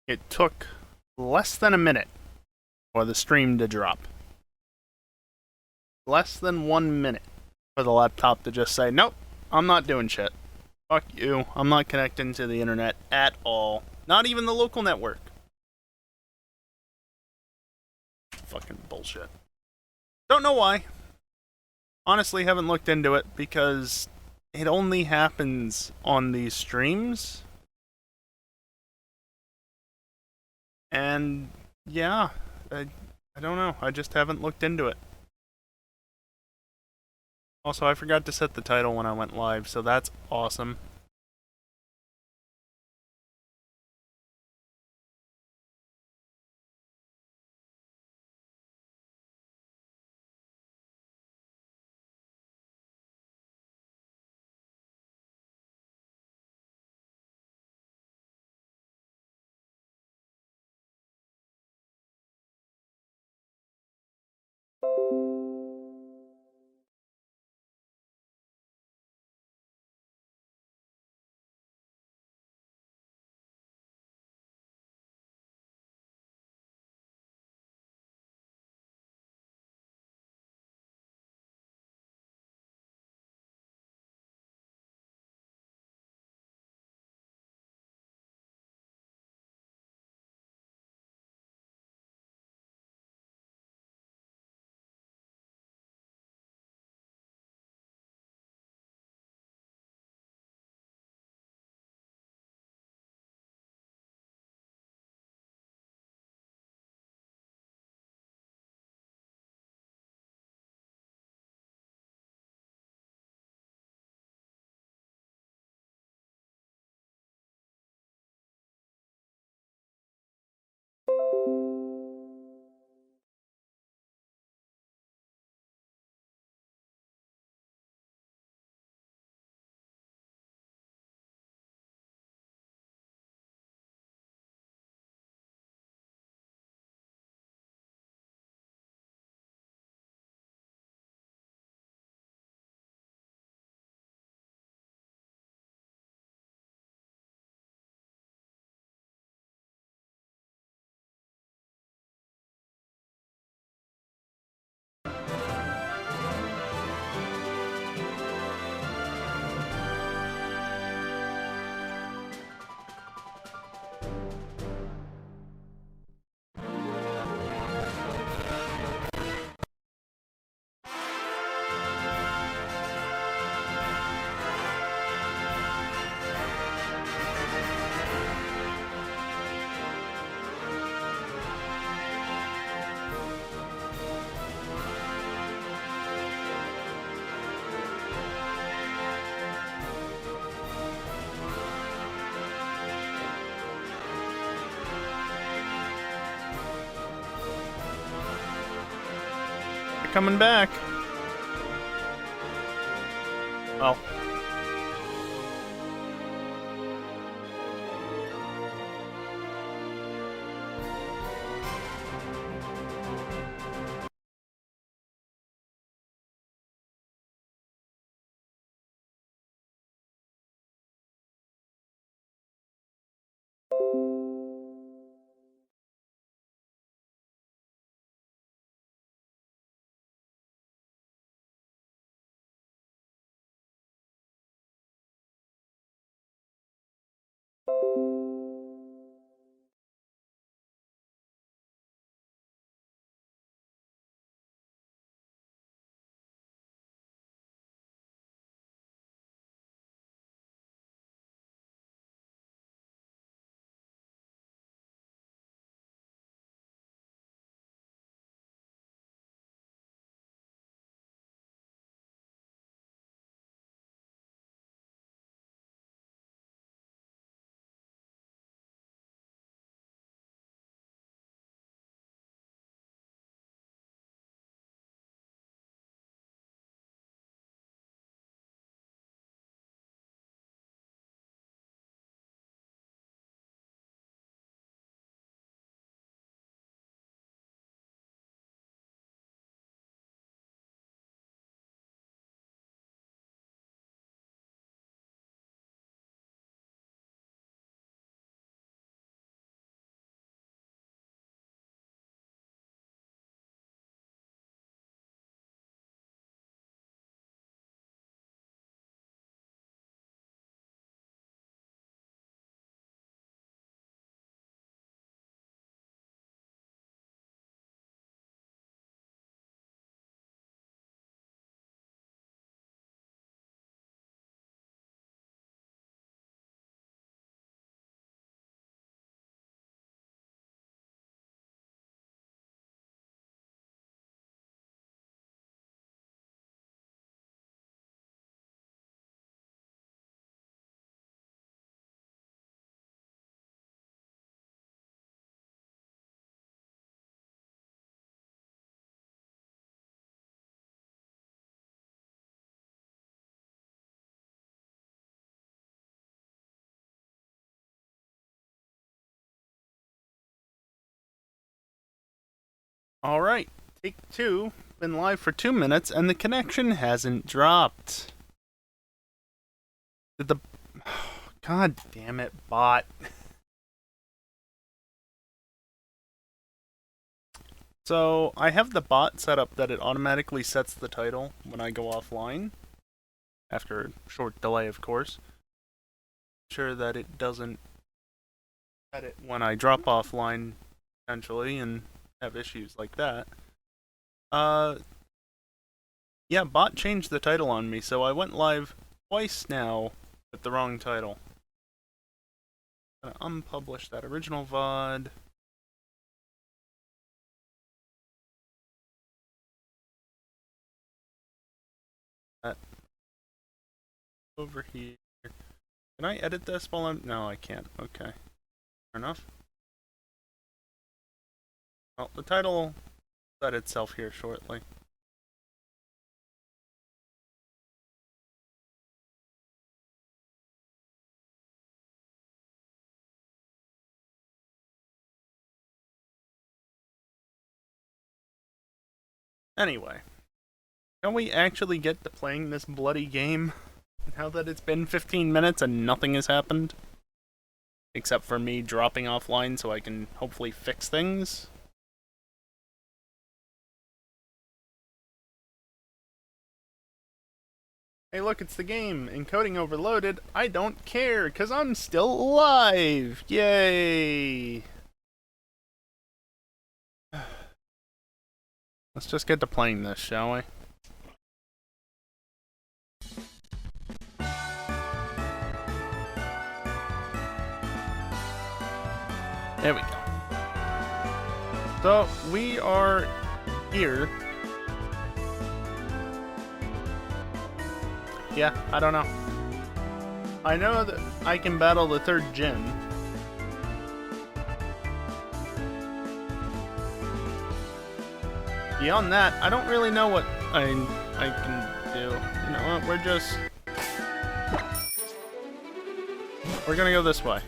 It took less than a minute for the stream to drop. Less than 1 minute for the laptop to just say, nope, I'm not doing shit. Fuck you. I'm not connecting to the internet at all. Not even the local network. Fucking bullshit. Don't know why. Honestly, haven't looked into it because it only happens on these streams. And yeah, I don't know. I just haven't looked into it. Also, I forgot to set the title when I went live, so that's awesome. coming back. Well. Alright, take two. Been live for 2 minutes and the connection hasn't dropped. Did the... God damn it, bot. So, I have the bot set up that it automatically sets the title when I go offline. After a short delay, of course. Sure that it doesn't set it when I drop offline, potentially, and have issues like that. Yeah, bot changed the title on me, so I went live twice now with the wrong title. I'm gonna unpublish that original VOD. That over here. Can I edit this while I'm... No, I can't. Okay. Fair enough. Well, the title will set itself here shortly. Anyway. Can we actually get to playing this bloody game? Now that it's been 15 minutes and nothing has happened? Except for me dropping offline so I can hopefully fix things? Hey look, it's the game. Encoding overloaded. I don't care, cause I'm still alive! Yay! Let's just get to playing this, shall we? There we go. So, we are here. Yeah, I don't know. I know that I can battle the third gym. Beyond that, I don't really know what I can do. You know what? We're gonna go this way.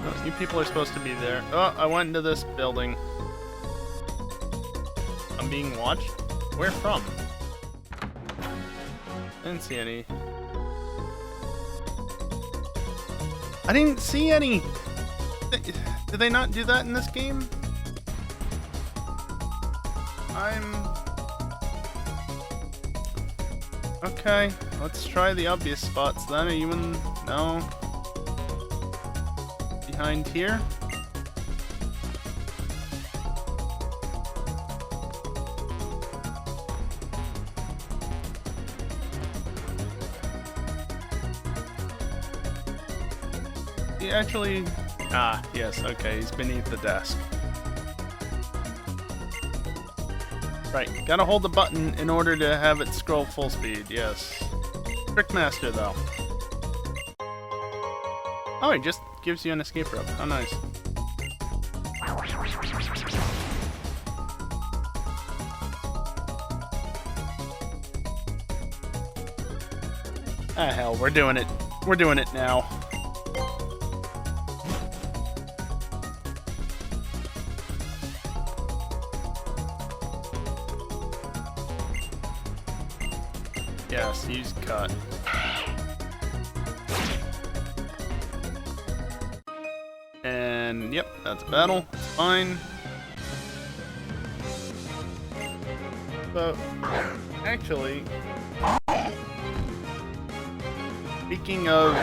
Oh, you people are supposed to be there. Oh, I went into this building. I'm being watched? Where from? I didn't see any. I didn't see any! Did they not do that in this game? Okay, let's try the obvious spots then. Are you in... No. Behind here? He actually... Ah, yes, okay, he's beneath the desk. Right, gotta hold the button in order to have it scroll full speed, yes. Trickmaster, though. Oh, it just gives you an escape rope. How nice. Ah, hell, we're doing it. We're doing it now. Yes, use cut. And yep, that's a battle. It's fine. But actually, speaking of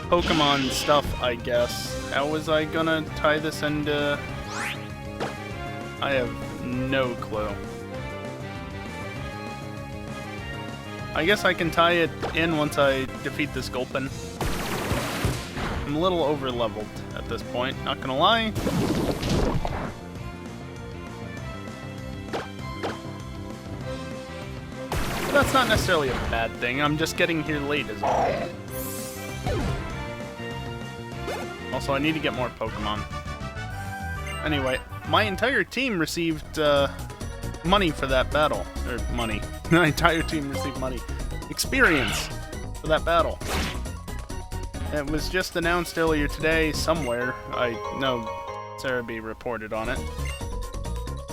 Pokemon stuff, I guess, how was I gonna tie this into? I have no clue. I guess I can tie it in once I defeat this Gulpin. I'm a little over-leveled at this point, not gonna lie. But that's not necessarily a bad thing, I'm just getting here late as well. Also, I need to get more Pokemon. Anyway, my entire team received money for that battle. Or money. My entire team received money. Experience for that battle. It was just announced earlier today somewhere. I know Sarah B reported on it.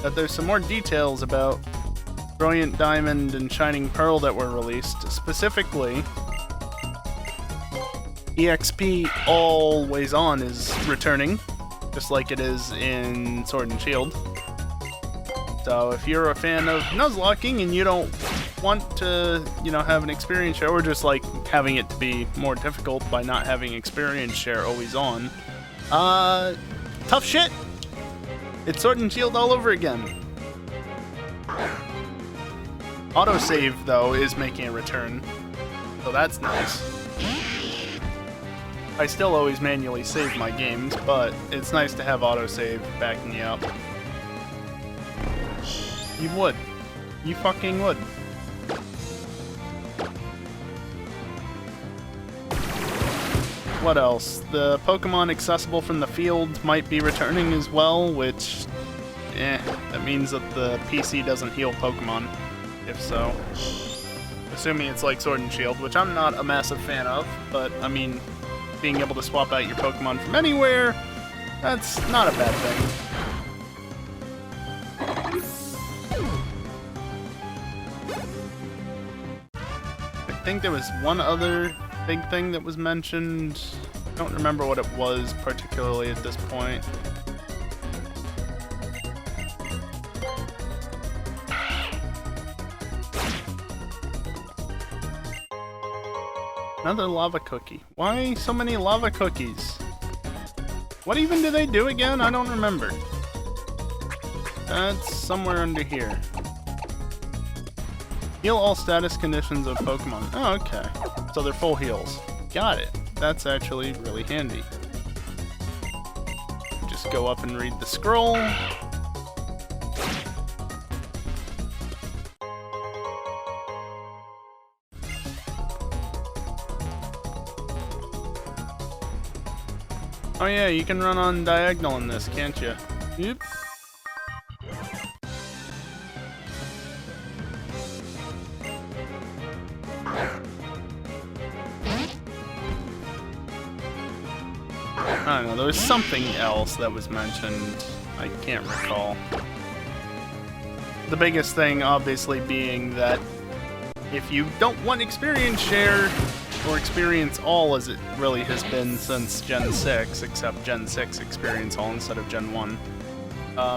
That there's some more details about Brilliant Diamond and Shining Pearl that were released. Specifically, EXP Always On is returning, just like it is in Sword and Shield. So if you're a fan of Nuzlocking and you don't want to, you know, have an experience share, or just like having it to be more difficult by not having experience share always on, tough shit. It's Sword and Shield all over again. Autosave, though, is making a return, so that's nice. I still always manually save my games, but it's nice to have autosave backing you up. You would. You fucking would. What else? The Pokemon accessible from the field might be returning as well, which... that means that the PC doesn't heal Pokemon, if so. Assuming it's like Sword and Shield, which I'm not a massive fan of, but, I mean, being able to swap out your Pokemon from anywhere, that's not a bad thing. I think there was one other big thing that was mentioned. I don't remember what it was particularly at this point. Another lava cookie. Why so many lava cookies? What even do they do again? I don't remember. That's somewhere under here. Heal all status conditions of Pokemon. Oh, okay. So they're full heals. Got it. That's actually really handy. Just go up and read the scroll. Oh yeah, you can run on diagonal in this, can't you? Yep. I don't know, there was something else that was mentioned. I can't recall. The biggest thing, obviously, being that if you don't want experience share, or experience all as it really has been since Gen 6, except Gen 6 experience all instead of Gen 1.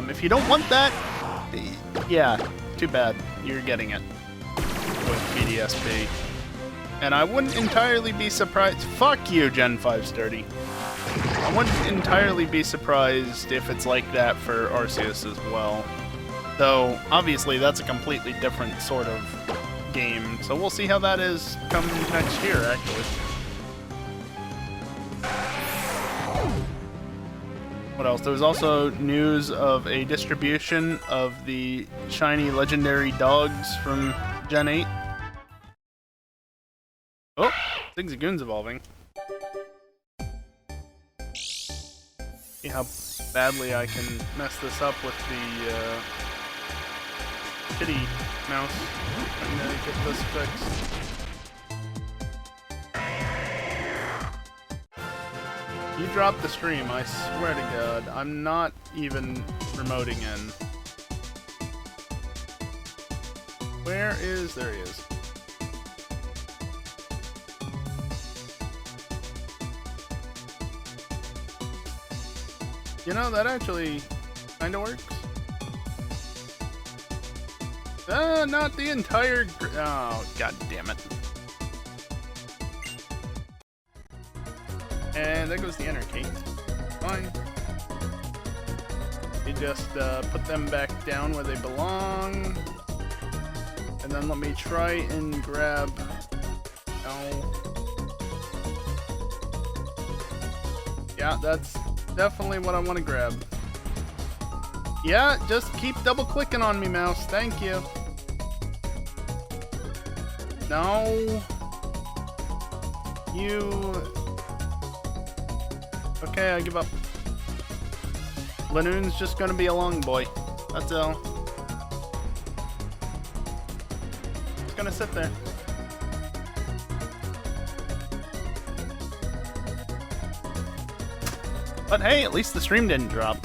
If you don't want that, yeah, too bad. You're getting it with BDSP. And I wouldn't entirely be surprised. Fuck you, Gen 5 Sturdy. I wouldn't entirely be surprised if it's like that for Arceus as well. Though, obviously, that's a completely different sort of game, so we'll see how that is come next year, actually. What else? There was also news of a distribution of the shiny legendary dogs from Gen 8. Oh! Zigzagoon's evolving. See how badly I can mess this up with the kitty mouse. I'm gonna get this fixed. You dropped the stream, I swear to God. I'm not even remoting in. Where is... there he is. You know, that actually kinda works. Not the entire oh, god damn it. And there goes the inner key. Fine. You just put them back down where they belong. And then let me try and grab... no. Yeah, that's definitely what I want to grab. Yeah, just keep double clicking on me, mouse. Thank you. No. You... okay, I give up. Lanoon's just gonna be a long boy. That's all. It's gonna sit there. But hey, at least the stream didn't drop.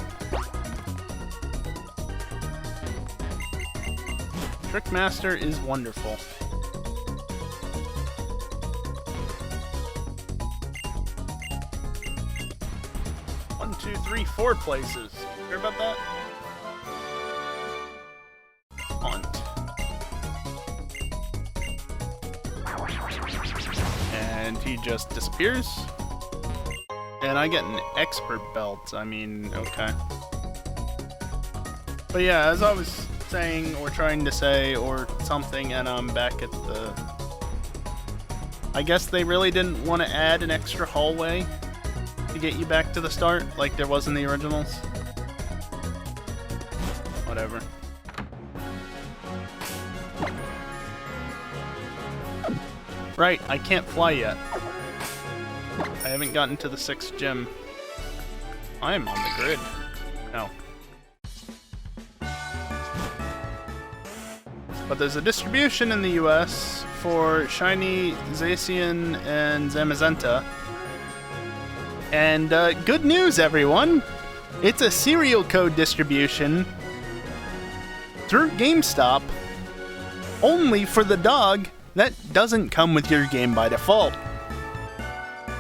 Trickmaster is wonderful. One, two, three, 4 places. Hear about that? Hunt. And he just disappears. And I get an expert belt. I mean, okay. But yeah, as I was saying, or trying to say, or something, and I'm back at the... I guess they really didn't want to add an extra hallway to get you back to the start, like there was in the originals. Whatever. Right, I can't fly yet. I haven't gotten to the 6th gym. I am on the grid. No. But there's a distribution in the US for shiny Zacian and Zamazenta. And good news, everyone! It's a serial code distribution through GameStop only for the dog that doesn't come with your game by default.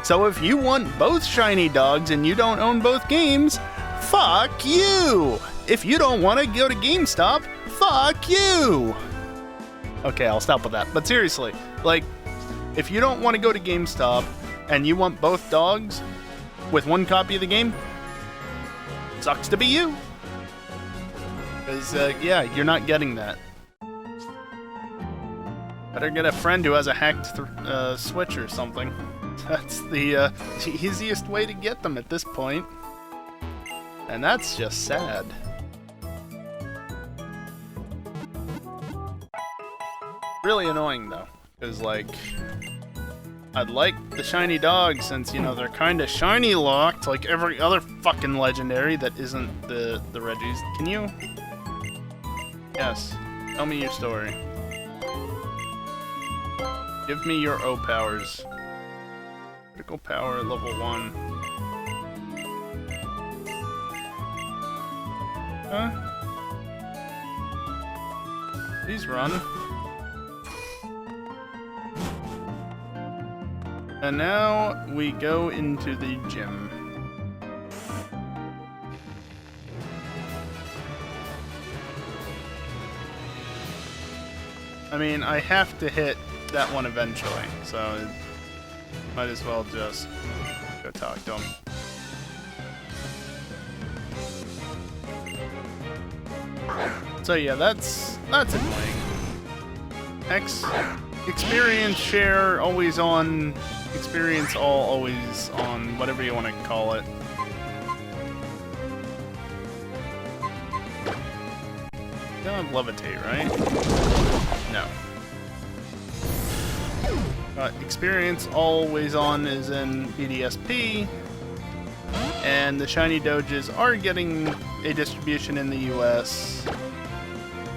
So if you want both shiny dogs and you don't own both games, fuck you! If you don't want to go to GameStop, fuck you! Okay, I'll stop with that. But seriously, like, if you don't want to go to GameStop and you want both dogs with one copy of the game, sucks to be you. Because, yeah, you're not getting that. Better get a friend who has a hacked Switch or something. That's the easiest way to get them at this point. And that's just sad. Really annoying, though. Because, like... I'd like the shiny dog since, you know, they're kind of shiny locked like every other fucking legendary that isn't the Regis. Can you? Yes. Tell me your story. Give me your O powers. Critical power level 1. Huh? Please run. And now we go into the gym. I mean, I have to hit that one eventually, so might as well just go talk to him. So yeah, that's annoying. Experience share always on, experience all always on, whatever you want to call it. Don't have levitate, right? No. Experience always on is in BDSP, and the shiny doges are getting a distribution in the US.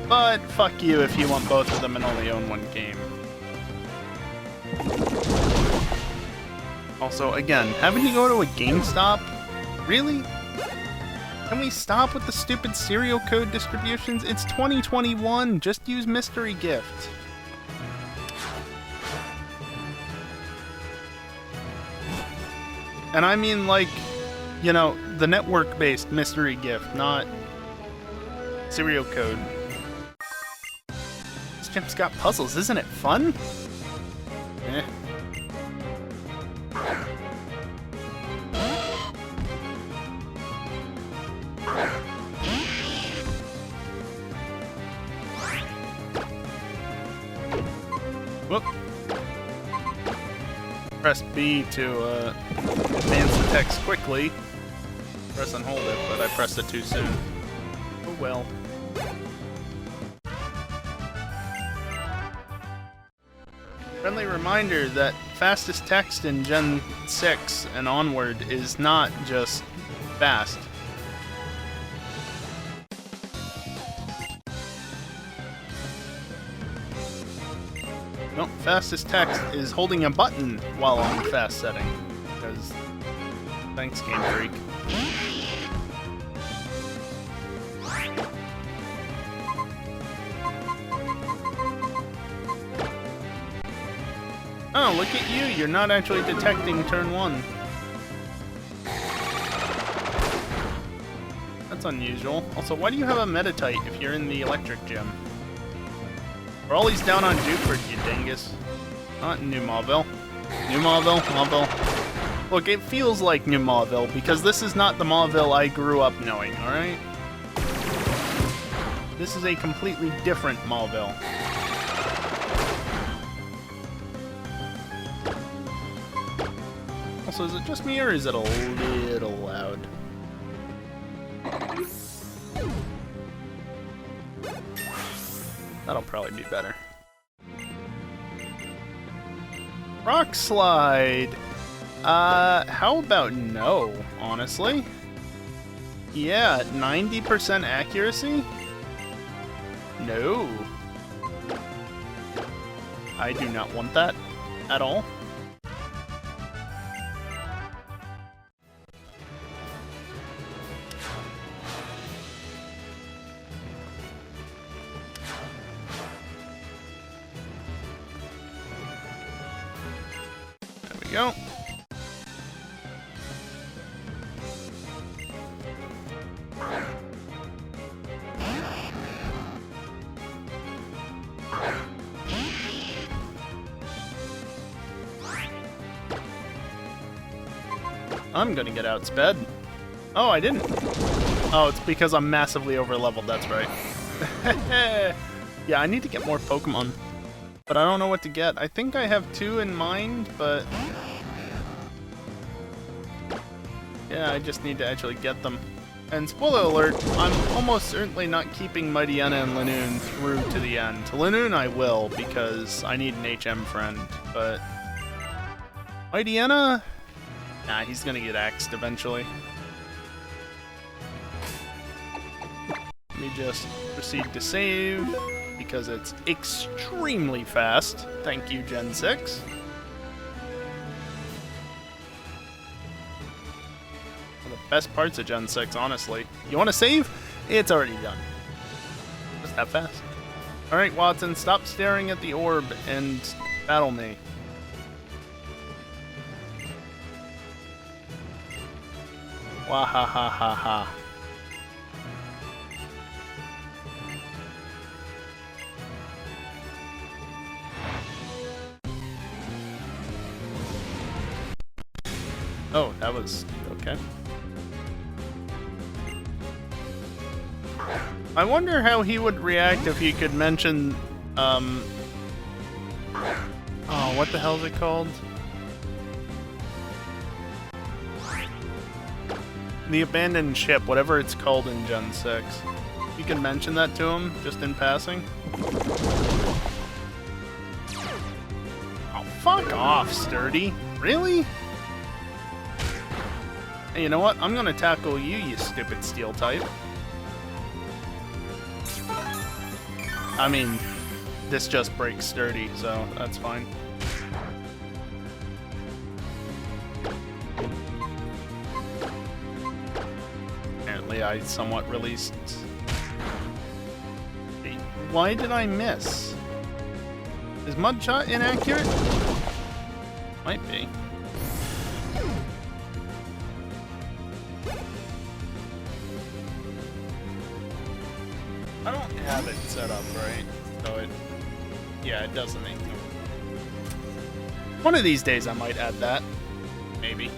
But fuck you if you want both of them and only own one game. Also, again, having to go to a GameStop? Really? Can we stop with the stupid serial code distributions? It's 2021, just use Mystery Gift. And I mean, like, you know, the network-based Mystery Gift, not serial code. This gym's got puzzles, isn't it fun? Eh. Whoop. Press B to advance the text quickly. Press and hold it, but I pressed it too soon. Oh well. Friendly reminder that fastest text in Gen 6 and onward is not just fast. No, fastest text is holding a button while on the fast setting. Because, thanks, Game Freak. Oh, look at you! You're not actually detecting turn 1. That's unusual. Also, why do you have a Meditite if you're in the electric gym? We're always down on Dewford, you dingus. Not New Mauville. New Mauville? Mauville. Look, it feels like New Mauville, because this is not the Mauville I grew up knowing, alright? This is a completely different Mauville. Also, is it just me, or is it a little loud? That'll probably be better. Rock Slide! How about no, honestly? Yeah, 90% accuracy? No. I do not want that at all. Go. I'm gonna get outsped. Oh, I didn't. Oh, it's because I'm massively over-leveled, that's right. Yeah, I need to get more Pokemon. But I don't know what to get. I think I have 2 in mind, but... yeah, I just need to actually get them. And spoiler alert, I'm almost certainly not keeping Mightyena and Linoone through to the end. Linoone I will, because I need an HM friend, but... Mightyena? Nah, he's gonna get axed eventually. Let me just proceed to save, because it's extremely fast. Thank you, Gen 6. One of the best parts of Gen 6, honestly. You want to save? It's already done. Just that fast. Alright, Watson, stop staring at the orb and battle me. Wahahaha. Oh, that was okay. I wonder how he would react if he could mention, oh, what the hell is it called? The abandoned ship, whatever it's called in Gen 6. You can mention that to him, just in passing. Oh, fuck off, Sturdy. Really? Hey, you know what? I'm gonna tackle you, you stupid steel type. I mean, this just breaks Sturdy, so that's fine. Apparently I somewhat released... Why did I miss? Is Mudshot inaccurate? Might be. I don't have it set up right, so it... Yeah, it doesn't make no... One of these days I might add that. Maybe.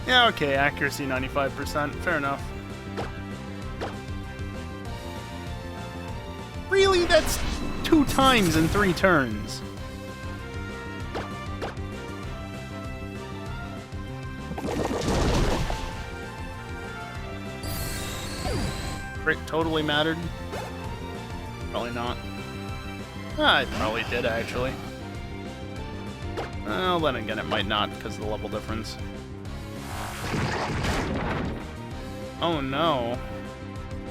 Yeah, okay, accuracy 95%, fair enough. Really? That's 2 times in 3 turns. Crit totally mattered? Probably not. Ah, it probably did, actually. Well, then again, it might not, because of the level difference. Oh no.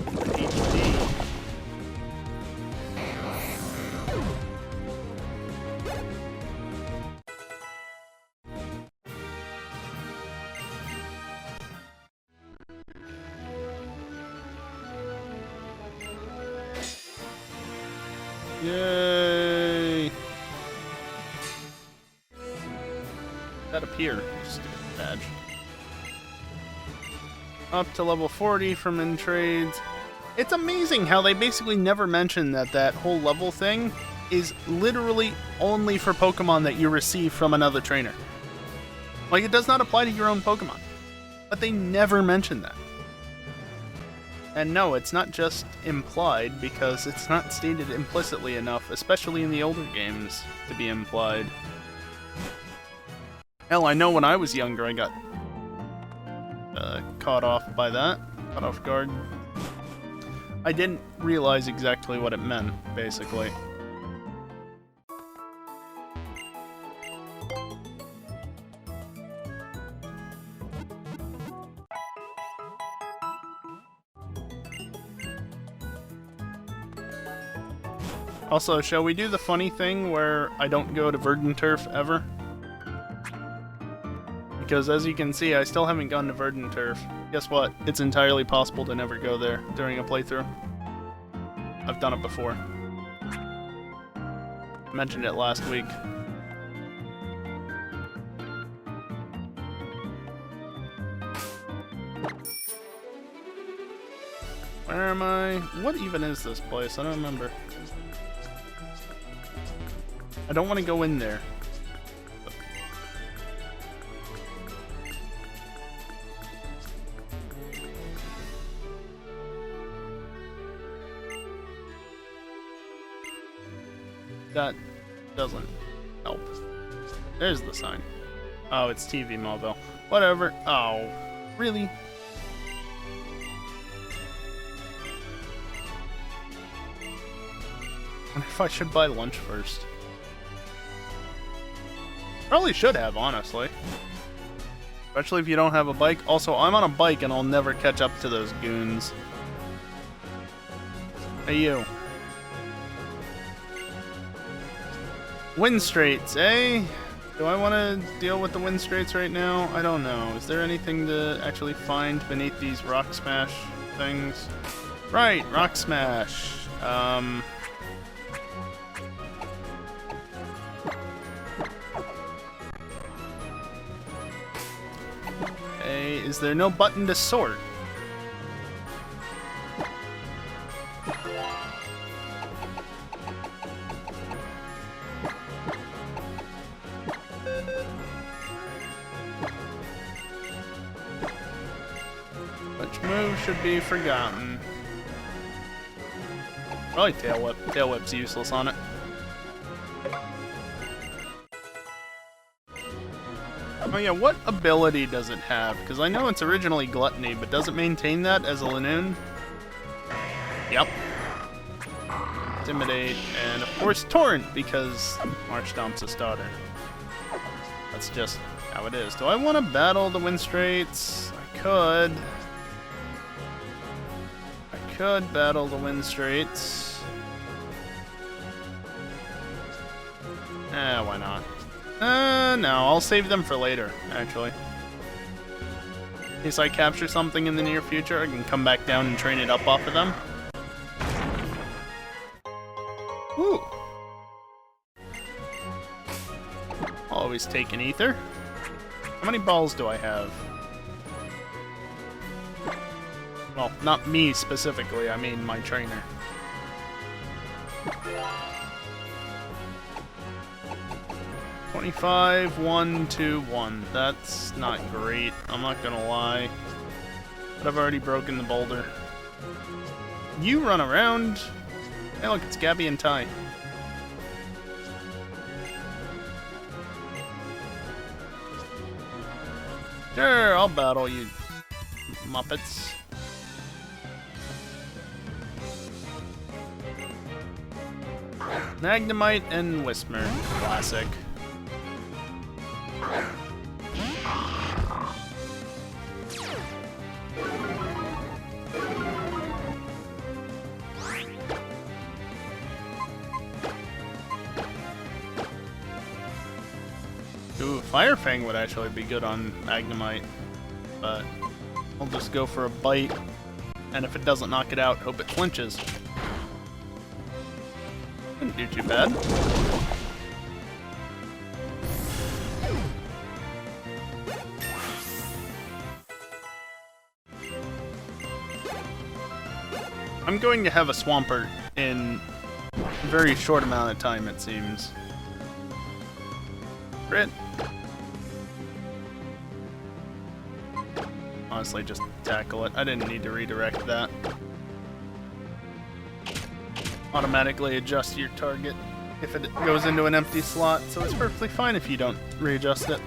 HD. Yay! That appear, stupid badge. Up to level 40 from in trades. It's amazing how they basically never mention that that whole level thing is literally only for Pokemon that you receive from another trainer. Like, it does not apply to your own Pokemon. But they never mention that. And no, it's not just implied, because it's not stated implicitly enough, especially in the older games, to be implied. Hell, I know when I was younger I got caught off by that. Caught off guard. I didn't realize exactly what it meant, basically. Also, shall we do the funny thing where I don't go to Verdant Turf ever? Because as you can see, I still haven't gone to Verdant Turf. Guess what? It's entirely possible to never go there during a playthrough. I've done it before. I mentioned it last week. Where am I? What even is this place? I don't remember. I don't want to go in there. That doesn't help. There's the sign. Oh, it's TV mobile. Whatever. Oh, really? I wonder if I should buy lunch first. Probably should have, honestly. Especially if you don't have a bike. Also, I'm on a bike and I'll never catch up to those goons. Hey, you. Wind straits, eh? Do I want to deal with the wind straits right now? I don't know. Is there anything to actually find beneath these rock smash things? Right, rock smash. Hey, is there no button to sort? Which move should be forgotten? Probably tail whip. Tail whip's useless on it. Oh yeah, what ability does it have? Because I know it's originally Gluttony, but does it maintain that as a Linoon? Yep. Intimidate, and of course Torrent, because Marchstomp's a starter. That's just how it is. Do I want to battle the Wind Straits? I could. I could battle the Wind Straits. Why not? No, I'll save them for later, actually. In case I capture something in the near future, I can come back down and train it up off of them. Ooh. I'll always take an ether. How many balls do I have? Well, not me specifically, I mean my trainer. 25, 1, 2, 1. That's not great, I'm not gonna lie. But I've already broken the boulder. You run around. Hey look, it's Gabby and Ty. Sure, I'll battle you, Muppets. Magnemite and Whisper. Classic. Ooh, Fire Fang would actually be good on Magnemite, but I'll just go for a bite, and if it doesn't knock it out, hope it flinches. Didn't do too bad. I'm going to have a Swampert in a very short amount of time, it seems. Crit. Honestly, just tackle it. I didn't need to redirect that. Automatically adjust your target if it goes into an empty slot, so it's perfectly fine if you don't readjust it.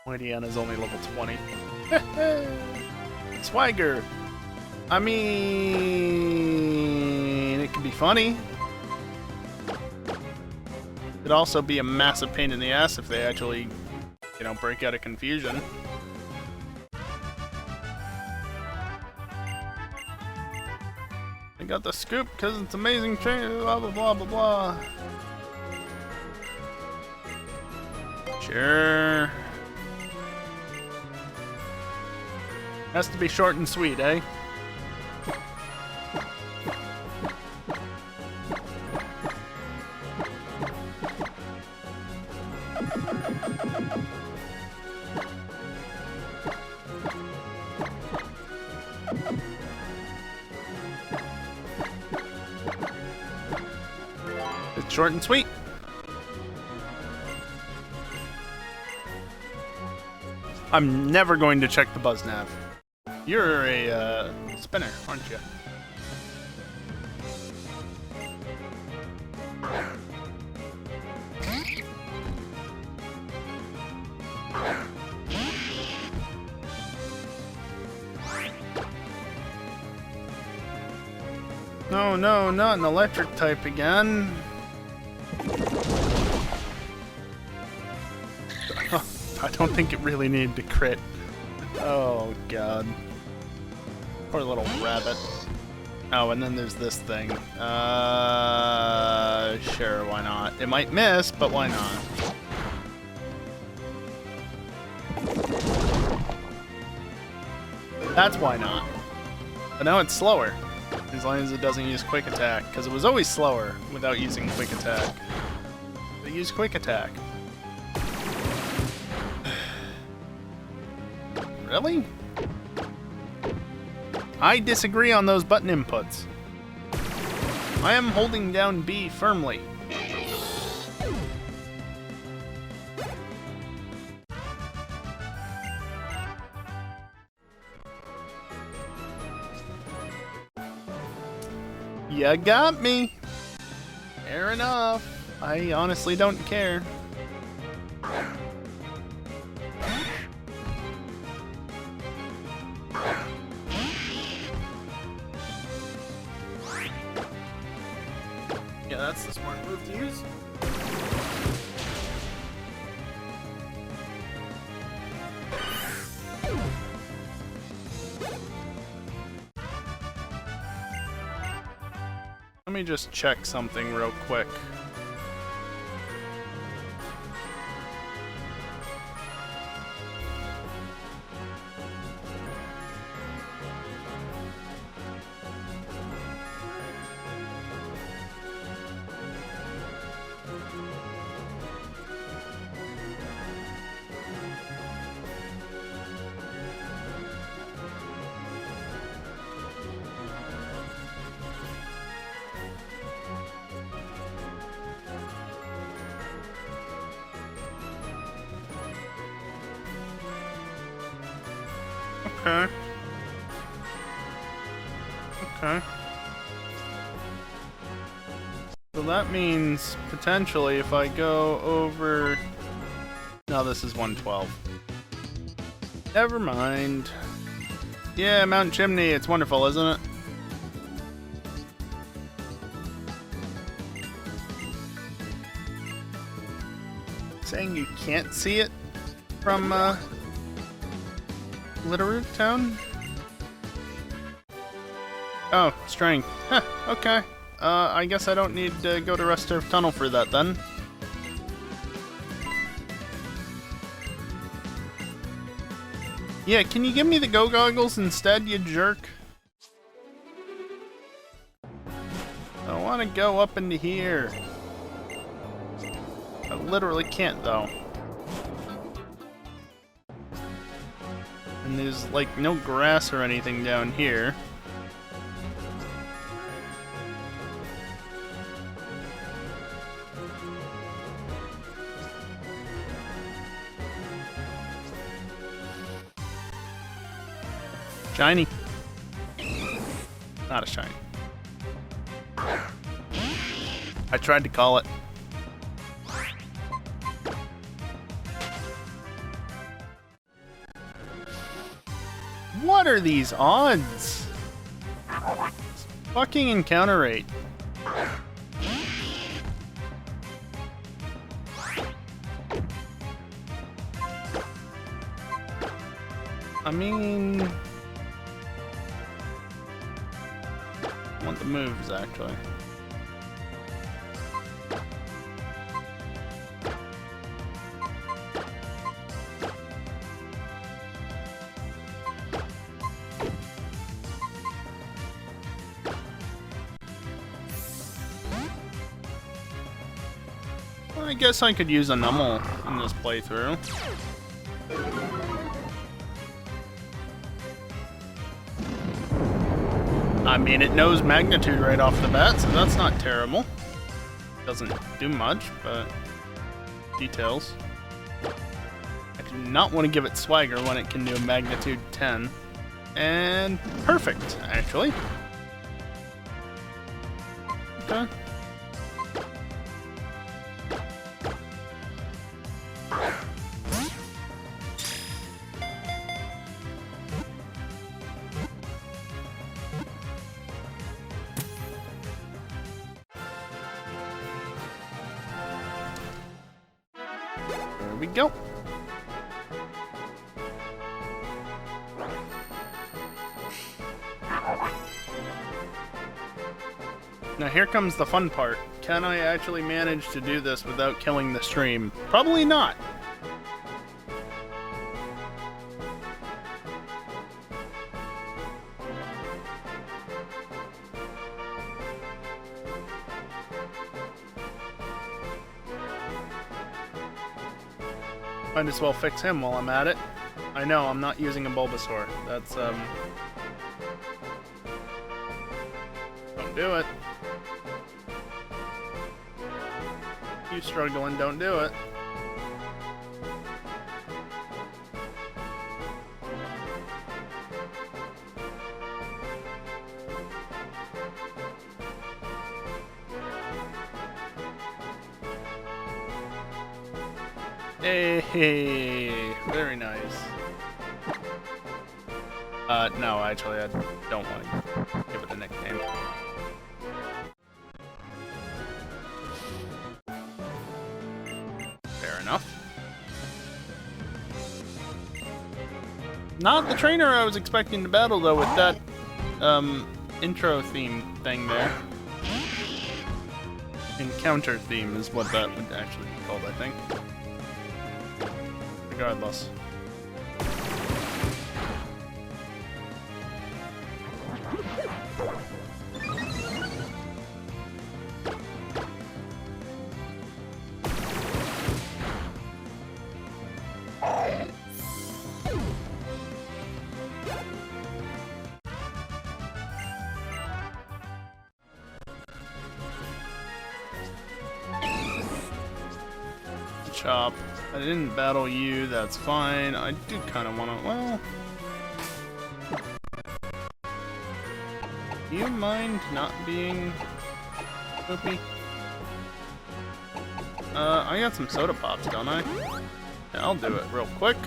Widiana's only level 20. Swagger! I mean, it could be funny. It'd also be a massive pain in the ass if they actually, you know, break out of confusion. I got the scoop because it's amazing train, blah blah blah blah blah. Sure. Has to be short and sweet, eh? It's short and sweet. I'm never going to check the buzz nav. You're a spinner, aren't you? No, no, not an electric type again. I don't think it really needed to crit. Oh god. Poor little rabbit. Oh, and then there's this thing. Sure, why not? It might miss, but why not? That's why not. But now it's slower, as long as it doesn't use quick attack, because it was always slower without using quick attack. They use quick attack. Really? I disagree on those button inputs. I am holding down B firmly. You got me. Fair enough. I honestly don't care. Yeah, that's the smart move to use. Let me just check something real quick. Okay. Okay. So that means, potentially, if I go over... No, this is 112. Never mind. Yeah, Mount Chimney, it's wonderful, isn't it? Saying you can't see it from, Litteroot Town? Oh, strength. Huh, okay. I guess I don't need to go to Rest Earth Tunnel for that then. Yeah, can you give me the Go Goggles instead, you jerk? I want to go up into here. I literally can't, though. And there's, like, no grass or anything down here. Shiny. Not a shiny. I tried to call it. What are these odds? Fucking encounter rate. I mean... I want the moves, actually. I guess I could use a Numel in this playthrough. I mean, it knows magnitude right off the bat, so that's not terrible. Doesn't do much, but details. I do not want to give it swagger when it can do a magnitude 10. And perfect, actually. Okay. There we go. Now here comes the fun part. Can I actually manage to do this without killing the stream? Probably not. Might as well fix him while I'm at it. I know, I'm not using a Bulbasaur. That's, Don't do it. You struggling, don't do it. Hey, very nice. No, actually, I don't want to give it a nickname. Fair enough. Not the trainer I was expecting to battle, though, with that, intro theme thing there. Encounter theme is what that would actually be called, I think. Regardless. Chop. I didn't battle you, that's fine. I do kind of want to, well... Do you mind not being poopy? I got some soda pops, don't I? Yeah, I'll do it real quick.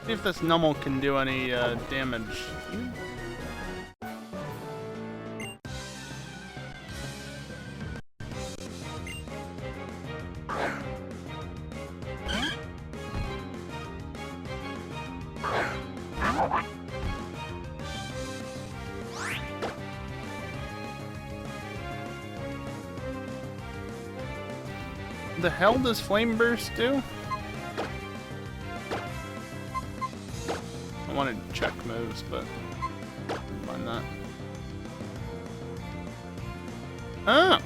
See if this Nummel can do any, damage. The hell does Flame Burst do? I wanted to check moves, but never mind that. Oh!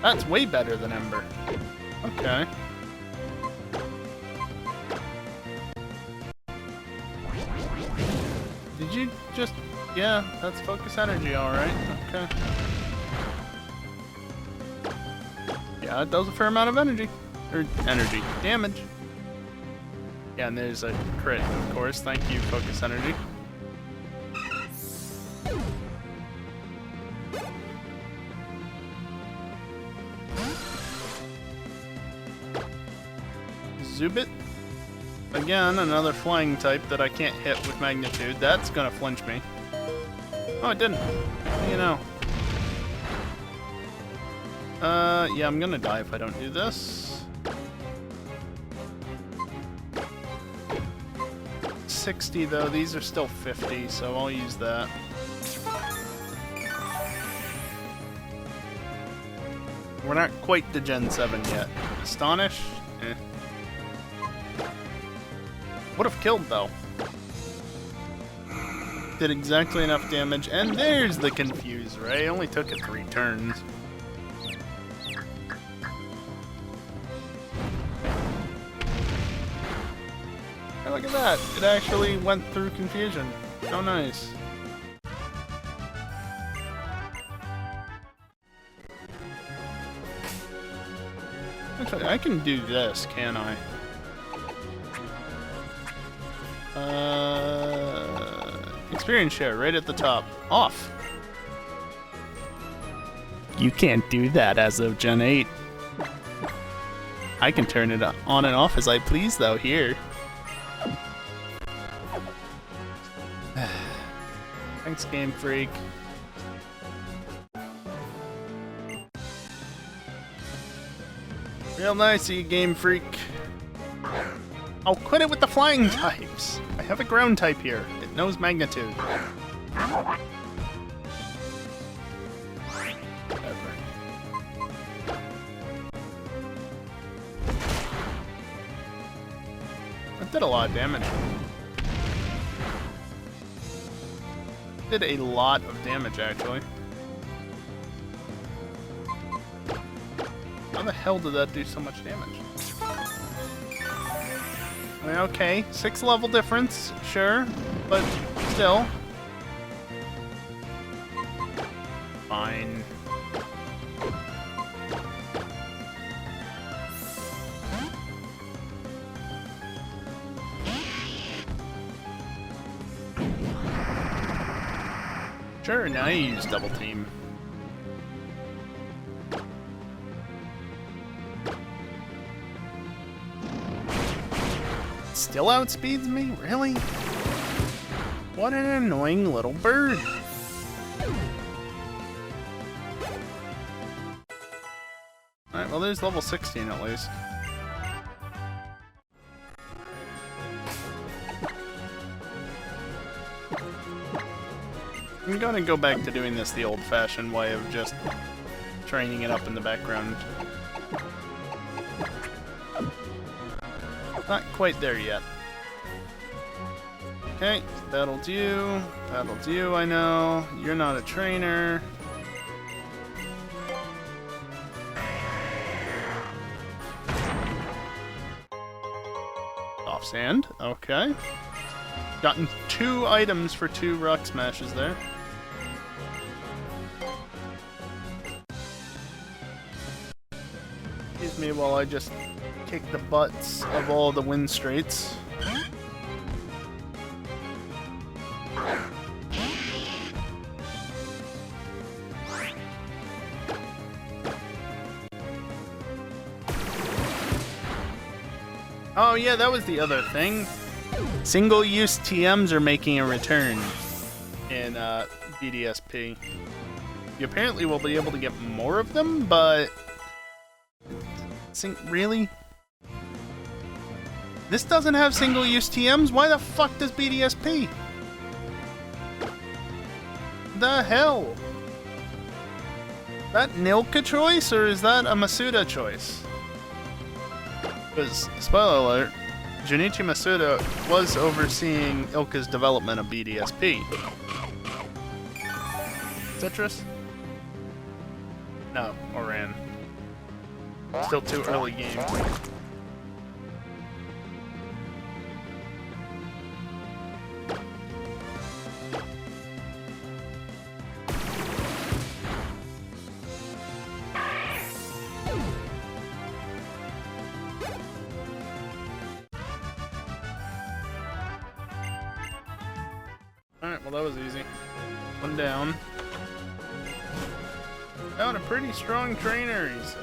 That's way better than Ember. Okay. Did you just... Yeah, that's Focus Energy, alright. Okay. Yeah, it does a fair amount of energy. Or energy. Damage. Yeah, and there's a crit, of course. Thank you, Focus Energy. Zubit. Again, another flying type that I can't hit with Magnitude. That's gonna flinch me. Oh, it didn't. You know. Yeah, I'm gonna die if I don't do this. 60 though, these are still 50, so I'll use that. We're not quite to Gen 7 yet. Astonish? Eh. Would have killed though. Did exactly enough damage, and there's the Confuse Ray. Only took it 3 turns. Hey, look at that! It actually went through confusion. How nice. Actually, I can do this, can I? Experience share right at the top. Off. You can't do that as of Gen 8. I can turn it on and off as I please, though, here. Thanks, Game Freak. Real nice of you, Game Freak. Oh, quit it with the flying types! I have a ground type here. It knows magnitude. Whatever. That did a lot of damage. Did a lot of damage, actually. How the hell did that do so much damage? I mean, okay, 6 level difference, sure, but still. Fine. Sure, now you use double team. Still outspeeds me? Really? What an annoying little bird. Alright, well there's level 16 at least. I'm gonna go back to doing this the old-fashioned way of just training it up in the background. Not quite there yet. Okay, that'll do. That'll do, I know. You're not a trainer. Off sand, okay. Gotten 2 items for 2 rock smashes there. Excuse me while I just kick the butts of all the wind straits. Oh yeah, that was the other thing. Single-use TMs are making a return in BDSP. You apparently will be able to get more of them, but... Really? This doesn't have single-use TMs? Why the fuck does BDSP? The hell? That Nilka choice, or is that a Masuda choice? Because, spoiler alert, Junichi Masuda was overseeing Ilka's development of BDSP. Citrus? No, Oran. Still too early game. Alright, well that was easy. One down. Found a pretty strong trainer, he said.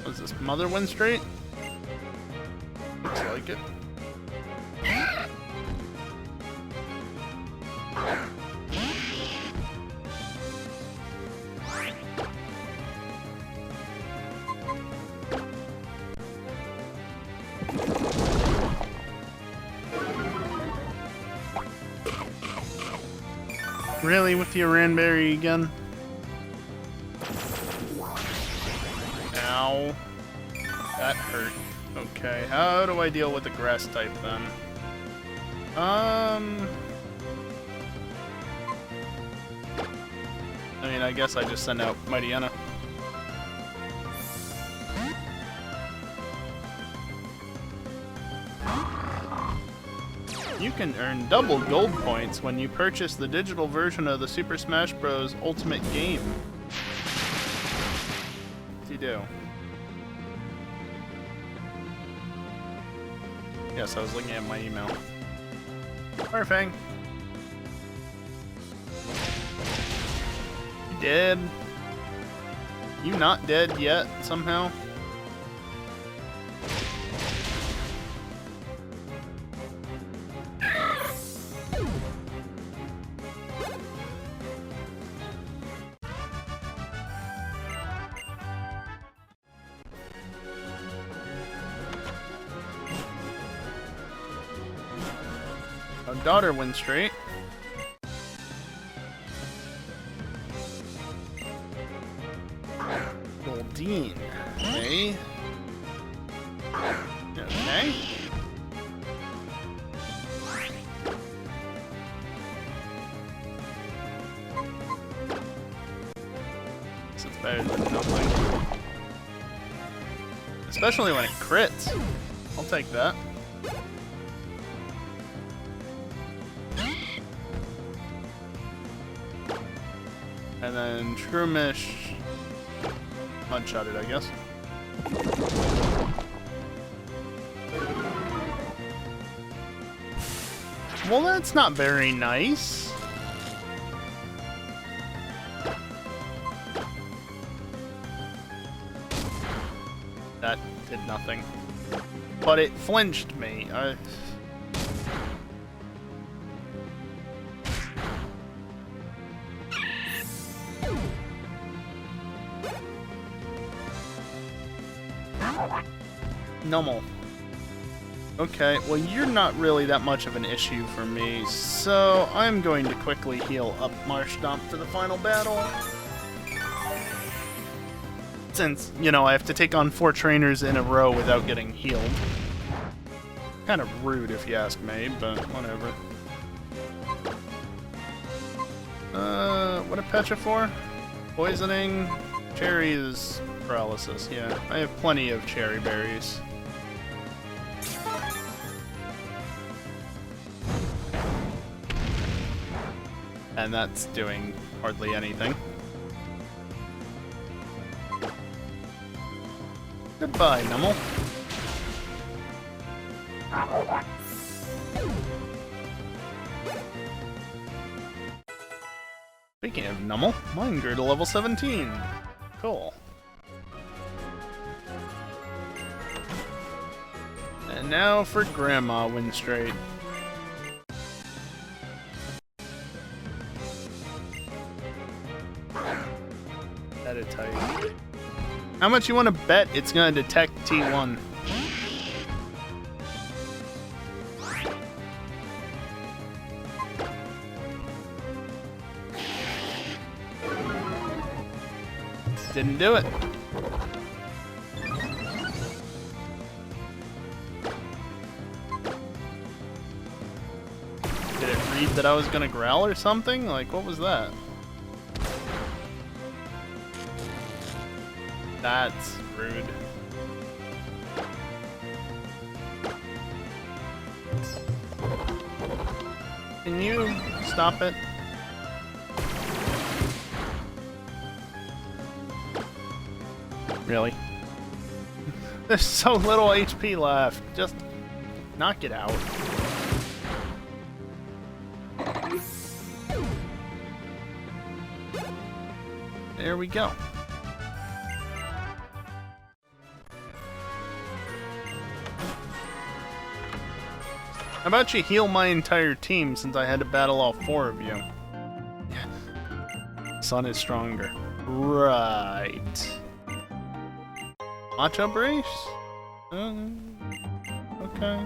What is this, Mother Wind Straight? Looks like it. Really, with the Oranberry again? Ow. That hurt. Okay, how do I deal with the grass type then? I mean, I guess I just send out Mightyena. You can earn double gold points when you purchase the digital version of the Super Smash Bros. Ultimate game. What's he do? Yes, I was looking at my email. Perfect. You dead? You not dead yet, somehow? A daughter win straight. Goldeen. Okay. Okay. This is better than nothing. Especially when it crits. I'll take that. And then Shroomish one-shotted, I guess. Well, that's not very nice. That did nothing. But it flinched me. Normal. Okay, well you're not really that much of an issue for me, so I'm going to quickly heal up Marshtomp for the final battle. Since, you know, I have to take on 4 trainers in a row without getting healed. Kind of rude if you ask me, but whatever. What a Pecha for? Poisoning. Cherry is paralysis, yeah. I have plenty of cherry berries. And that's doing hardly anything. Goodbye, Nummel. Speaking of Nummel, mine grew to level 17. Cool. And now for Grandma win straight. Edit type. How much you want to bet it's gonna detect T1? Didn't do it. Did it read that I was gonna growl or something? Like, what was that? That's rude. Can you stop it? Really? There's so little HP left. Just knock it out. There we go. How about you heal my entire team since I had to battle all 4 of you? Sun is stronger. Right. Matcha brace? Okay.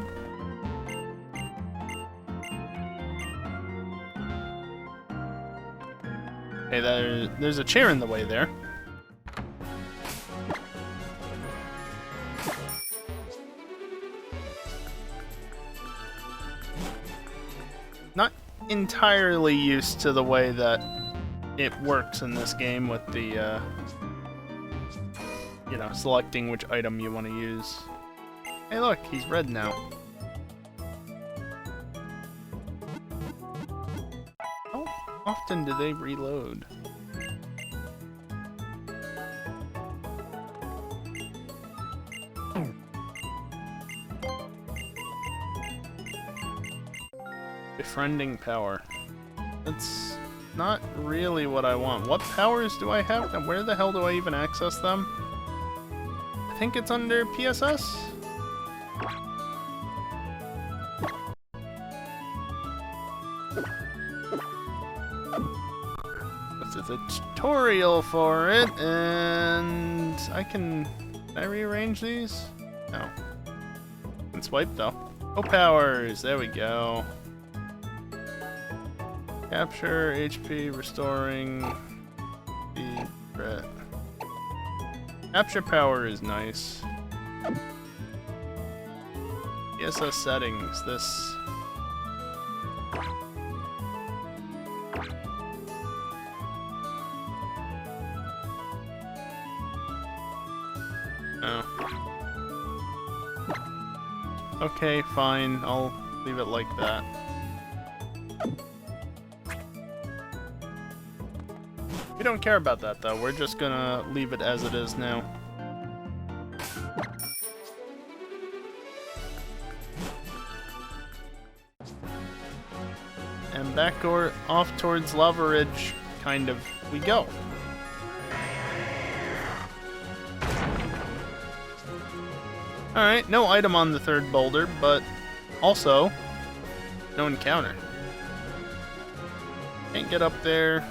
Okay, there's a chair in the way there. Not entirely used to the way that it works in this game with the, you know, selecting which item you want to use. Hey look, he's red now. How often do they reload? Befriending power. That's not really what I want. What powers do I have? And where the hell do I even access them? I think it's under PSS? This is a tutorial for it, and can I rearrange these? No. I can swipe though. Oh, powers, there we go. Capture, HP, restoring, speed, threat. Capture power is nice. ESS settings, this... Oh. Okay, fine, I'll leave it like that. We don't care about that though, we're just gonna leave it as it is now. And back or off towards Lava Ridge, kind of, we go. Alright, no item on the third boulder, but also no encounter. Can't get up there.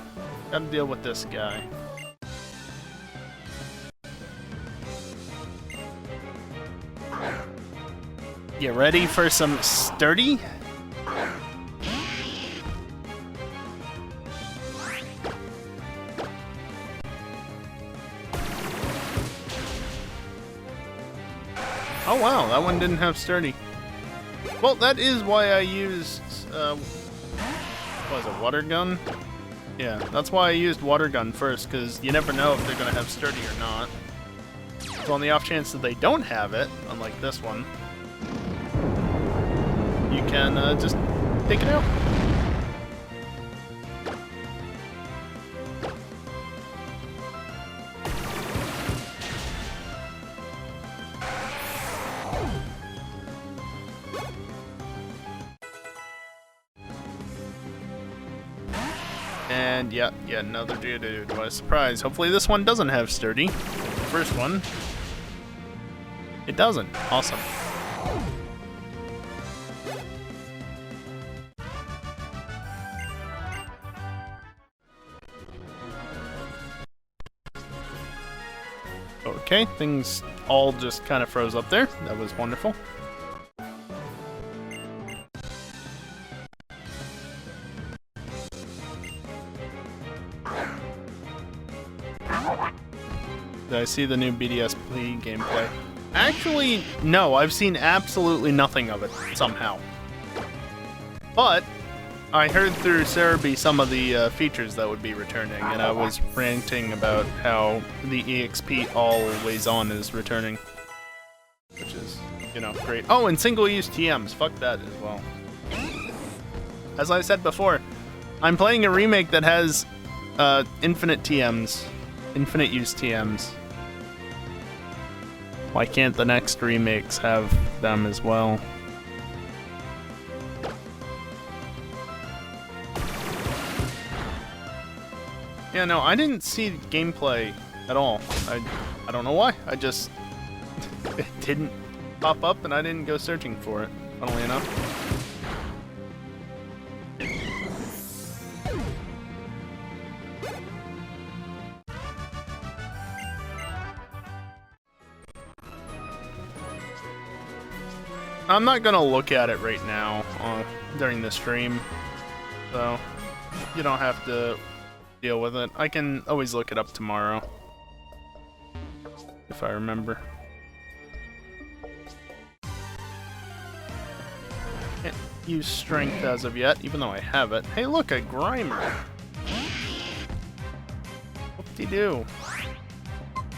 Gotta deal with this guy. You ready for some sturdy? Oh wow, that one didn't have sturdy. Well, that is why I used, what was it, water gun? Yeah, that's why I used water gun first, because you never know if they're going to have sturdy or not. So on the off chance that they don't have it, unlike this one, you can just take it out. And yeah, another dude. What a surprise. Hopefully this one doesn't have sturdy. Like the first one. It doesn't. Awesome. Okay, things all just kind of froze up there. That was wonderful. Did I see the new BDSP gameplay? Actually, no, I've seen absolutely nothing of it, somehow. But, I heard through Cerebi some of the features that would be returning, and I was ranting about how the EXP always on is returning. Which is, you know, great. Oh, and single-use TMs, fuck that as well. As I said before, I'm playing a remake that has infinite TMs. Infinite use TMs. Why can't the next remakes have them as well? Yeah, no, I didn't see gameplay at all. I don't know why. I just... it didn't pop up and I didn't go searching for it, funnily enough. I'm not gonna look at it right now during the stream, so you don't have to deal with it. I can always look it up tomorrow, if I remember. Can't use strength as of yet, even though I have it. Hey look, a Grimer! Whoop-de-doo.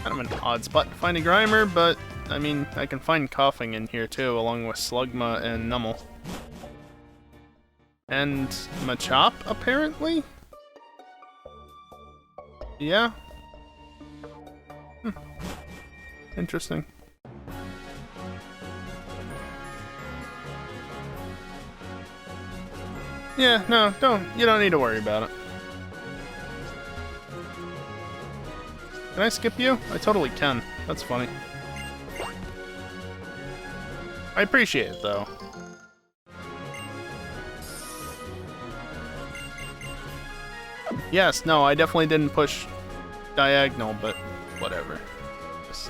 Kind of an odd spot to find a Grimer, but I mean, I can find Coughing in here too, along with Slugma and Nummel. And Machop, apparently? Yeah? Interesting. Yeah, no, you don't need to worry about it. Can I skip you? I totally can. That's funny. I appreciate it, though. Yes, no, I definitely didn't push diagonal, but whatever. Just...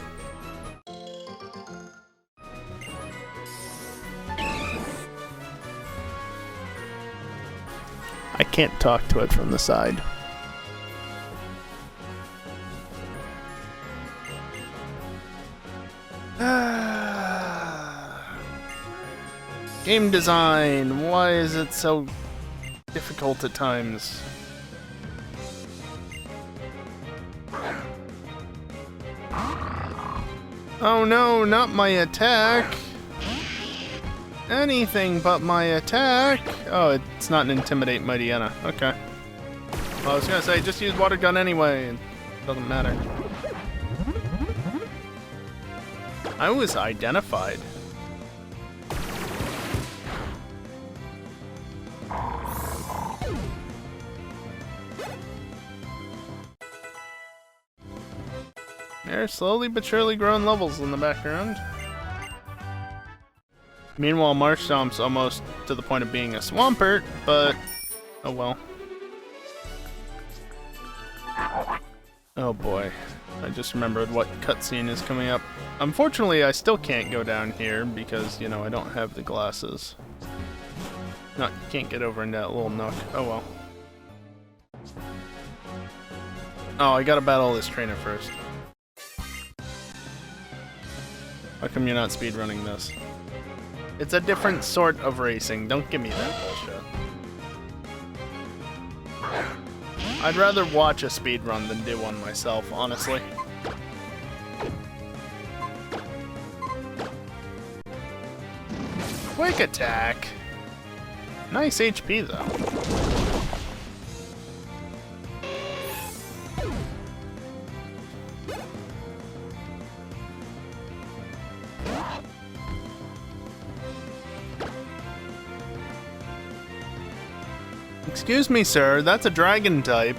I can't talk to it from the side. Game design, why is it so difficult at times? Oh no, not my attack! Anything but my attack! Oh, it's not an Intimidate Mightyena. Okay. Well, I was gonna say, just use Water Gun anyway. It doesn't matter. I was identified. They're slowly but surely growing levels in the background. Meanwhile, Marshstomp's almost to the point of being a Swampert, but oh well. Oh boy, I just remembered what cutscene is coming up. Unfortunately, I still can't go down here because, you know, I don't have the glasses. No, can't get over in that little nook. Oh well. Oh, I gotta battle this trainer first. How come you're not speedrunning this? It's a different sort of racing. Don't give me that bullshit. I'd rather watch a speedrun than do one myself, honestly. Quick attack! Nice HP, though. Excuse me, sir, that's a dragon type.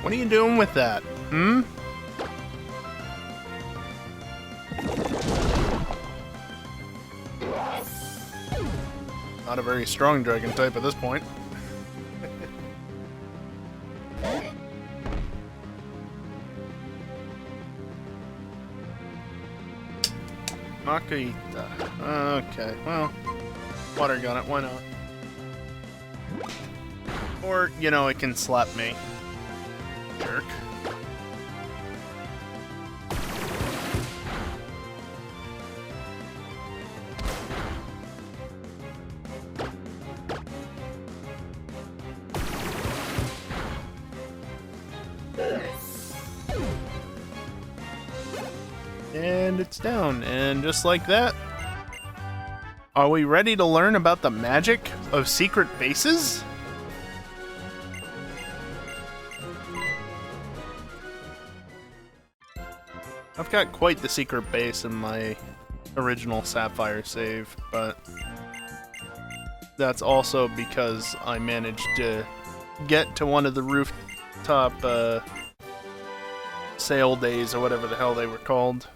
What are you doing with that, hmm? Not a very strong dragon type at this point. Makuhita. Okay, well, water gun it, why not? Or, you know, it can slap me. Jerk. And it's down, and just like that. Are we ready to learn about the magic of secret bases? I've got quite the secret base in my original Sapphire save, but that's also because I managed to get to one of the rooftop sail days, or whatever the hell they were called.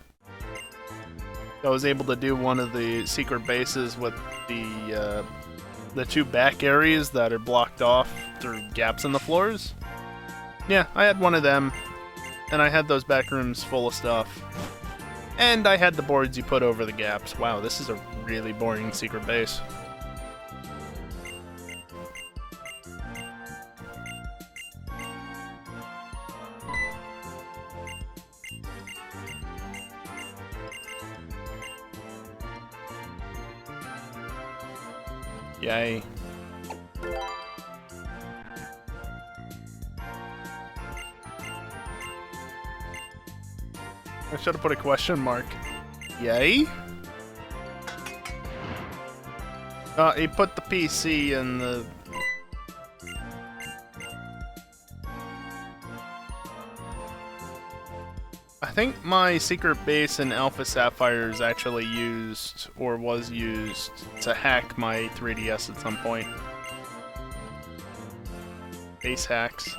I was able to do one of the secret bases with the two back areas that are blocked off through gaps in the floors. Yeah, I had one of them. And I had those back rooms full of stuff. And I had the boards you put over the gaps. Wow, this is a really boring secret base. Yay. I should have put a question mark. Yay? He put the PC in the... I think my secret base in Alpha Sapphire is actually used, or was used, to hack my 3DS at some point. Base hacks.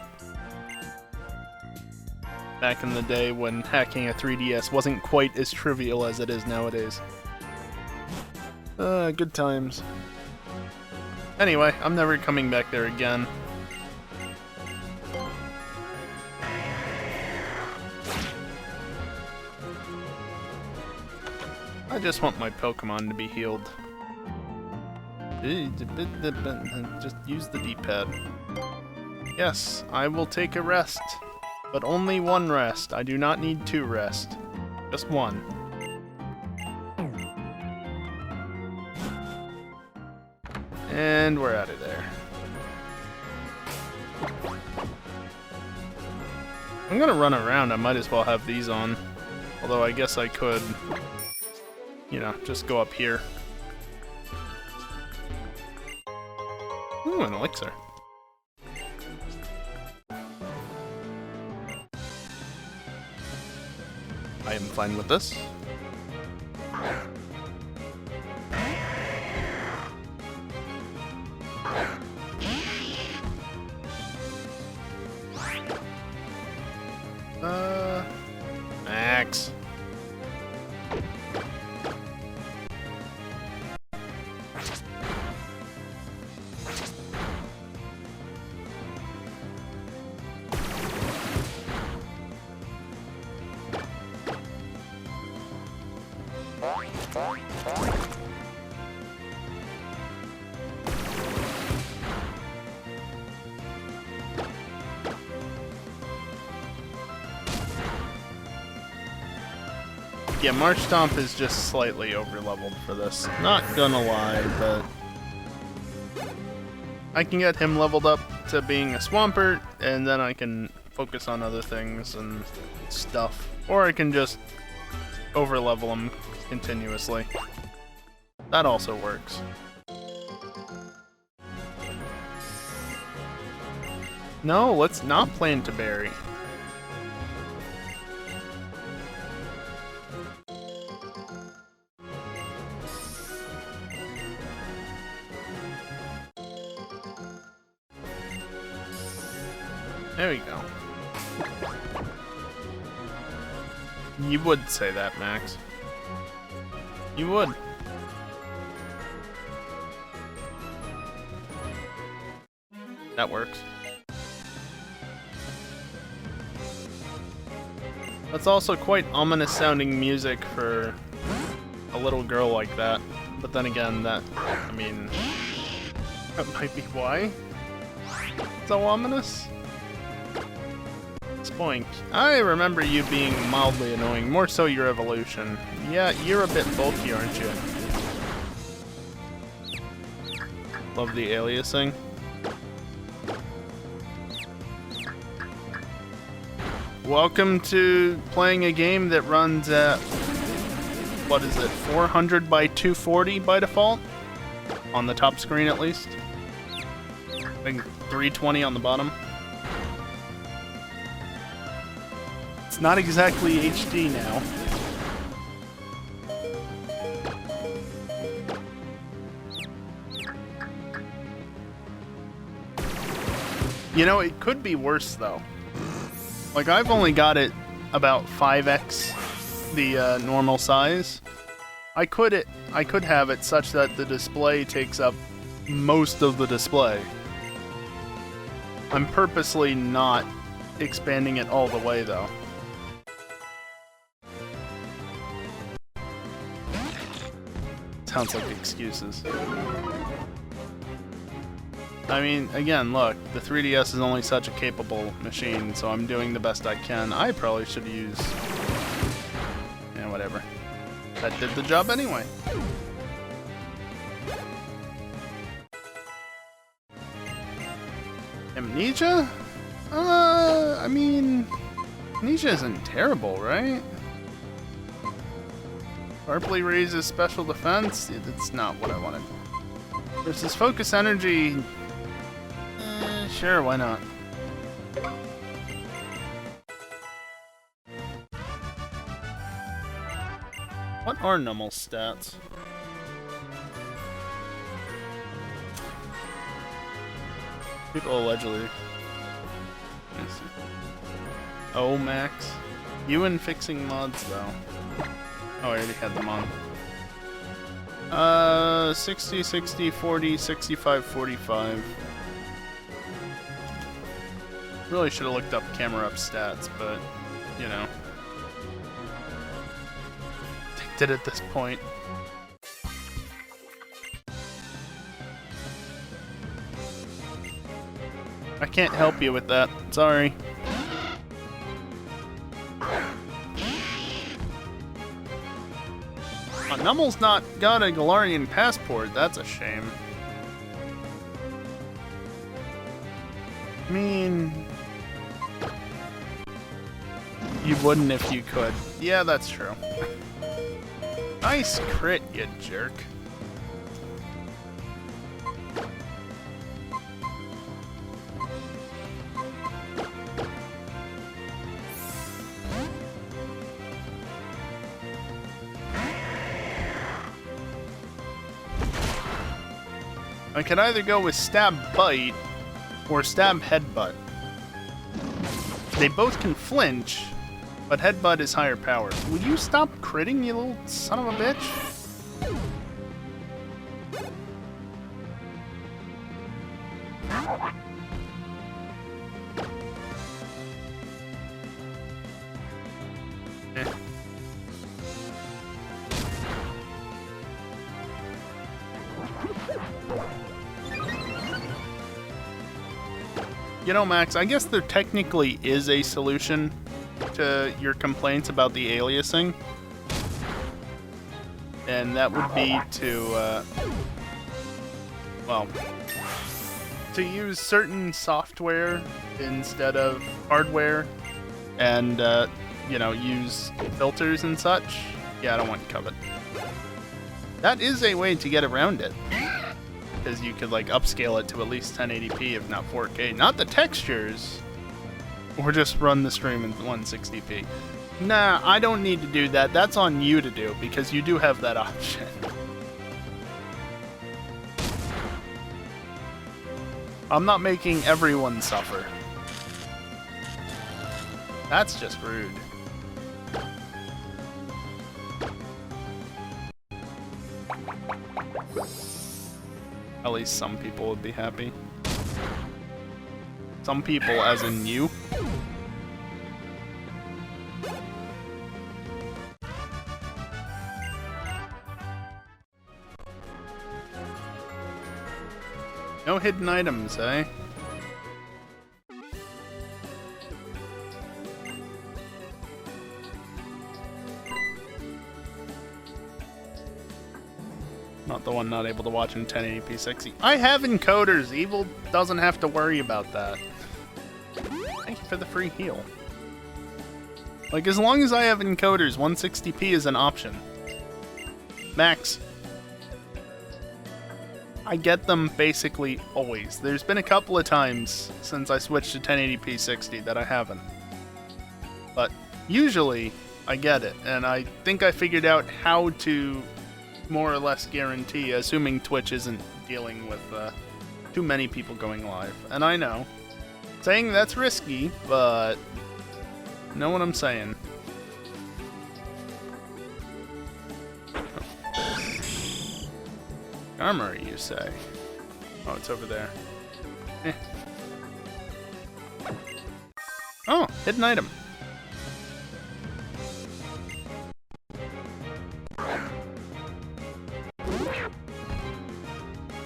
Back in the day when hacking a 3DS wasn't quite as trivial as it is nowadays. Good times. Anyway, I'm never coming back there again. I just want my Pokémon to be healed. Just use the D-pad. Yes, I will take a rest. But only one rest. I do not need 2 rest. Just 1. And we're out of there. I'm gonna run around. I might as well have these on. Although I guess I could, you know, just go up here. Ooh, an elixir. I am fine with this. Max. Yeah, March Stomp is just slightly over-leveled for this. Not gonna lie, but I can get him leveled up to being a Swampert, and then I can focus on other things and stuff. Or I can just over-level him continuously. That also works. No, let's not play into Berry. There we go. You would say that, Max. You would. That works. That's also quite ominous sounding music for a little girl like that. But then again, that might be why. So ominous? Spoink. I remember you being mildly annoying, more so your evolution. Yeah, you're a bit bulky, aren't you? Love the aliasing. Welcome to playing a game that runs at, what is it, 400 by 240 by default? On the top screen at least. I think 320 on the bottom. It's not exactly HD now. You know, it could be worse though. Like, I've only got it about 5x the normal size. I could have it such that the display takes up most of the display. I'm purposely not expanding it all the way though. Sounds like excuses. I mean, again, look, the 3DS is only such a capable machine, so I'm doing the best I can. I probably should use... yeah, whatever. That did the job anyway. Amnesia? I mean... Amnesia isn't terrible, right? Sharply raises special defense? That's not what I wanted. Versus focus energy... sure, why not? What are Nummel's stats? People allegedly... Oh, Max. You and fixing mods, though. Oh, I already had them on. 60, 60, 40, 65, 45. Really should have looked up camera up stats, but, you know. Did at this point. I can't help you with that. Sorry. Nummel's not got a Galarian passport. That's a shame. I mean... You wouldn't if you could. Yeah, that's true. Nice crit, you jerk. I could either go with Stab Bite or Stab Headbutt. They both can flinch, but Headbutt is higher power. Will you stop critting, you little son of a bitch? You know, Max, I guess there technically is a solution to your complaints about the aliasing. And that would be to, well, to use certain software instead of hardware and, you know, use filters and such. Yeah, I don't want Covet. That is a way to get around it. Because you could, like, upscale it to at least 1080p, if not 4K. Not the textures, or just run the stream in 160p. Nah, I don't need to do that. That's on you to do, because you do have that option. I'm not making everyone suffer. That's just rude. At least some people would be happy. Some people, as in you. No hidden items, eh? Not the one not able to watch in 1080p 60. I have encoders. Evil doesn't have to worry about that. Thank you for the free heal. Like, as long as I have encoders, 160p is an option. Max. I get them basically always. There's been a couple of times since I switched to 1080p 60 that I haven't. But usually, I get it. And I think I figured out how to more or less guarantee, assuming Twitch isn't dealing with too many people going live. And I know, saying that's risky, but you know what I'm saying. Armory, you say? Oh, it's over there. Eh. Oh, hidden item.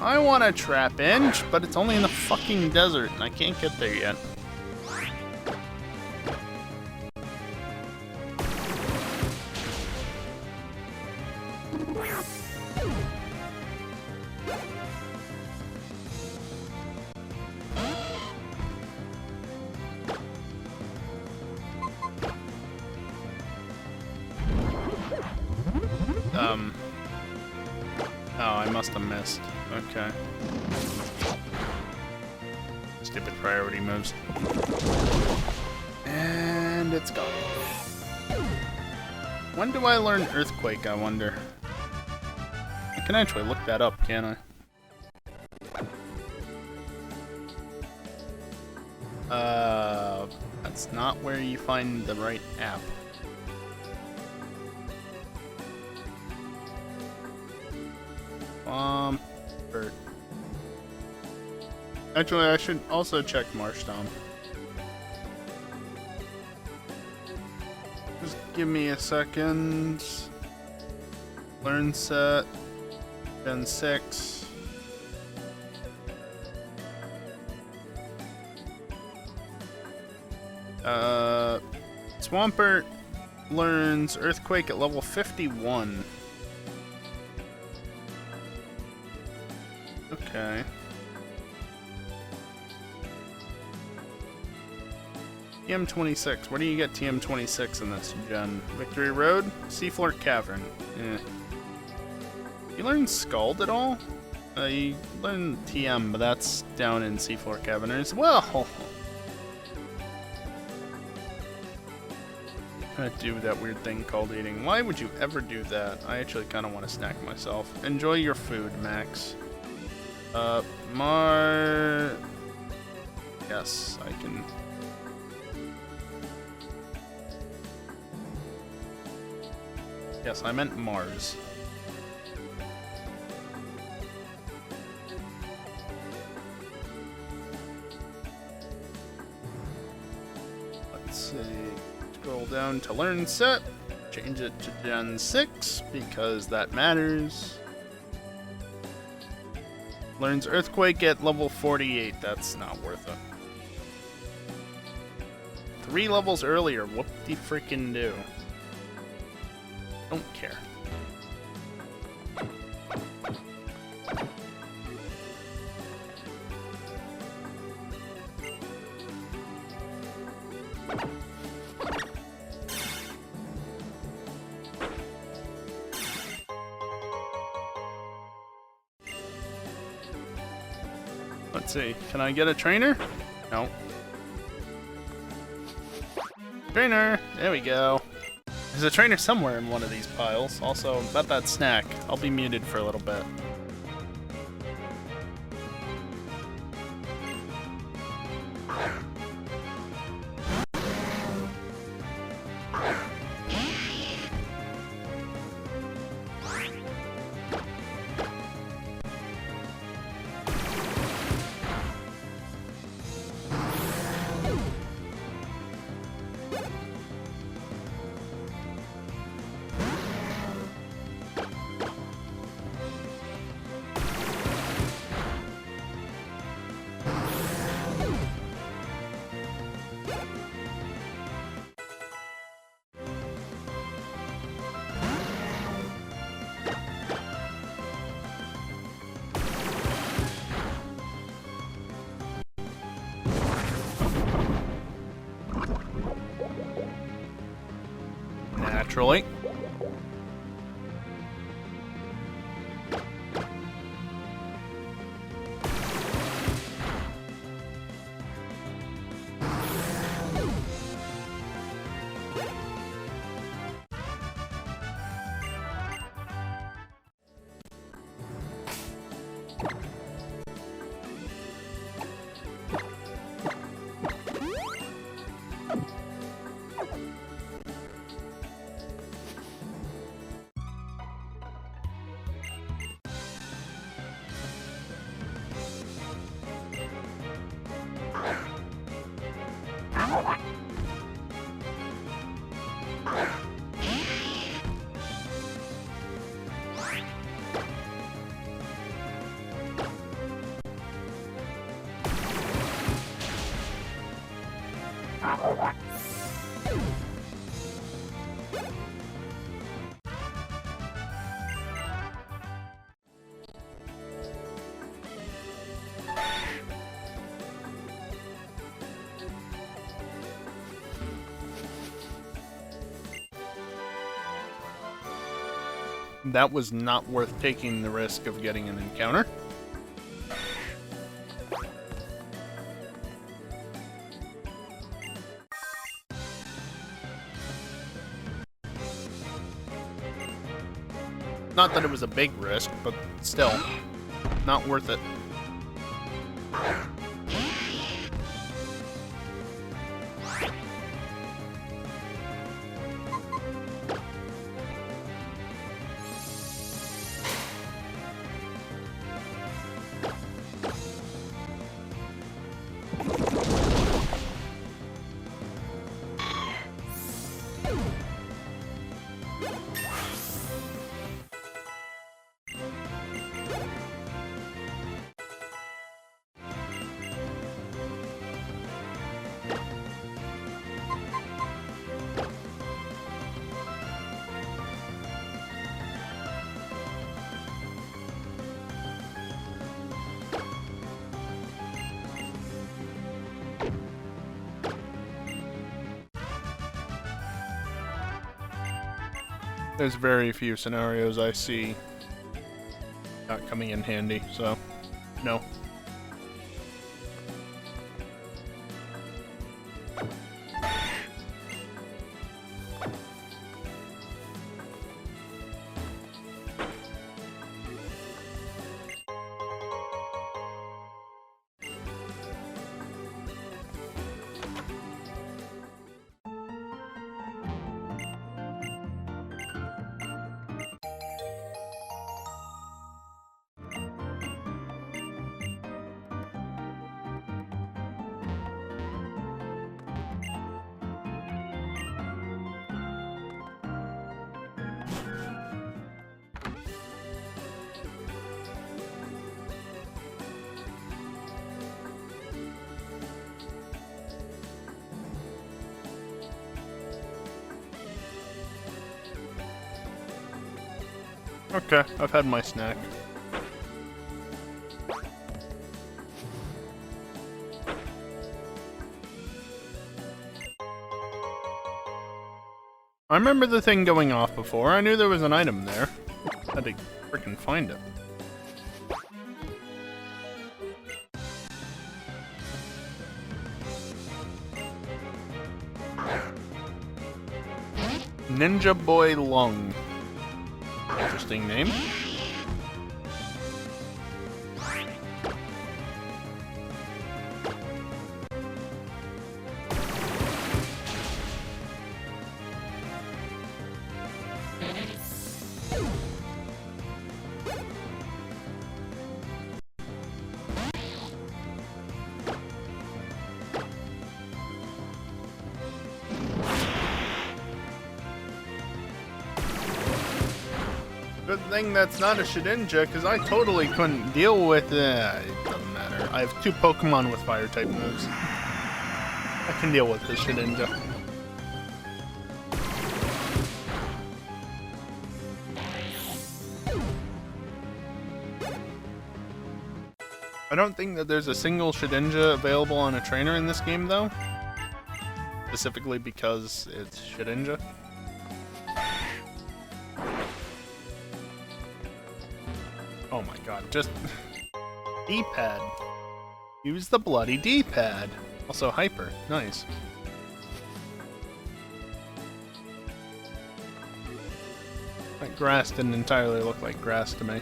I want a Trap Inch, but it's only in the fucking desert, and I can't get there yet. Oh, I must have missed. Okay. Stupid priority moves. And it's gone. When do I learn Earthquake, I wonder? I can actually look that up, can't I? That's not where you find the right app. Bird. Actually, I should also check Marshtomp. Just give me a second. Learn set. Gen 6. Swampert learns Earthquake at level 51. Okay. TM26. Where do you get TM26 in this gen? Victory Road? Seafloor Cavern. Eh. You learn Scald at all? You learn TM, but that's down in Seafloor Cavern as well. I'm gonna do that weird thing called eating. Why would you ever do that? I actually kind of want to snack myself. Enjoy your food, Max. Yes, I can. Yes, I meant Mars. Let's see. Scroll down to learn set. Change it to Gen 6 because that matters. Learns Earthquake at level 48. That's not worth it. 3 levels earlier. Whoop-de-freaking do. Don't care. Let's see. Can I get a trainer? No. Trainer! There we go. There's a trainer somewhere in one of these piles. Also, about that snack. I'll be muted for a little bit. Naturally. That was not worth taking the risk of getting an encounter. Not that it was a big risk, but still, not worth it. There's very few scenarios I see not coming in handy, so no. Okay, I've had my snack. I remember the thing going off before. I knew there was an item there. Had to freaking find it. Ninja Boy Lung. Interesting name. Good thing that's not a Shedinja, because I totally couldn't deal with it. It doesn't matter. I have 2 Pokemon with Fire-type moves. I can deal with the Shedinja. I don't think that there's a single Shedinja available on a trainer in this game, though. Specifically because it's Shedinja. Oh my god, just... D-pad. Use the bloody D-pad. Also hyper. Nice. That grass didn't entirely look like grass to me.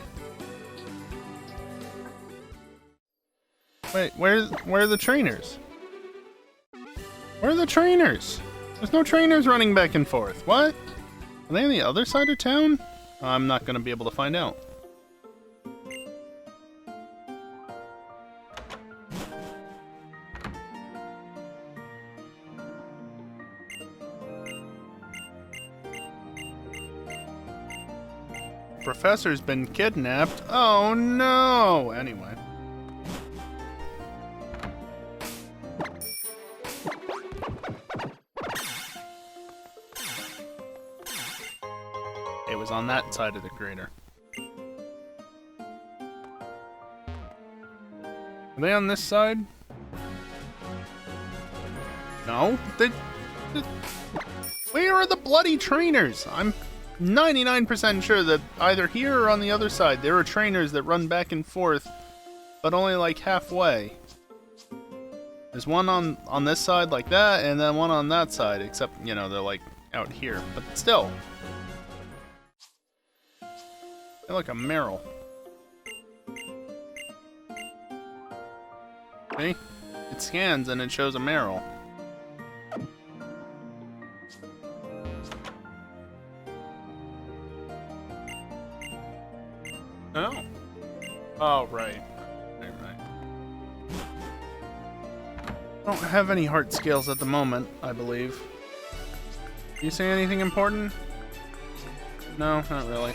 Wait, where are the trainers? Where are the trainers? There's no trainers running back and forth. What? Are they on the other side of town? I'm not gonna be able to find out. Professor's been kidnapped. Oh no! Anyway. It was on that side of the crater. Are they on this side? No? Where are the bloody trainers? I'm 99% sure that either here or on the other side there are trainers that run back and forth, but only like halfway. There's one on this side like that, and then one on that side, except, you know, they're like out here, but still. They're like a Meryl. See? It scans and it shows a Meryl. Oh. Oh, right. Right. I don't have any heart scales at the moment, I believe. Do you say anything important? No, not really.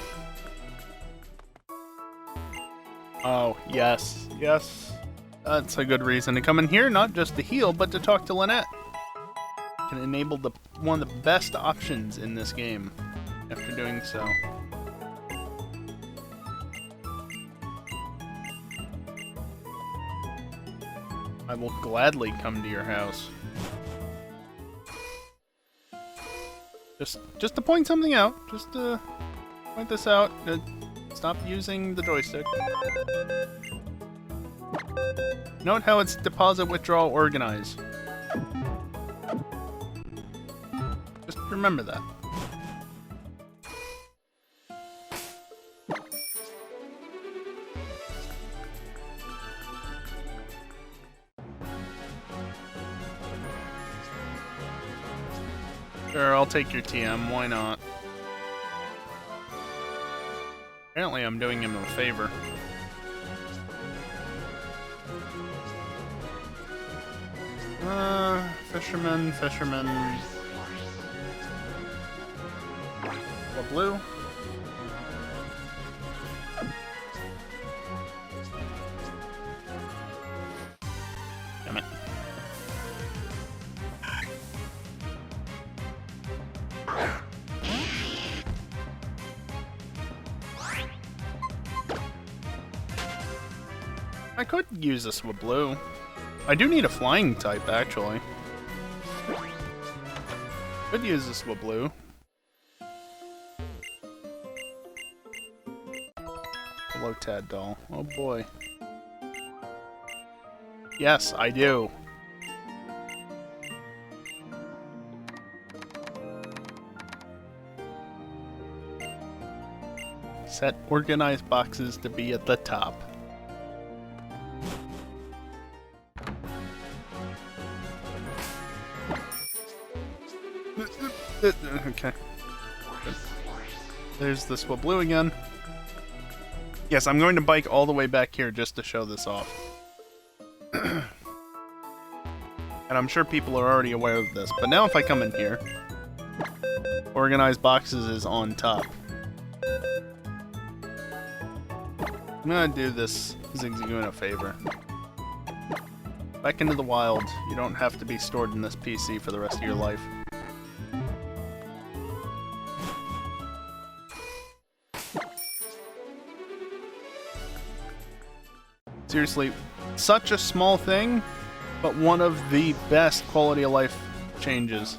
Oh, yes. Yes. That's a good reason to come in here, not just to heal, but to talk to Lynette. Can enable one of the best options in this game after doing so. I will gladly come to your house. Just to point something out. Just to point this out. Stop using the joystick. Note how it's deposit, withdrawal, organize. Just remember that. Sure, I'll take your TM, why not? Apparently I'm doing him a favor. Fisherman. What blue? Damn it. I could use this with blue. I do need a flying type, actually. Could use this with blue. Hello, Tad doll. Oh boy. Yes, I do. Set organized boxes to be at the top. Okay. There's this one blue again. Yes, I'm going to bike all the way back here just to show this off. And I'm sure people are already aware of this, but now if I come in here, organized boxes is on top. I'm gonna do this Zigzagoon a favor. Back into the wild. You don't have to be stored in this PC for the rest of your life. Seriously, such a small thing, but one of the best quality of life changes.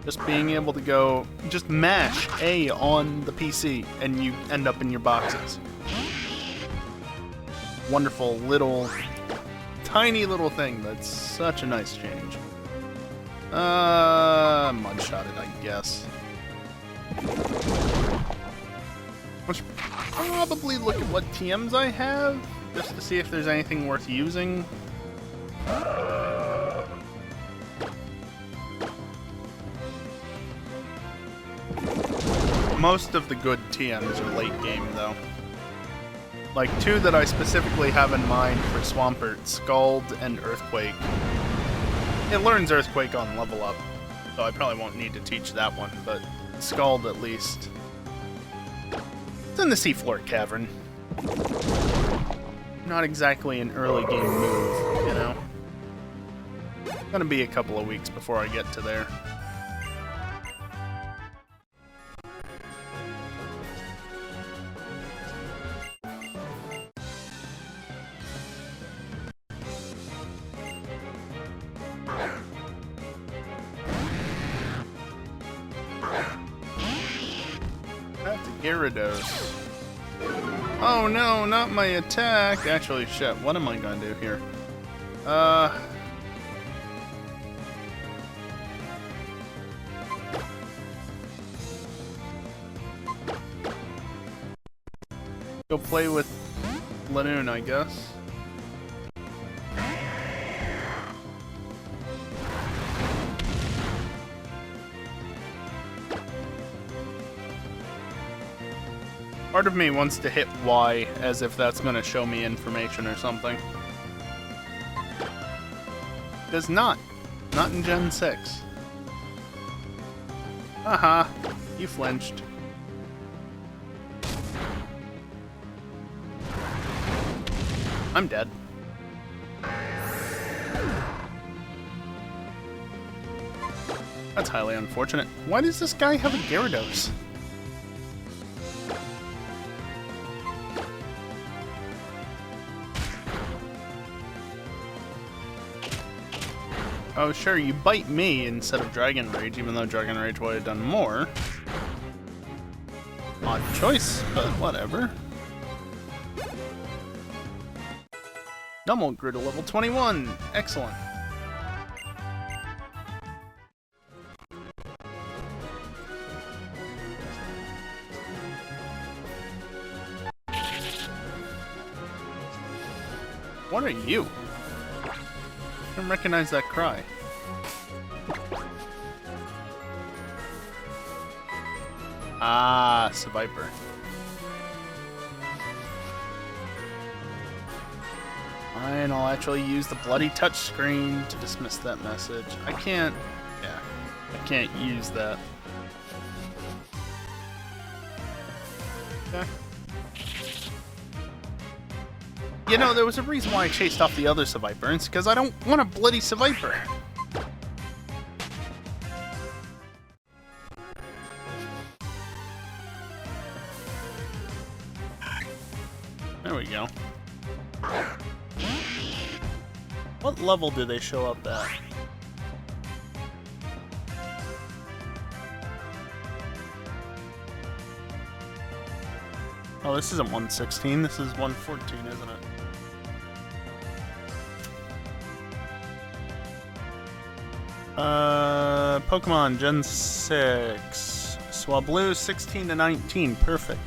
Just being able to go, just mash A on the PC and you end up in your boxes. Wonderful little, tiny little thing, that's such a nice change. Mudshot it, I guess. I should probably look at what TMs I have, just to see if there's anything worth using. Most of the good TMs are late game, though. Like, two that I specifically have in mind for Swampert, Scald and Earthquake. It learns Earthquake on level up, so I probably won't need to teach that one, but Scald at least. It's in the Seafloor Cavern. Not exactly an early game move, you know? Gonna be a couple of weeks before I get to there. That's a Gyarados. Oh no, not my attack! Actually, shit, what am I gonna do here? Go play with Lanoon, I guess. Part of me wants to hit Y as if that's gonna show me information or something. Does not. Not in Gen 6. Haha, you flinched. I'm dead. That's highly unfortunate. Why does this guy have a Gyarados? Oh, sure, you bite me instead of Dragon Rage, even though Dragon Rage would have done more. Odd choice, but whatever. Dummel grew to level 21. Excellent. What are you? I don't recognize that cry. Ah, Sapphire. Fine, I'll actually use the bloody touchscreen to dismiss that message. I can't use that. Okay. You know, there was a reason why I chased off the other Sapphire, and it's because I don't want a bloody Sapphire. There we go. What level do they show up at? Oh, this isn't 116, this is 114, isn't it? Pokemon Gen 6. Swablu 16 to 19. Perfect.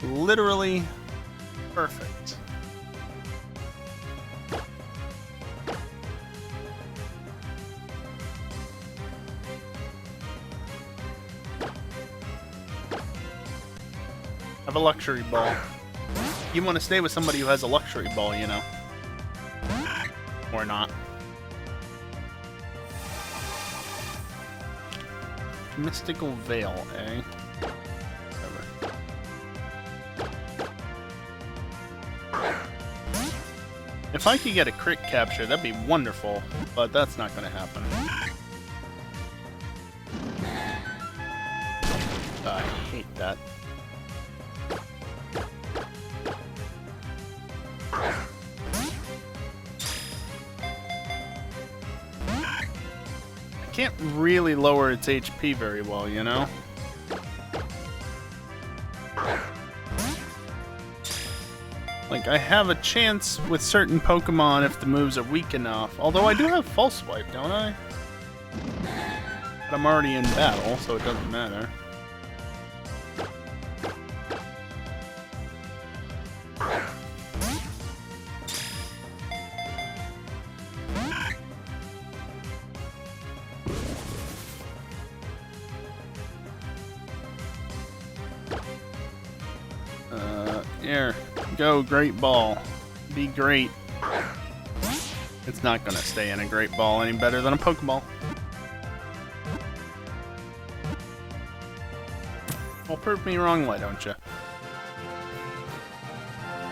Literally perfect. Have a luxury ball. You want to stay with somebody who has a luxury ball, you know. Or not. Mystical Veil, eh? Whatever. If I could get a crit capture, that'd be wonderful, but that's not gonna happen. I hate that. Can't really lower its HP very well, you know? Like, I have a chance with certain Pokemon if the moves are weak enough. Although I do have False Swipe, don't I? But I'm already in battle, so it doesn't matter. Here, go, Great Ball. Be great. It's not gonna stay in a Great Ball any better than a Pokeball. Well, prove me wrong, why don't you?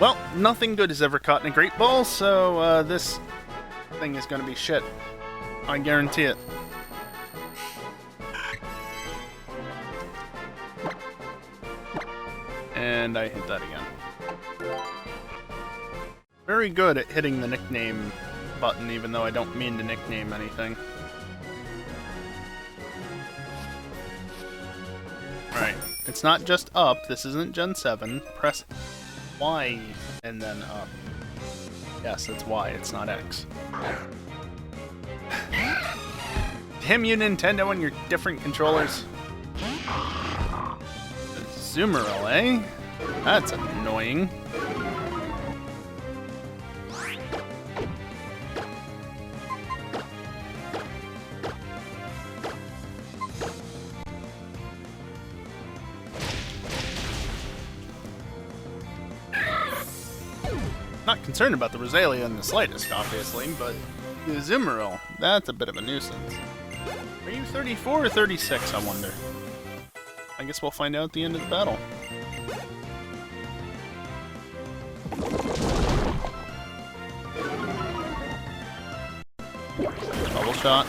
Well, nothing good is ever caught in a Great Ball, so this thing is gonna be shit. I guarantee it. And I hit that again. Very good at hitting the nickname button, even though I don't mean to nickname anything. Alright, it's not just up, this isn't Gen 7. Press Y and then up. Yes, it's Y, it's not X. Damn you, Nintendo, and your different controllers. Zoomerl, eh? That's annoying. Not concerned about the Rosalia in the slightest, obviously, but the Zoomerl, that's a bit of a nuisance. Are you 34 or 36, I wonder? I guess we'll find out at the end of the battle. Bubble shot.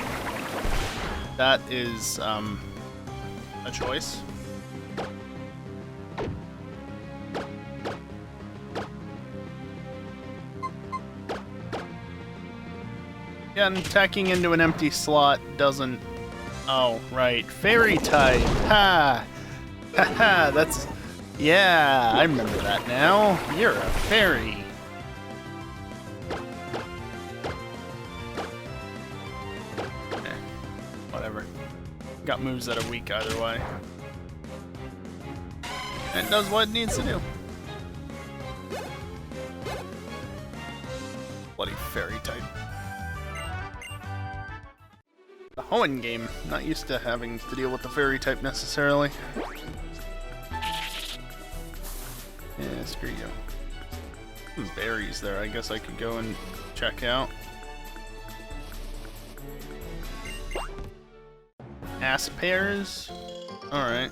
That is, a choice. Yeah, and tacking into an empty slot doesn't... Oh, right. Fairy type. Ha! Ha ha, that's... Yeah, I remember that now. You're a fairy. Whatever. Got moves that are weak either way. And it does what it needs to do. Bloody fairy type. The Hoenn game. Not used to having to deal with the fairy type necessarily. Yeah, screw you. Some berries there, I guess I could go and check out. Ass pears? Alright.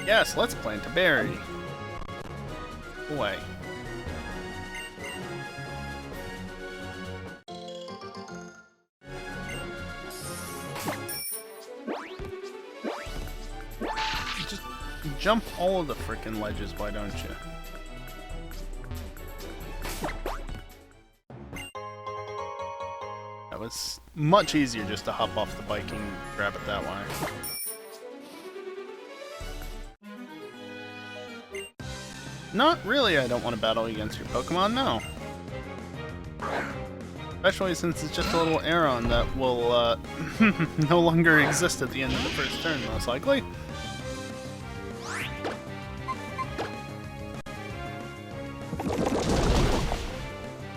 Yes, let's plant a berry. Away. Just jump all of the frickin' ledges, why don't you? That was much easier just to hop off the bike and grab it that way. Not really, I don't want to battle against your Pokemon, no. Especially since it's just a little Aeron that will no longer exist at the end of the first turn, most likely.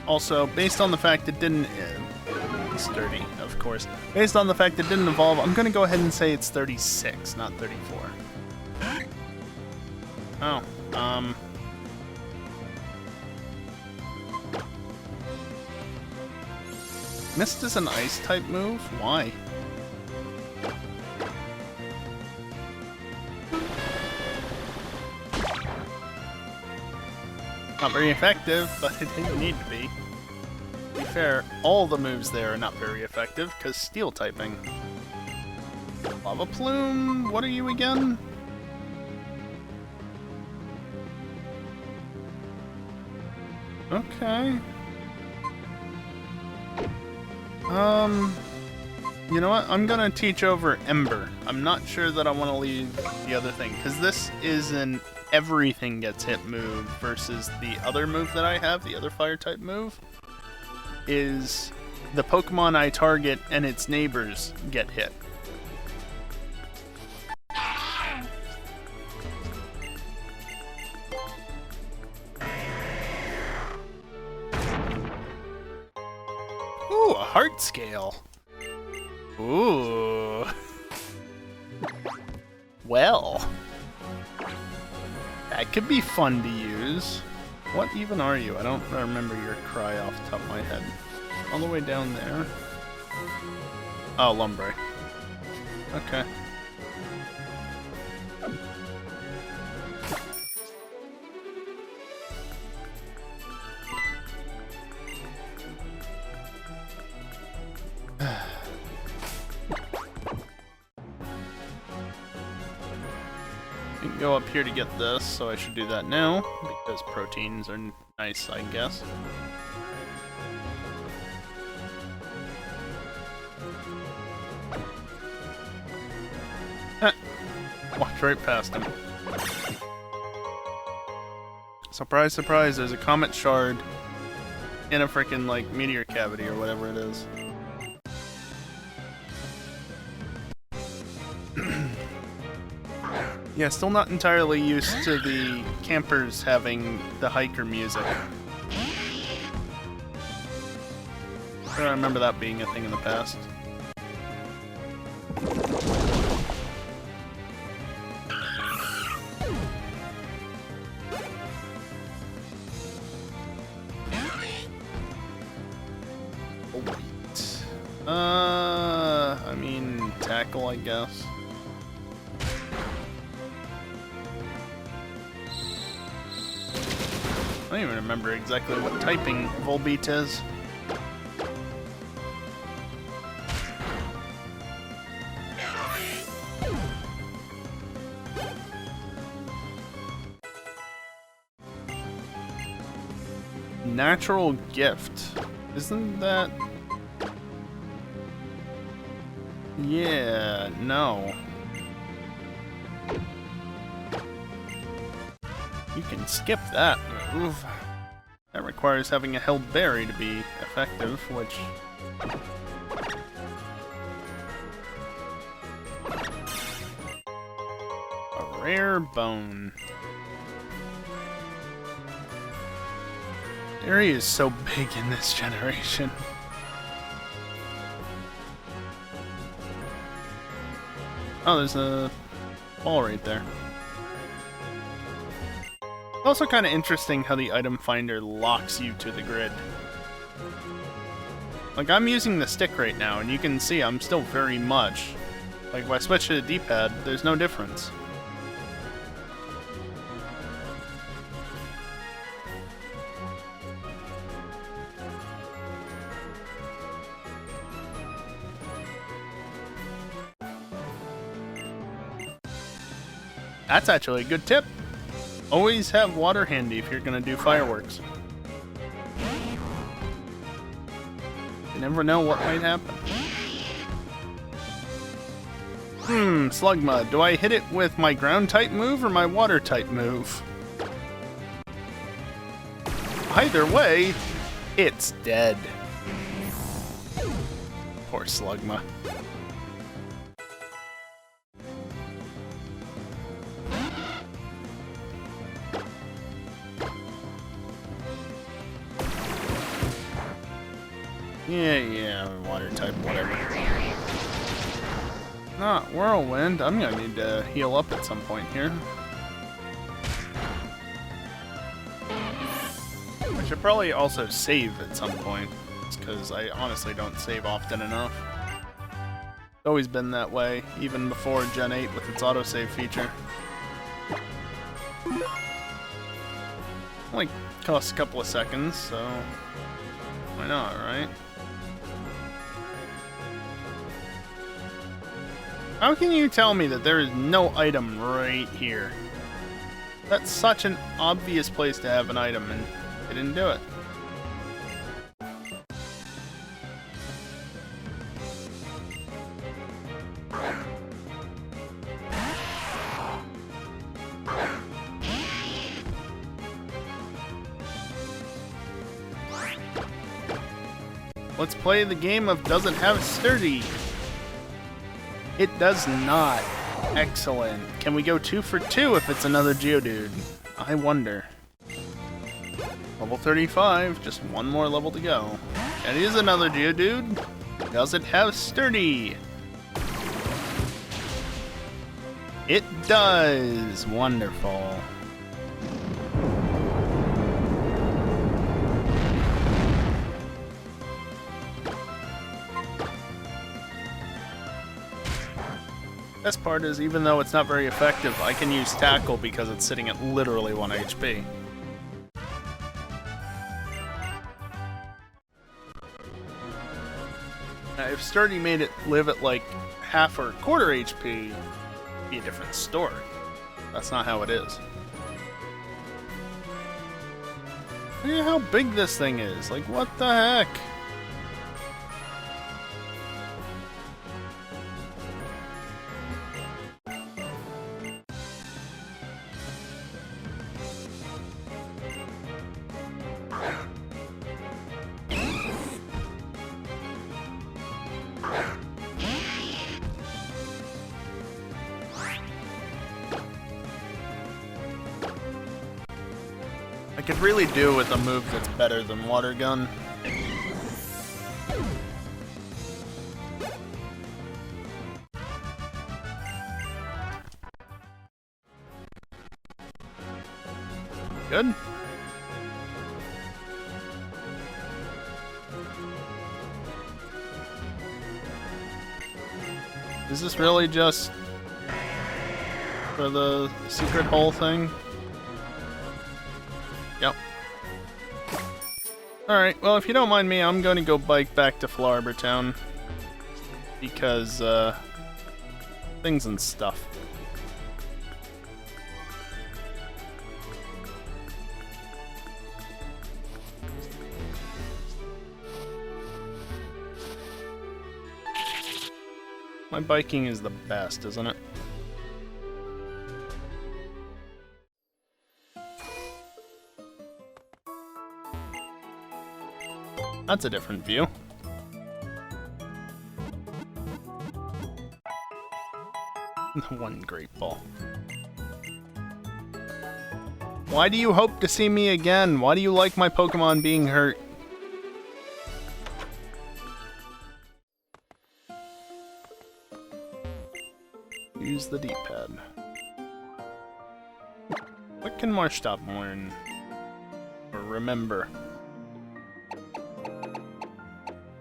Also, based on the fact it didn't... sturdy, of course. Based on the fact it didn't evolve, I'm gonna go ahead and say it's 36, not 34. Oh, Mist is an ice-type move? Why? Not very effective, but it didn't need to be. To be fair, all the moves there are not very effective, because steel typing. Lava Plume, what are you again? Okay. You know what? I'm gonna teach over Ember. I'm not sure that I want to leave the other thing, because this is an everything gets hit move versus the other move that I have, the other fire-type move, is the Pokemon I target and its neighbors get hit. Ooh, a heart scale. Ooh. Well. That could be fun to use. What even are you? I don't remember your cry off the top of my head. All the way down there. Oh, Lumbre. Okay. I can go up here to get this, so I should do that now, because proteins are nice, I guess. Walked right past him. Surprise, surprise, there's a comet shard in a frickin', like, meteor cavity or whatever it is. Yeah, still not entirely used to the campers having the hiker music. I remember that being a thing in the past. I mean, tackle, I guess. I don't even remember exactly what typing Volbeat is. natural gift. Isn't that... Yeah, no. You can skip that move. That requires having a held berry to be effective, which... A rare bone. The area is so big in this generation. Oh, there's a ball right there. It's also kind of interesting how the item finder locks you to the grid. Like, I'm using the stick right now, and you can see I'm still very much... Like, if I switch to the D-pad, there's no difference. That's actually a good tip. Always have water handy if you're gonna do fireworks. You never know what might happen. Slugma, do I hit it with my ground type move or my water type move? Either way, it's dead. Poor Slugma. Yeah, water type, whatever. Not Whirlwind. I'm gonna need to heal up at some point here. I should probably also save at some point, because I honestly don't save often enough. It's always been that way, even before Gen 8 with its autosave feature. Only costs a couple of seconds, so why not, right? How can you tell me that there is no item right here? That's such an obvious place to have an item, and they didn't do it. Let's play the game of does it have sturdy? It does not. Excellent. Can we go 2 for 2 if it's another Geodude? I wonder. Level 35, just one more level to go. It is another Geodude. Does it have sturdy? It does. Wonderful. Best part is, even though it's not very effective, I can use Tackle because it's sitting at literally 1 HP. Now, if Sturdy made it live at like half or quarter HP, it'd be a different story. That's not how it is. Look at how big this thing is. Like, what the heck? I could really do with a move that's better than Water Gun. Good. Is this really just for the secret hole thing? Yep. Alright, well, if you don't mind me, I'm going to go bike back to Flarbor Town. Because, things and stuff. My biking is the best, isn't it? That's a different view. The one great ball. Why do you hope to see me again? Why do you like my Pokemon being hurt? Use the D-pad. What can Marshtomp learn? Or remember?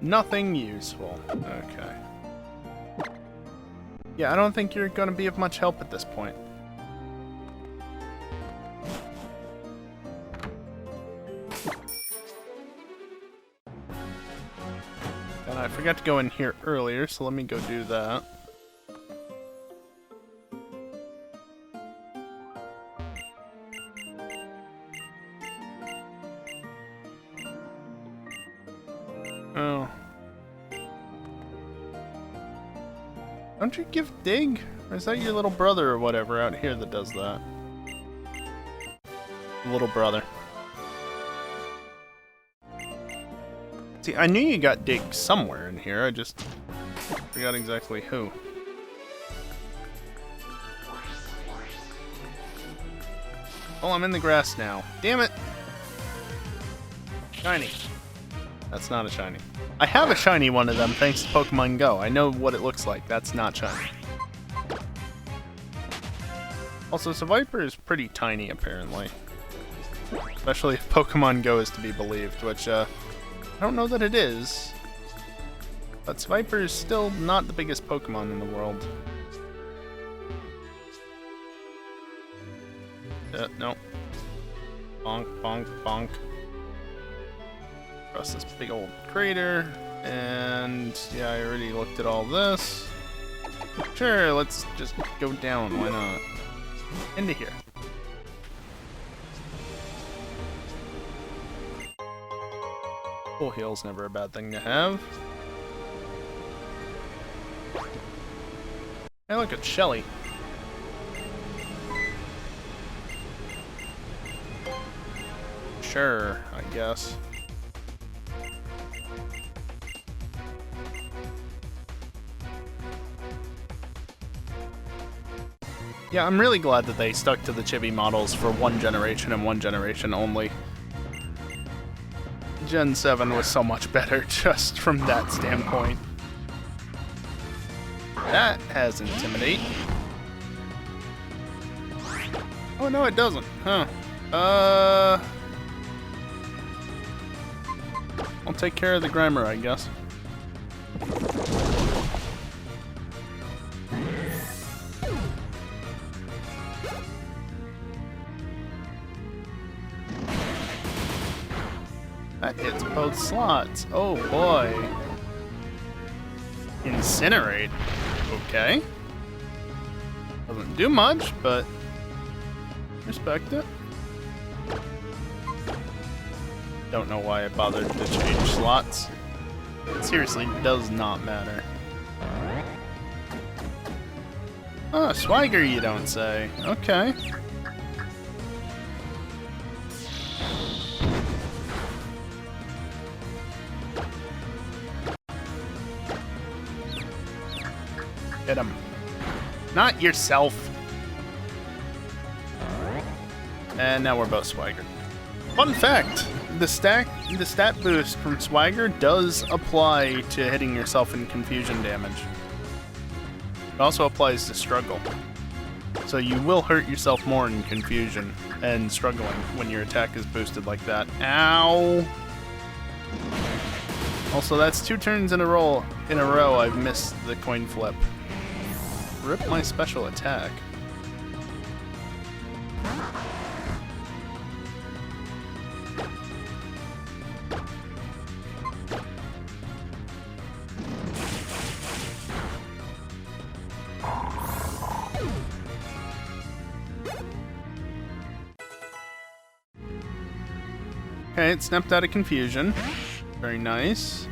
Nothing useful. Okay. Yeah, I don't think you're gonna be of much help at this point. And I forgot to go in here earlier, so let me go do that. Oh. Don't you give Dig? Or is that your little brother or whatever out here that does that? Little brother. See, I knew you got Dig somewhere in here, I just forgot exactly who. Oh, I'm in the grass now. Damn it! Shiny. That's not a shiny. I have a shiny one of them thanks to Pokemon Go. I know what it looks like. That's not shiny. Also, Seviper is pretty tiny, apparently. Especially if Pokemon Go is to be believed, which, I don't know that it is. But Seviper is still not the biggest Pokemon in the world. No. Bonk, bonk, bonk. Across this big old crater, and yeah, I already looked at all this. Sure, let's just go down, why not? Into here. Full heal's never a bad thing to have. Hey, look at Shelly. Sure, I guess. Yeah, I'm really glad that they stuck to the chibi models for one generation and one generation only. Gen 7 was so much better just from that standpoint. That has Intimidate. Oh, no, it doesn't. Huh. I'll take care of the Grimer, I guess. That hits both slots. Oh boy. Incinerate. Okay. Doesn't do much, but respect it. Don't know why I bothered to change slots. It seriously does not matter. Oh, Swagger, you don't say. Okay. Hit him. Not yourself. And now we're both Swagger. Fun fact, the stat boost from Swagger does apply to hitting yourself in confusion damage. It also applies to struggle. So you will hurt yourself more in confusion and struggling when your attack is boosted like that. Ow! Also, that's 2 turns in a row I've missed the coin flip. Rip my special attack. Okay, it snapped out of confusion. Very nice.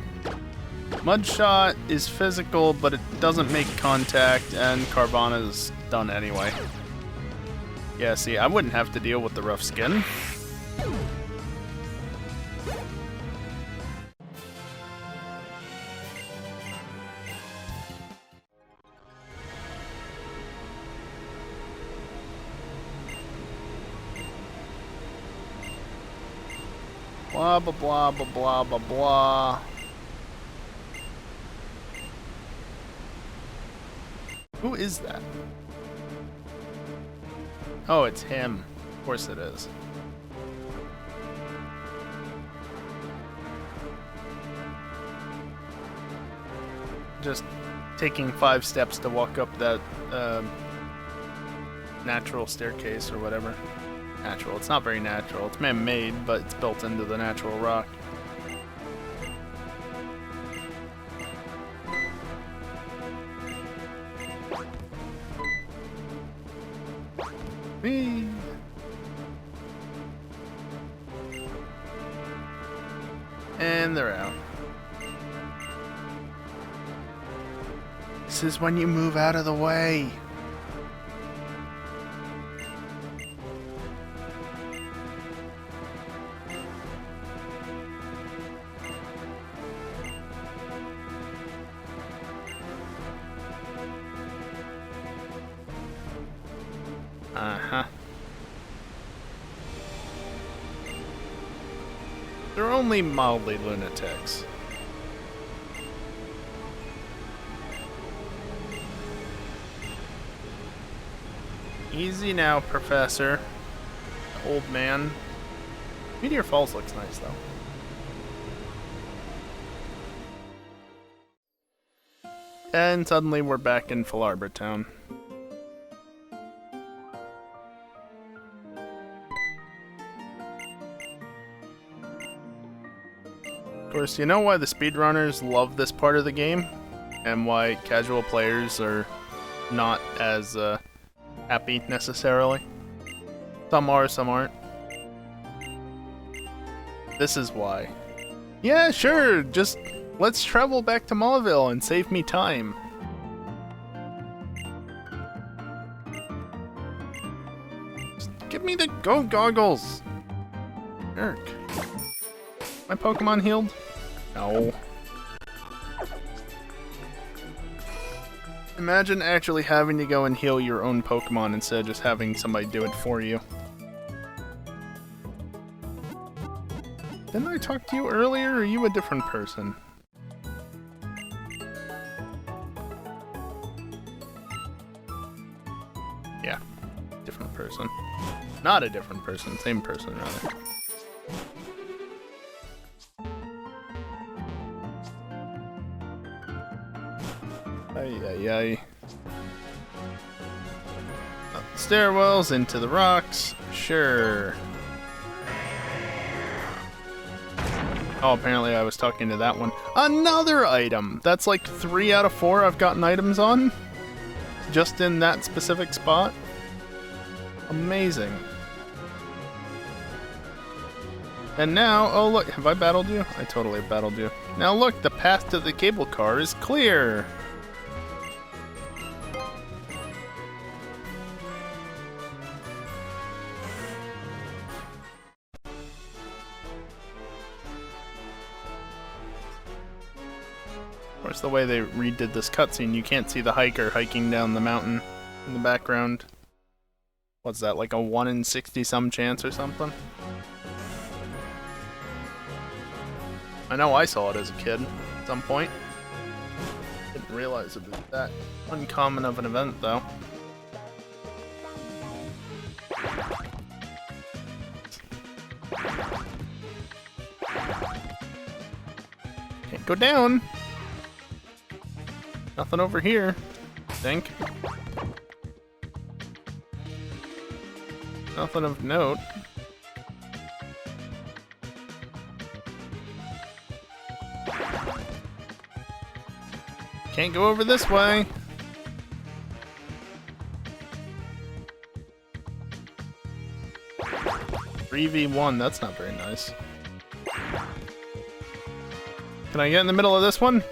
Mudshot is physical, but it doesn't make contact, and Carvana's done anyway. Yeah, see, I wouldn't have to deal with the rough skin. Blah, blah, blah, blah, blah, blah, blah. Who is that? Oh, it's him. Of course it is. Just taking 5 steps to walk up that natural staircase or whatever. Natural. It's not very natural. It's man-made, but it's built into the natural rock. Whee! And they're out. This is when you move out of the way. Uh-huh. They're only mildly lunatics. Easy now, Professor. Old man. Meteor Falls looks nice, though. And suddenly we're back in Falarbra Town. Of course, you know why the speedrunners love this part of the game? And why casual players are not as happy, necessarily? Some are, some aren't. This is why. Yeah, sure, just let's travel back to Mauville and save me time. Just give me the go goggles! Eric. My Pokemon healed? No. Imagine actually having to go and heal your own Pokemon instead of just having somebody do it for you. Didn't I talk to you earlier, or are you a different person? Yeah, different person. Not a different person, same person rather. Ay, ay, ay. Up the stairwells, into the rocks. Sure. Oh, apparently I was talking to that one. Another item! That's like 3 out of 4 I've gotten items on. Just in that specific spot. Amazing. And now, oh look, have I battled you? I totally battled you. Now look, the path to the cable car is clear! Of course, the way they redid this cutscene, you can't see the hiker hiking down the mountain in the background. What's that, like a 1 in 60 some chance or something? I know I saw it as a kid at some point. Didn't realize it was that uncommon of an event, though. Can't go down. Nothing over here, I think. Nothing of note. Can't go over this way. .3v1, that's not very nice. Can I get in the middle of this one?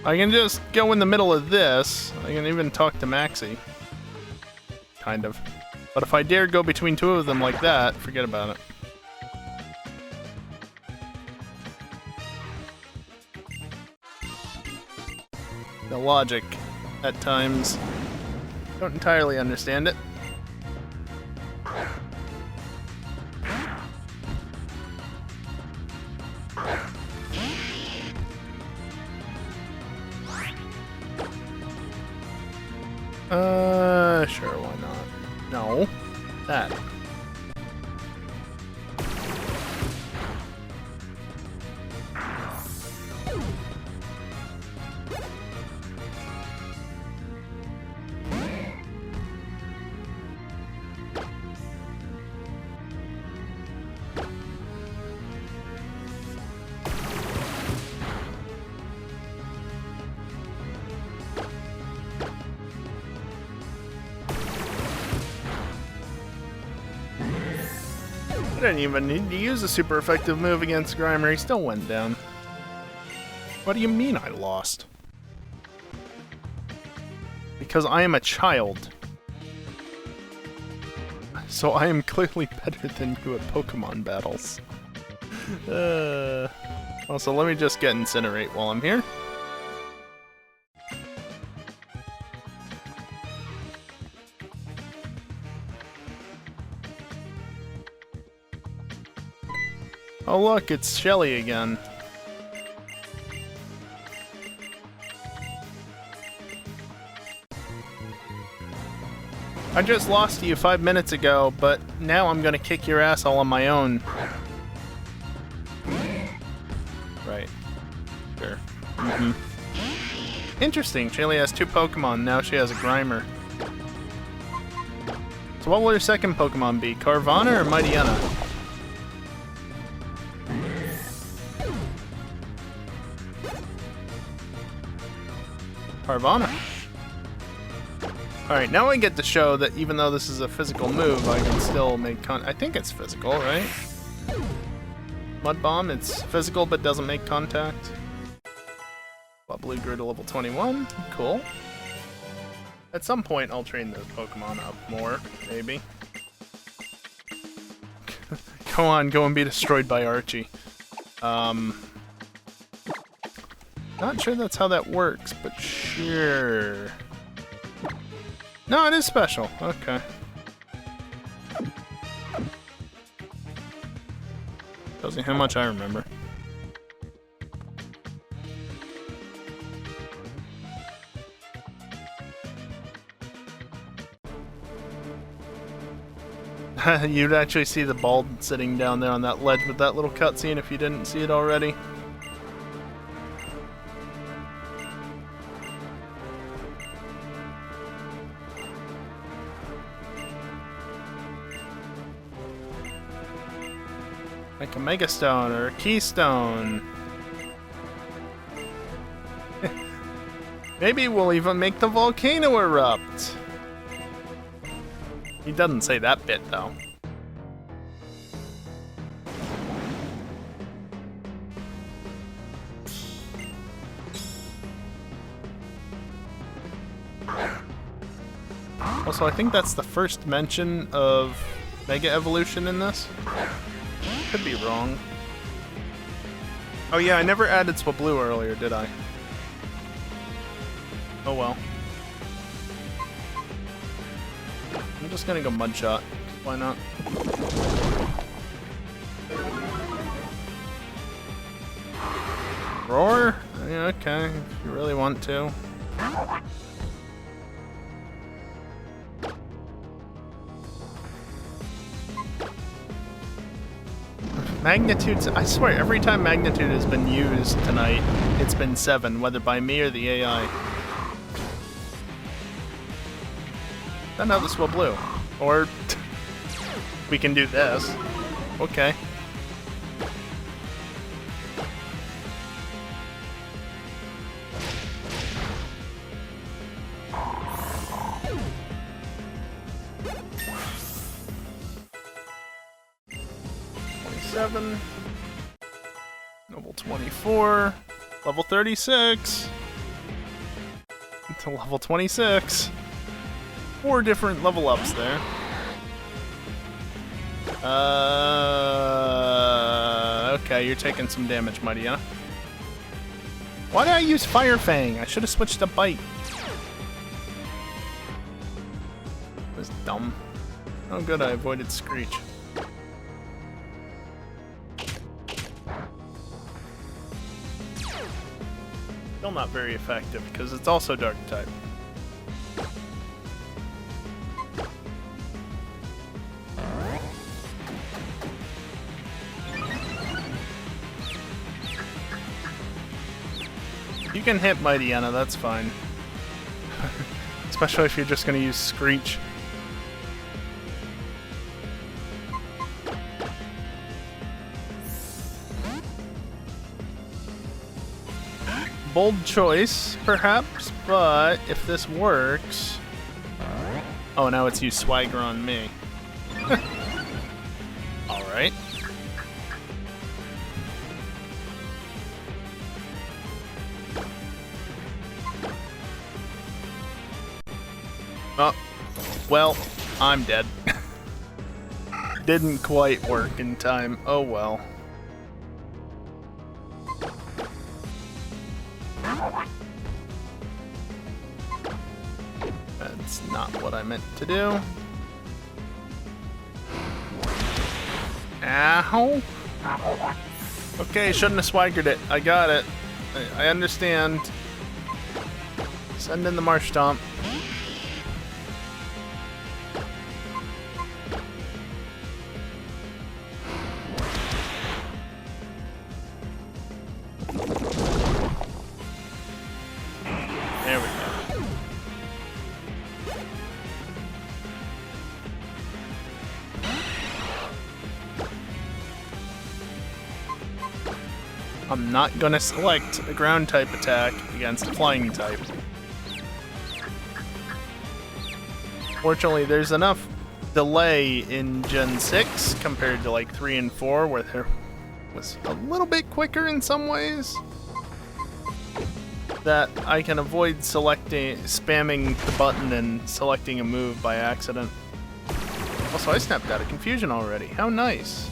I can just go in the middle of this. I can even talk to Maxie. Kind of. But if I dare go between two of them like that, forget about it. The logic, at times, don't entirely understand it. Sure, why not? No. That. I didn't even need to use a super effective move against Grimer, he still went down. What do you mean I lost? Because I am a child. So I am clearly better than you at Pokemon battles. Also, let me just get Incinerate while I'm here. Oh look, it's Shelly again. I just lost to you 5 minutes ago, but now I'm gonna kick your ass all on my own. Right. Sure. Interesting, she only has 2 Pokemon, now she has a Grimer. So what will her second Pokemon be? Carvanha or Mightyena? Carvanha. Alright, now I get to show that even though this is a physical move, I can still make I think it's physical, right? Mud Bomb, it's physical but doesn't make contact. Blue grew to level 21. Cool. At some point, I'll train those Pokemon up more, maybe. Go on, go and be destroyed by Archie. Not sure that's how that works, but sure. No, it is special. Okay. Tells me how much I remember. You'd actually see the bald sitting down there on that ledge with that little cutscene if you didn't see it already. Like a Mega Stone or a Keystone. Maybe we'll even make the volcano erupt. He doesn't say that bit, though. Also, I think that's the first mention of Mega Evolution in this. Could be wrong. Oh yeah, I never added Swablu earlier, did I? Oh well. I'm just gonna go Mudshot. Why not? Roar? Yeah, okay, if you really want to. Magnitude, I swear, every time Magnitude has been used tonight, it's been 7, whether by me or the AI. Then now this will blue. Or we can do this. Okay. 27. Level 24. Level 36. To level 26. 4 different level ups there. Okay, you're taking some damage, Mightyena. Why did I use Fire Fang? I should have switched to Bite. That was dumb. Oh good, I avoided Screech. Still not very effective, because it's also Dark type. You can hit Mightyena, that's fine. Especially if you're just gonna use Screech. Bold choice, perhaps, but if this works... Oh, now it's used Swagger on me. Alright. Oh, well, I'm dead. Didn't quite work in time. Oh well. That's not what I meant to do. Ow! Okay, shouldn't have swaggered it. I got it. I understand. Send in the Marsh Stomp. There we go. I'm not gonna select a ground type attack against a flying type. Fortunately, there's enough delay in Gen 6 compared to like 3 and 4 where there was a little bit quicker in some ways that I can avoid spamming the button and selecting a move by accident. Also, I snapped out of confusion already. How nice.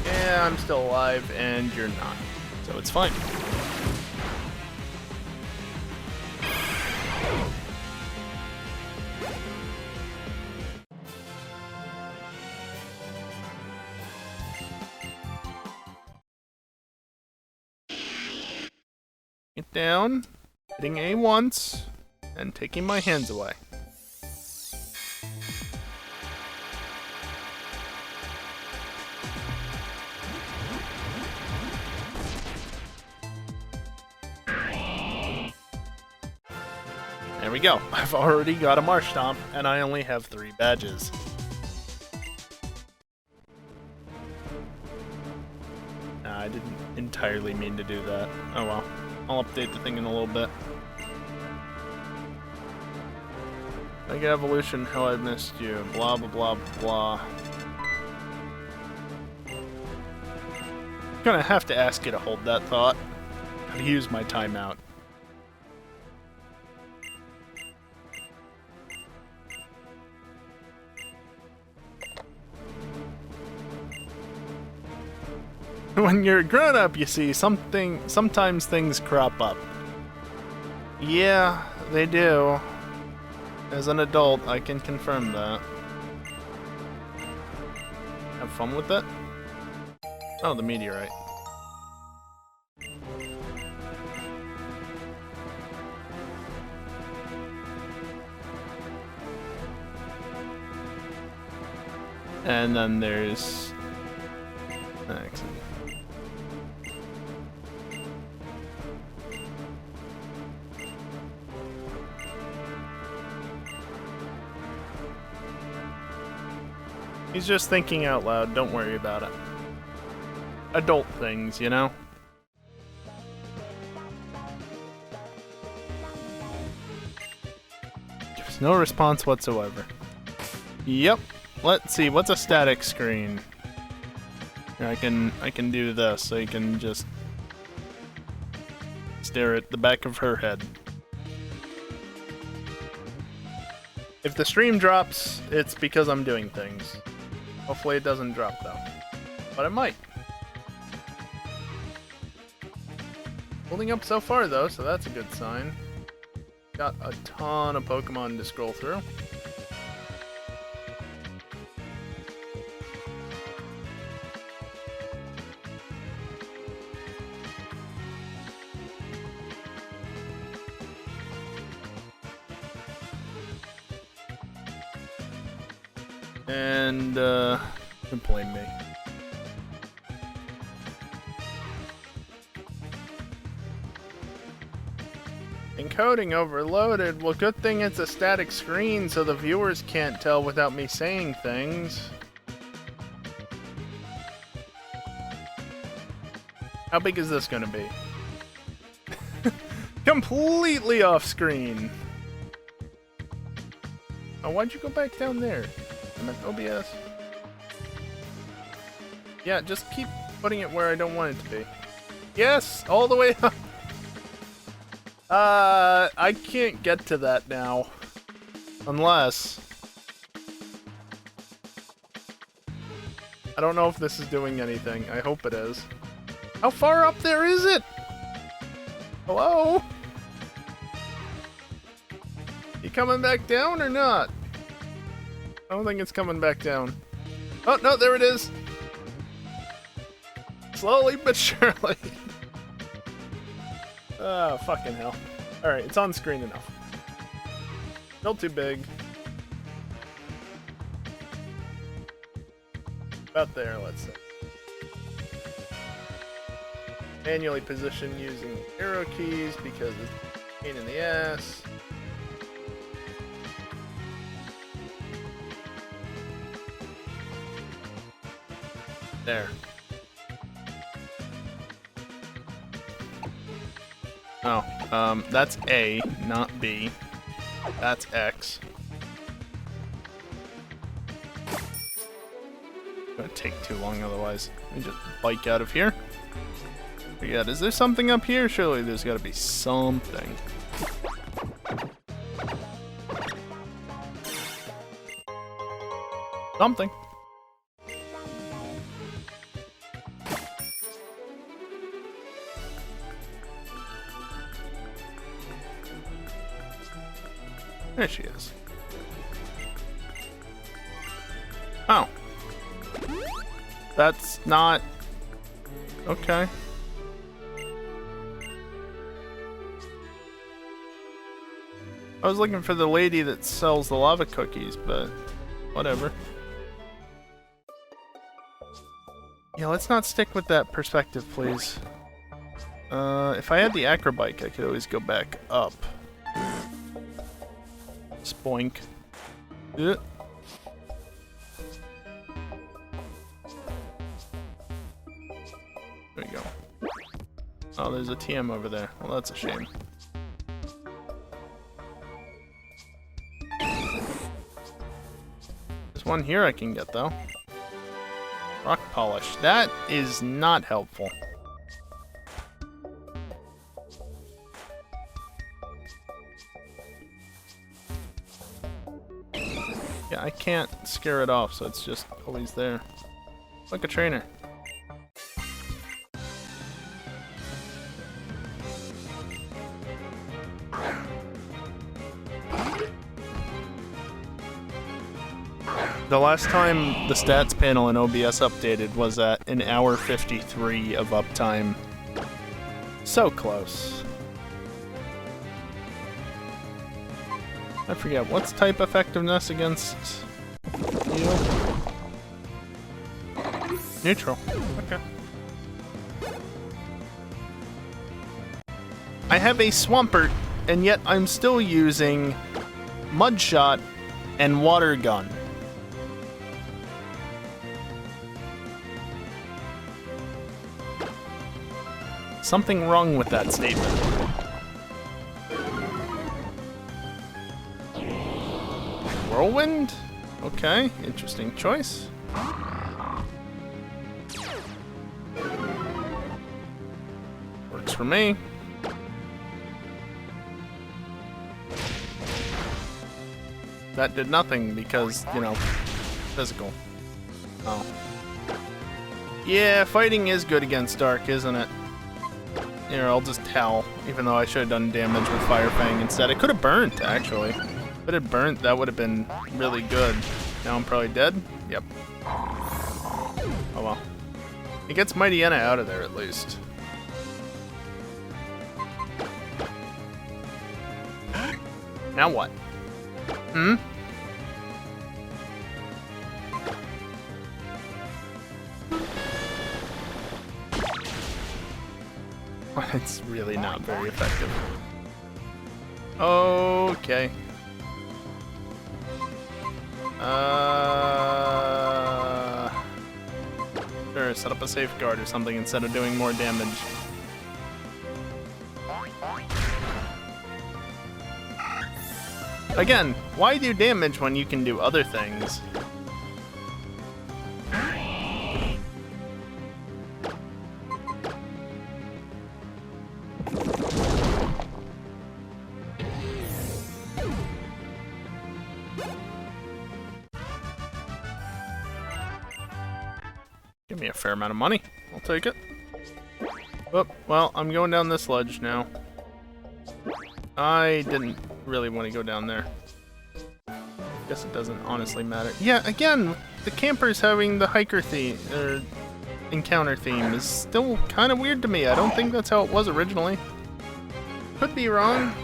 Yeah, I'm still alive, and you're not. So it's fine. Get down, hitting A once, and taking my hands away. There we go. I've already got a Marsh Stomp, and I only have 3 badges. Nah, I didn't entirely mean to do that. Oh well. I'll update the thing in a little bit. Mega Evolution, how I missed you. Blah, blah, blah, blah. I'm gonna have to ask you to hold that thought. Gotta use my timeout. When you're a grown-up, you see, sometimes things crop up. Yeah, they do. As an adult, I can confirm that. Have fun with it? Oh, the meteorite. And then there's... Excellent. He's just thinking out loud, don't worry about it. Adult things, you know? Gives no response whatsoever. Yep, let's see, what's a static screen? I can do this, so you can just stare at the back of her head. If the stream drops, it's because I'm doing things. Hopefully it doesn't drop though. But it might. Holding up so far though, so that's a good sign. Got a ton of Pokemon to scroll through. And, don't blame me. Encoding overloaded. Well, good thing it's a static screen so the viewers can't tell without me saying things. How big is this gonna be? Completely off screen. Oh, why'd you go back down there? I'm at OBS. Yeah, just keep putting it where I don't want it to be. Yes, all the way up. I can't get to that now. Unless... I don't know if this is doing anything. I hope it is. How far up there is it? Hello? You coming back down or not? I don't think it's coming back down. Oh, no, there it is. Slowly but surely. Oh, fucking hell. Alright, it's on screen enough. Still too big. About there, let's say. Manually position using arrow keys because it's a pain in the ass. There. Oh, that's A, not B. That's X. Gonna take too long otherwise. Let me just bike out of here. Forget, is there something up here? Surely there's gotta be something. Something. There she is. Oh. That's not... Okay. I was looking for the lady that sells the lava cookies, but whatever. Yeah, let's not stick with that perspective, please. If I had the acrobike, I could always go back up. Spoink. There we go. Oh, there's a TM over there. Well, that's a shame. There's one here I can get, though. Rock polish. That is not helpful. Yeah, I can't scare it off, so it's just always there. Like a trainer. The last time the stats panel in OBS updated was at an hour 53 of uptime. So close. I forget, what's type effectiveness against you? Neutral. Okay. I have a Swampert, and yet I'm still using Mudshot and Water Gun. Something wrong with that statement. Whirlwind? Okay, interesting choice. Works for me. That did nothing because, you know, physical. Oh. Yeah, fighting is good against Dark, isn't it? Here, I'll just towel, even though I should have done damage with Fire Fang instead. It could have burnt, actually. If it had burnt, that would have been really good. Now I'm probably dead? Yep. Oh well. It gets Mightyena out of there, at least. Now what? Hmm? It's really not very effective. Okay. Sure, set up a safeguard or something instead of doing more damage. Again, why do damage when you can do other things? Give me a fair amount of money. I'll take it. Oh, well, I'm going down this ledge now. I didn't really want to go down there. Guess it doesn't honestly matter. Yeah, again, the campers having the hiker theme, or encounter theme is still kind of weird to me. I don't think that's how it was originally. Could be wrong.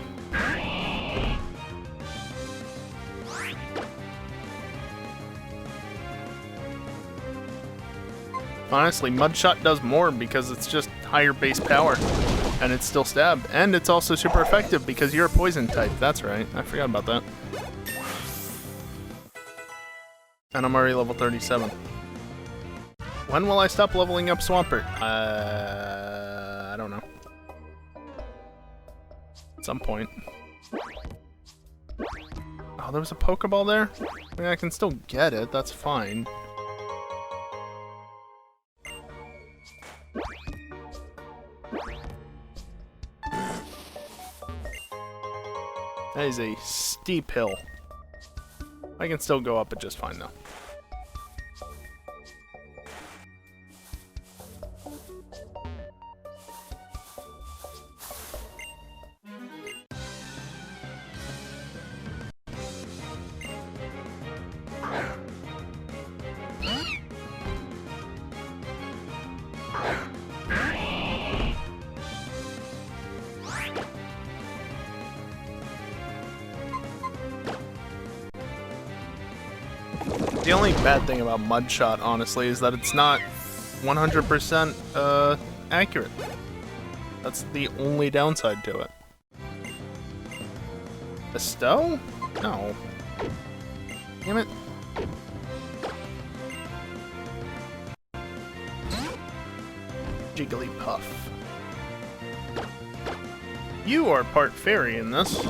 Honestly, Mudshot does more because it's just higher base power. And it's still stab. And it's also super effective because you're a poison type. That's right. I forgot about that. And I'm already level 37. When will I stop leveling up Swampert? I don't know. At some point. Oh, there was a Pokeball there? I mean, I can still get it. That's fine. That is a steep hill. I can still go up it just fine though. The only bad thing about Mudshot, honestly, is that it's not 100% accurate. That's the only downside to it. Bestow? No. Damn it. Jigglypuff. You are part fairy in this.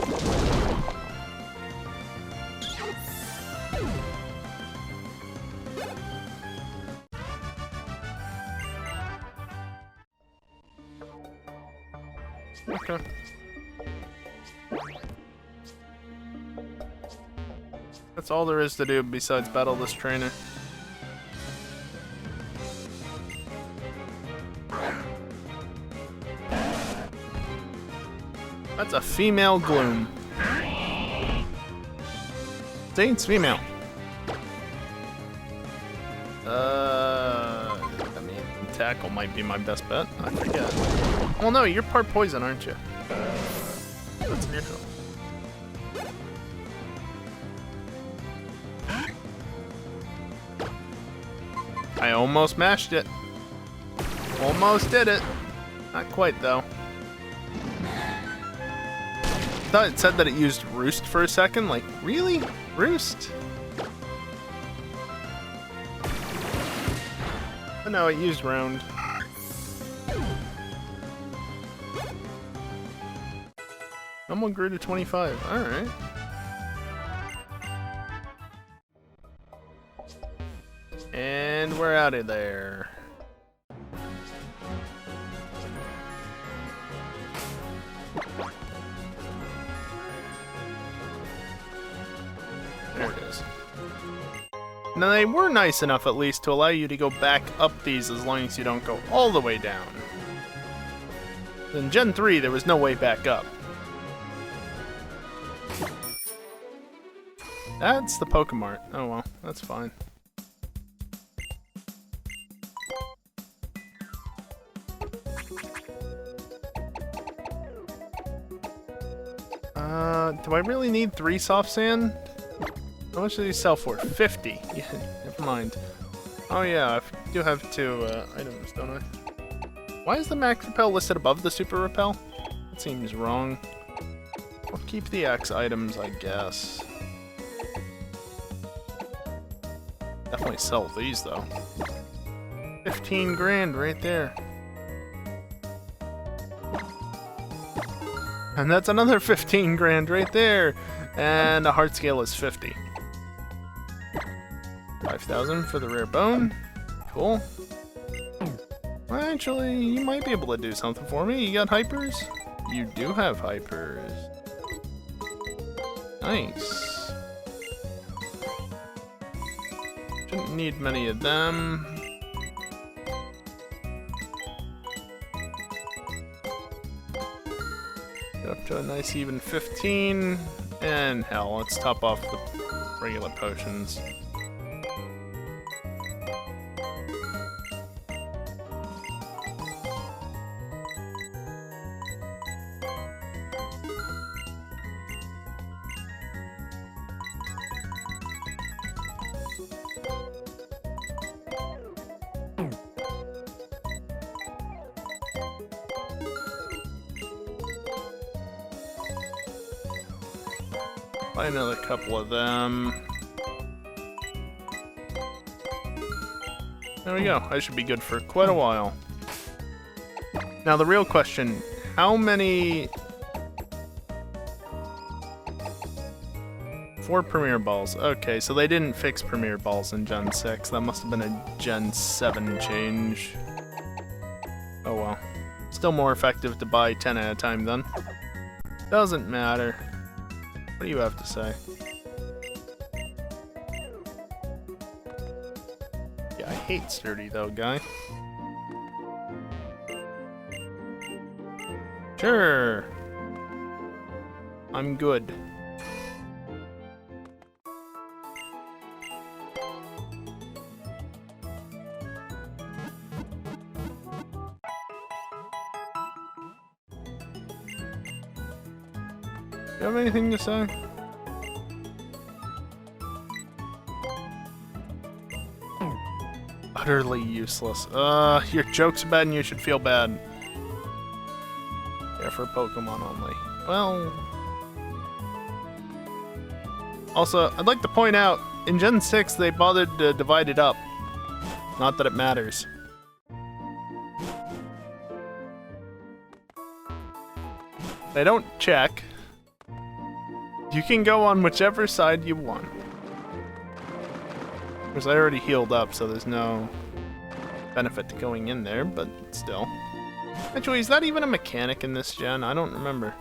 Okay. That's all there is to do besides battle this trainer. That's a female Gloom. It's female. I mean, tackle might be my best bet. I forget. Well, no, you're part poison, aren't you? That's neutral. I almost mashed it. Almost did it. Not quite, though. I thought it said that it used Roost for a second. Like, really? Roost? But no, it used Round. Someone grew to 25. Alright. And we're out of there. There it is. Now, they were nice enough, at least, to allow you to go back up these as long as you don't go all the way down. In Gen 3, there was no way back up. That's the Pokemart. Oh well, that's fine. Do I really need 3 soft sand? How much do these sell for? 50. Yeah, never mind. Oh yeah, I do have 2 items, don't I? Why is the Max Repel listed above the Super Repel? That seems wrong. I'll keep the X items, I guess. Definitely sell these, though. 15 grand right there. And that's another 15 grand right there. And the heart scale is 50. 5,000 for the rare bone. Cool. Well, actually, you might be able to do something for me. You got hypers? You do have hypers. Nice. Shouldn't need many of them. Get up to a nice even 15. And hell, let's top off the regular potions. Buy another couple of them. There we go. I should be good for quite a while. Now the real question, how many... 4 Premier Balls. Okay, so they didn't fix Premier Balls in Gen 6. That must have been a Gen 7 change. Oh well. Still more effective to buy 10 at a time then. Doesn't matter. What do you have to say? Yeah, I hate sturdy though, guy. Sure. I'm good. Do you have anything to say? Utterly useless. Your joke's bad and you should feel bad. Yeah, for Pokemon only. Well... Also, I'd like to point out, in Gen 6 they bothered to divide it up. Not that it matters. They don't check. You can go on whichever side you want. Because I already healed up, so there's no benefit to going in there, but still. Actually, is that even a mechanic in this gen? I don't remember.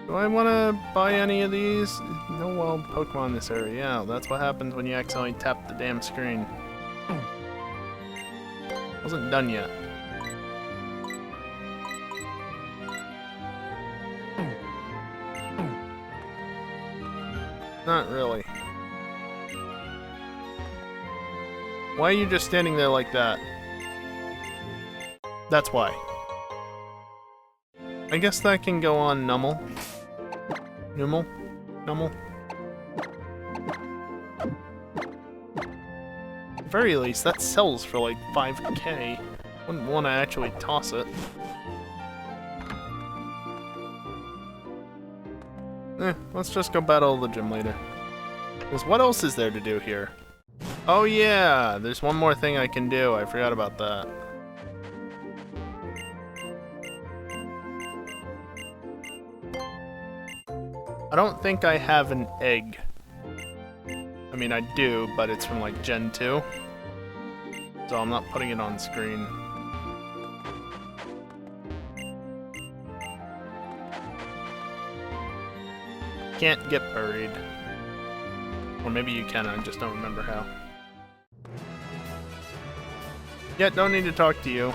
Do I want to buy any of these? No wild Pokemon in this area. Yeah, that's what happens when you accidentally tap the damn screen. Wasn't done yet. Not really. Why are you just standing there like that? That's why. I guess that can go on Nummel. Nummel? Nummel? At the very least, that sells for like 5k. Wouldn't want to actually toss it. Let's just go battle the gym leader. Because what else is there to do here? Oh yeah, there's one more thing I can do. I forgot about that. I don't think I have an egg. I mean, I do, but it's from like Gen 2. So I'm not putting it on screen. Can't get buried. Or maybe you can, I just don't remember how. Yeah, don't need to talk to you.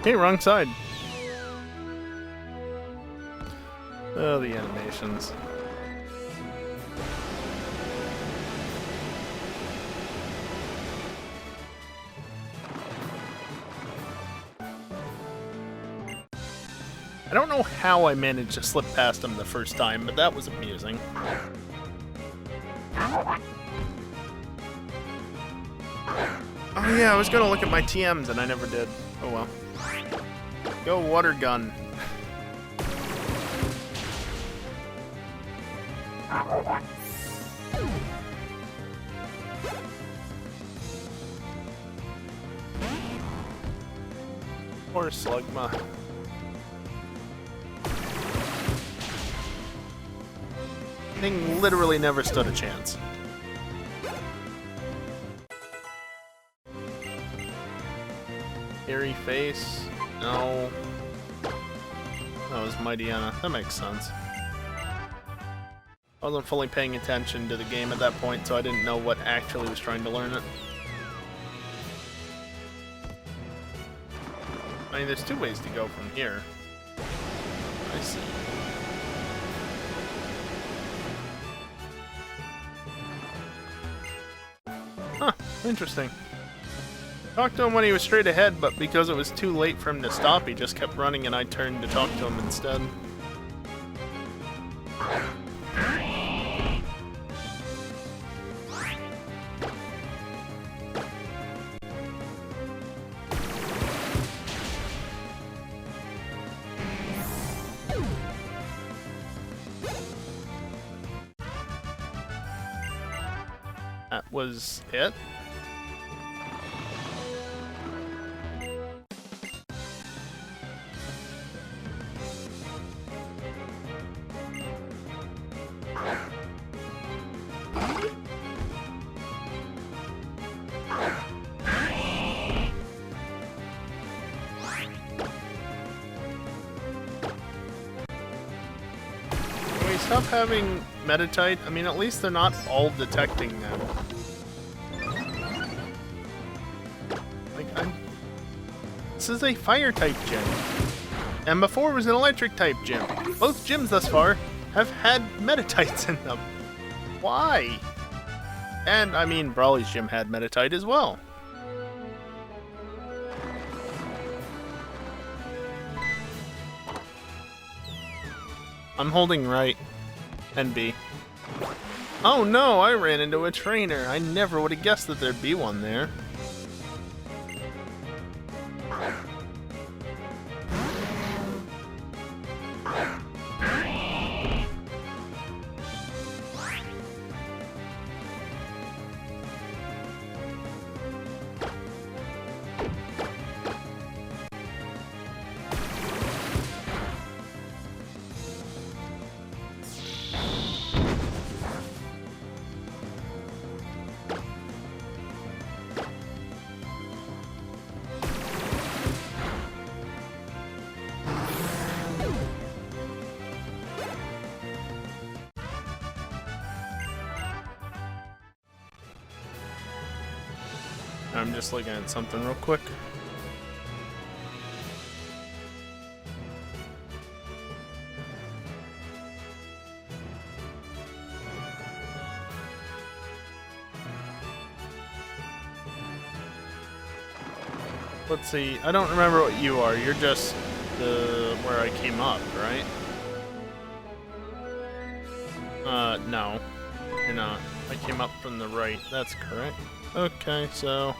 Hey, wrong side. Oh, the animations. I don't know how I managed to slip past him the first time, but that was amusing. Oh yeah, I was gonna look at my TMs and I never did. Oh well. Go water gun. Poor Slugma. Thing literally never stood a chance. Hairy face? No. That was Mightyena. That makes sense. I wasn't fully paying attention to the game at that point, so I didn't know what actually was trying to learn it. I mean, there's two ways to go from here. I see. Huh, interesting. Talked to him when he was straight ahead, but because it was too late for him to stop, he just kept running and I turned to talk to him instead. That was it? Can we stop having Metatite? I mean, at least they're not all detecting now. This is a fire-type gym. And before it was an electric-type gym. Both gyms thus far have had Metatites in them. Why? And, I mean, Brawly's gym had Metatite as well. I'm holding right. And B. Oh no, I ran into a trainer. I never would have guessed that there'd be one there. I'm just looking at something real quick. Let's see. I don't remember what you are. You're just the where I came up, right? No. You're not. I came up from the right. That's correct. Okay, so...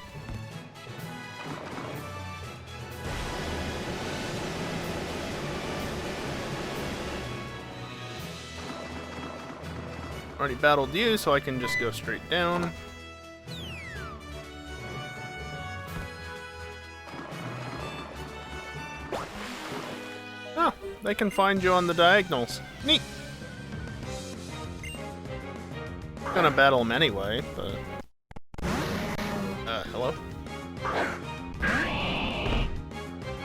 already battled you, so I can just go straight down. Oh, they can find you on the diagonals. Neat! I'm gonna battle them anyway, but... hello?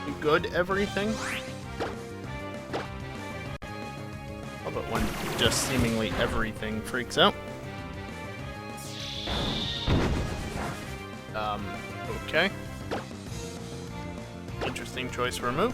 You good, everything? But when just seemingly everything freaks out. Okay. Interesting choice for a move.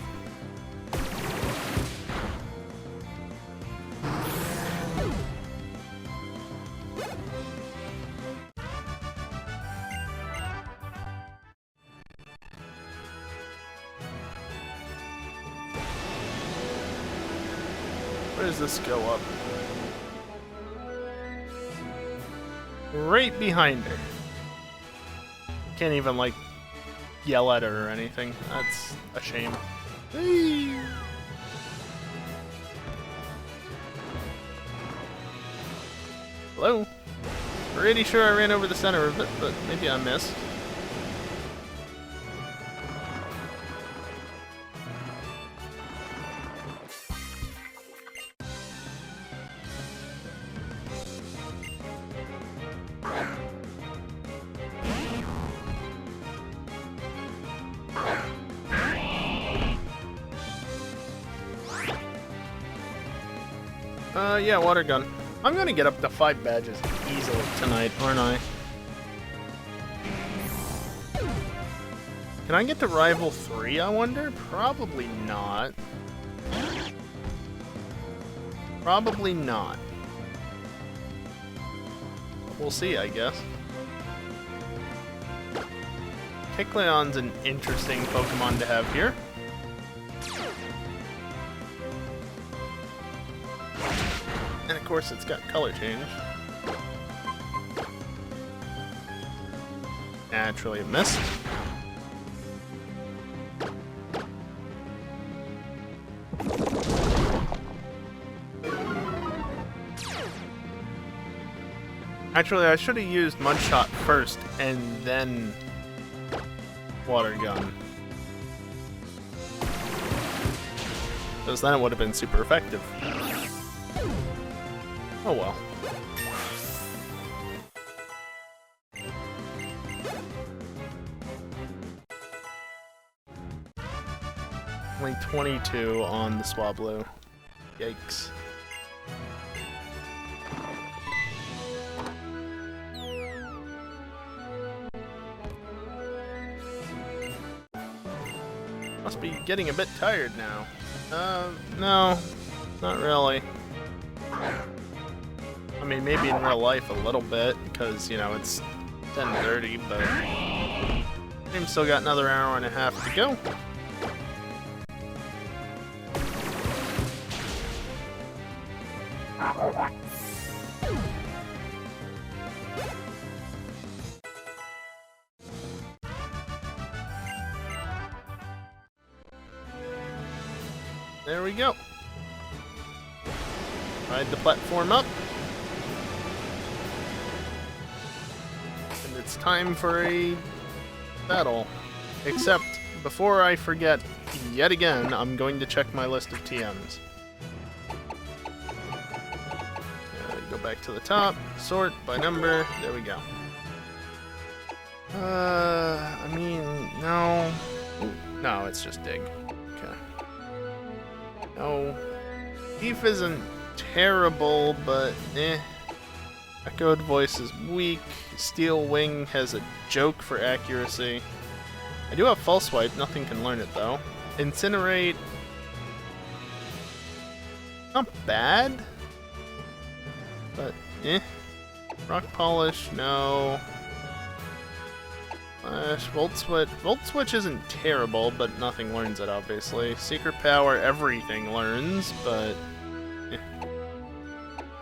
Where does this go up? Right behind her. Can't even, like, yell at her or anything. That's a shame. Whee! Hello? Pretty sure I ran over the center of it, but maybe I missed. Yeah, water gun. I'm gonna get up to 5 badges easily tonight, aren't I? Can I get to Rival 3, I wonder? Probably not. Probably not. We'll see, I guess. Kecleon's an interesting Pokemon to have here. And of course it's got color change. Naturally it missed. Actually, I should have used Mud Shot first and then Water Gun. Because then it would have been super effective. Oh well. Only 22 on the Swablu. Yikes. Must be getting a bit tired now. No, not really. I mean, maybe in real life a little bit, because, you know, it's 10:30, but I've still got another hour and a half to go. There we go. Ride the platform up. And it's time for a battle. Except, before I forget, yet again, I'm going to check my list of TMs. Go back to the top, sort by number, there we go. I mean, no. No, it's just dig. Okay. No. Thief isn't terrible, but eh. Echoed Voice is weak. Steel Wing has a joke for accuracy. I do have False Swipe, nothing can learn it though. Incinerate. Not bad. But eh. Rock Polish, no. Volt Switch. Volt Switch isn't terrible, but nothing learns it, obviously. Secret Power, everything learns, but... eh.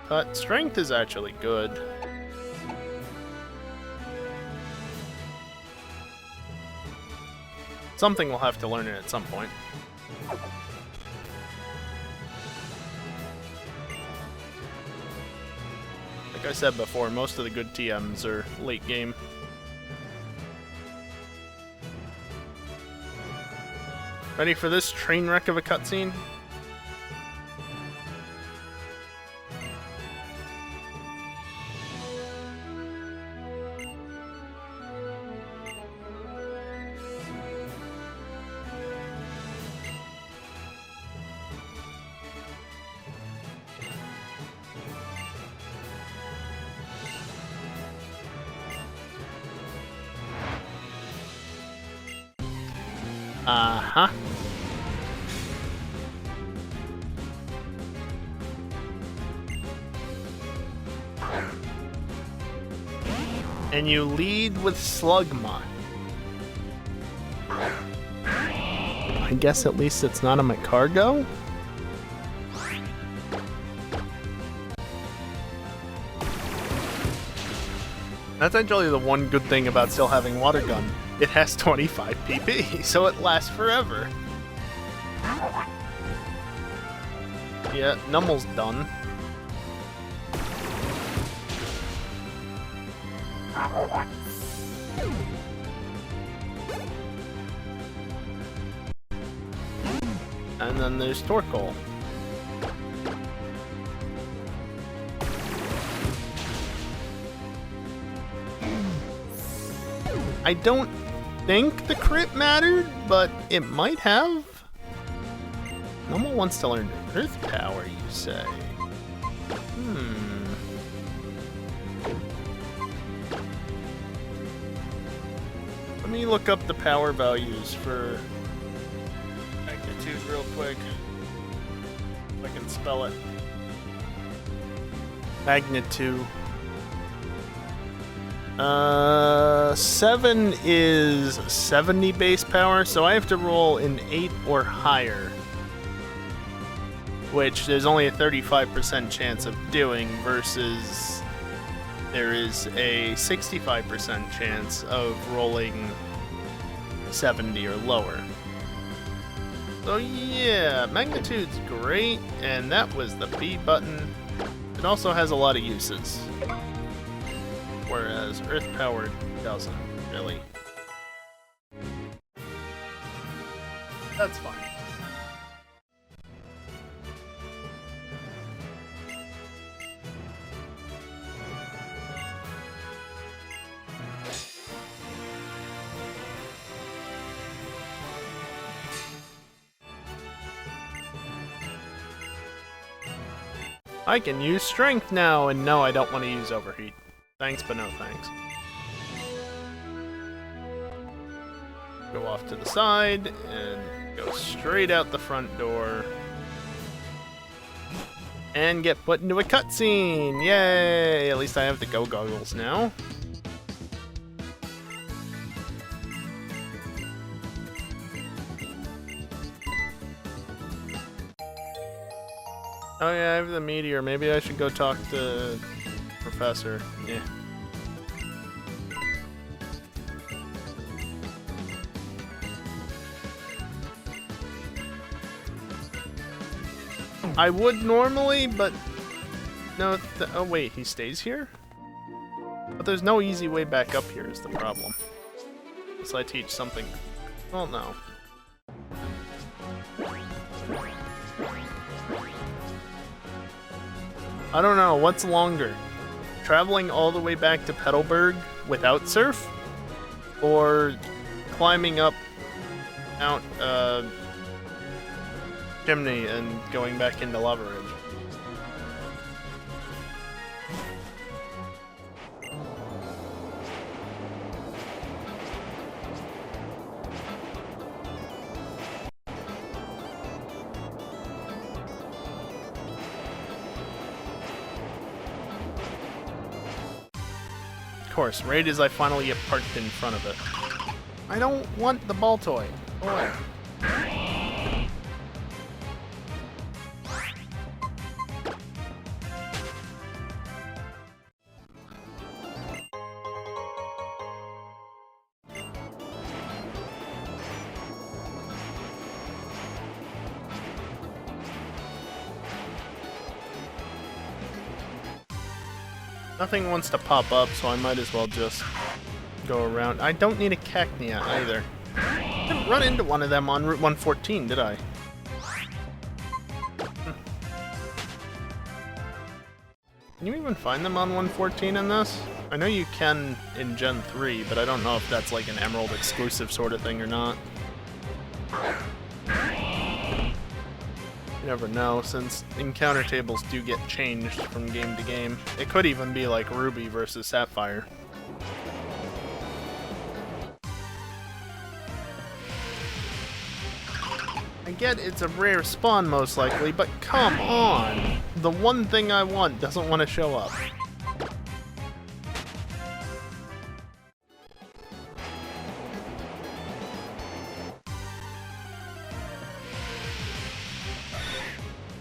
Cut. Strength is actually good. Something we'll have to learn it at some point. Like I said before, most of the good TMs are late game. Ready for this train wreck of a cutscene? Uh-huh. And you lead with Slugma. I guess at least it's not a Macargo? That's actually the one good thing about still having Water Gun. It has 25 PP, so it lasts forever. Yeah, Nummel's done. And then there's Torkoal. I don't think the crit mattered, but it might have. Nummel wants to learn Earth Power, you say? Let me look up the power values for magnitude real quick. If I can spell it. Magnitude. 7 is 70 base power, so I have to roll an 8 or higher, which there's only a 35% chance of doing versus there is a 65% chance of rolling 70 or lower. So yeah, magnitude's great, and that was the B button. It also has a lot of uses, whereas Earth Power doesn't, really. That's fine. I can use Strength now, and no, I don't want to use Overheat. Thanks, but no thanks. Go off to the side, and go straight out the front door. And get put into a cutscene! Yay! At least I have the Go Goggles now. Oh yeah, I have the meteor. Maybe I should go talk to Professor. Yeah. I would normally, but no. Oh wait, he stays here? But there's no easy way back up here is the problem. Unless I teach something. Well, no. I don't know, what's longer? Traveling all the way back to Petalburg without surf? Or climbing up Mount Chimney and going back into Lava Ridge? Of course, right as I finally get parked in front of it. I don't want the ball toy. Boy. Nothing wants to pop up, so I might as well just go around. I don't need a Cacnea either. I didn't run into one of them on Route 114, did I? Can you even find them on 114 in this? I know you can in Gen 3, but I don't know if that's like an Emerald exclusive sort of thing or not. You never know, since encounter tables do get changed from game to game. It could even be like Ruby versus Sapphire. I get it's a rare spawn most likely, but come on! The one thing I want doesn't want to show up.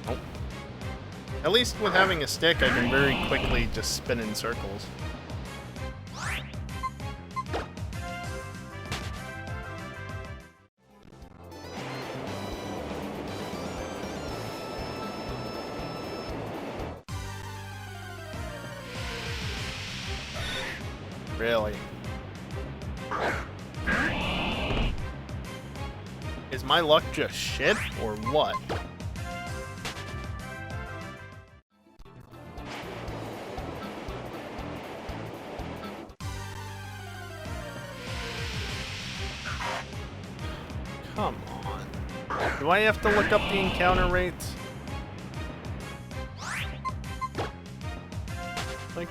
Nope. At least with having a stick, I can very quickly just spin in circles. Really? Is my luck just shit, or what? Come on. Do I have to look up the encounter rates? Like,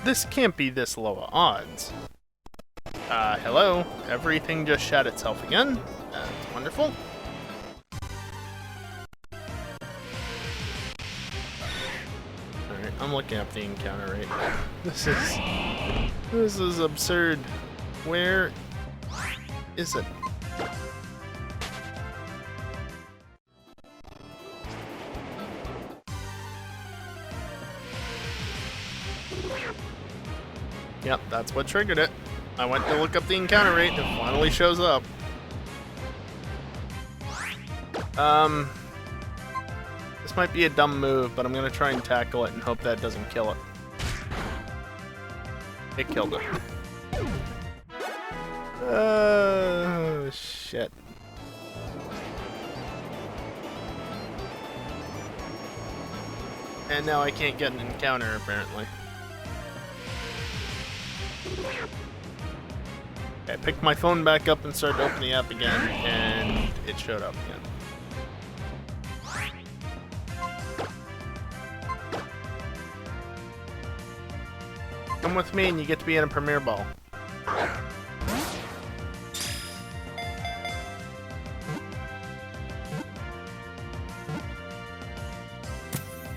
this can't be this low of odds. Hello? Everything just shat itself again? That's wonderful. Alright, I'm looking up the encounter rate. This is absurd. Where is it? Yep, that's what triggered it. I went to look up the encounter rate, and it finally shows up. This might be a dumb move, but I'm gonna try and tackle it and hope that doesn't kill it. It killed it. Oh, shit. And now I can't get an encounter, apparently. I picked my phone back up and started opening the app again, and it showed up again. Come with me and you get to be in a Premier Ball.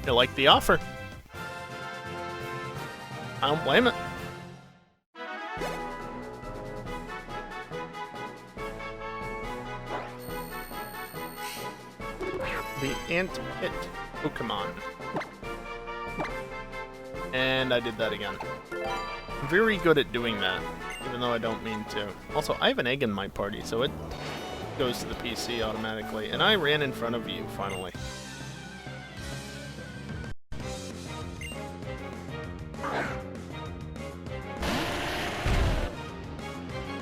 You like the offer? I don't blame it. The Ant Pit Pokémon. And I did that again. I'm very good at doing that, even though I don't mean to. Also, I have an egg in my party, so it goes to the PC automatically. And I ran in front of you, finally.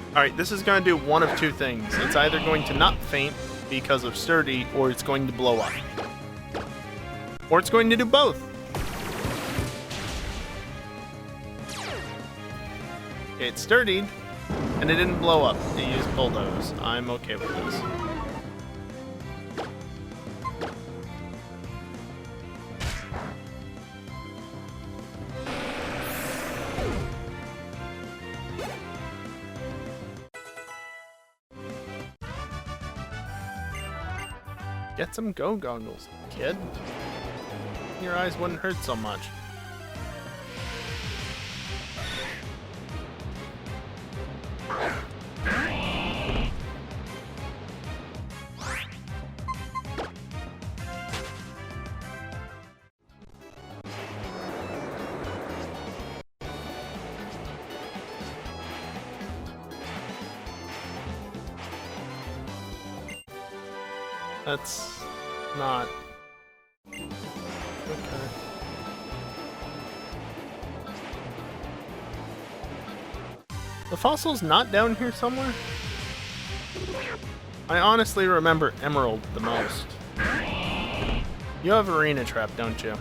Alright, this is going to do one of two things. It's either going to not faint because of sturdy, or it's going to blow up. Or it's going to do both. It sturdied, and it didn't blow up. It used bulldoze. I'm okay with this. Get some go goggles, kid. Your eyes wouldn't hurt so much. That's not okay. The fossil's not down here somewhere? I honestly remember Emerald the most. You have Arena Trap, don't you?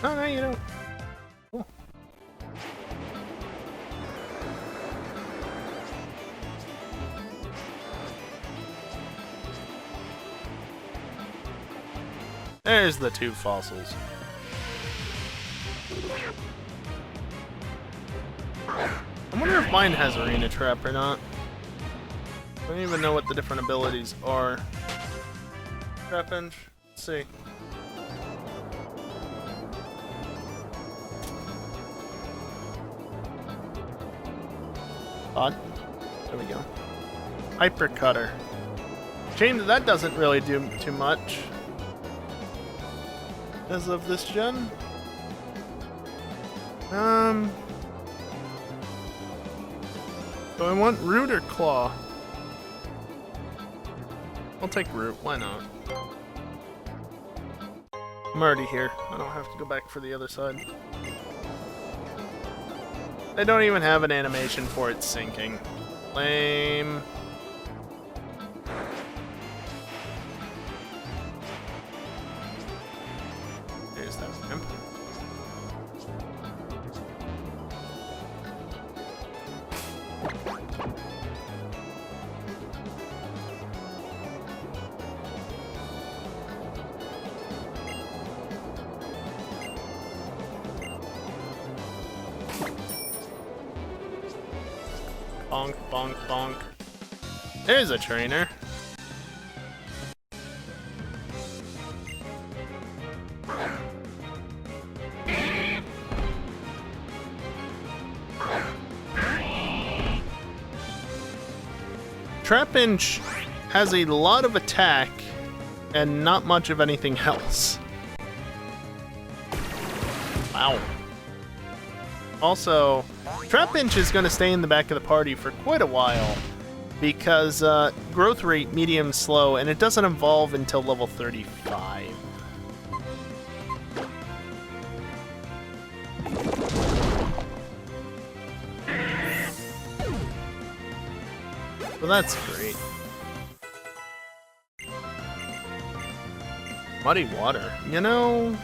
Oh, no, you don't. Cool. There's the two fossils. I wonder if mine has Arena Trap or not. I don't even know what the different abilities are. Trapinch. Let's see. Odd. There we go. Hyper Cutter. Shame that that doesn't really do too much as of this gen. Do I want Root or Claw? I'll take Root, why not? I'm already here. I don't have to go back for the other side. They don't even have an animation for it sinking. Lame. There's that ramp. Bonk, bonk, bonk. There's a trainer. Trapinch has a lot of attack and not much of anything else. Wow. Also, Trapinch is going to stay in the back of the party for quite a while because growth rate medium slow and it doesn't evolve until level 35. Well, that's great. Muddy Water, you know...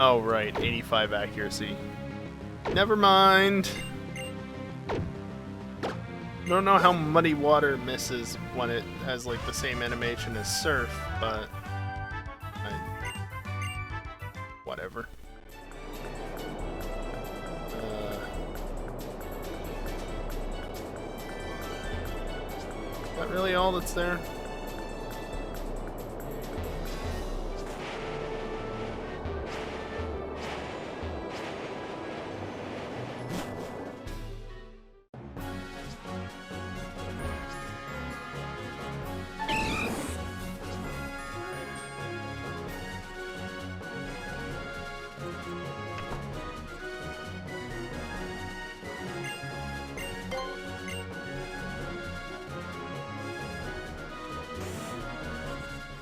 Oh, right, 85 accuracy. Never mind. Don't know how Muddy Water misses when it has, like, the same animation as Surf, but... whatever. Is that really all that's there?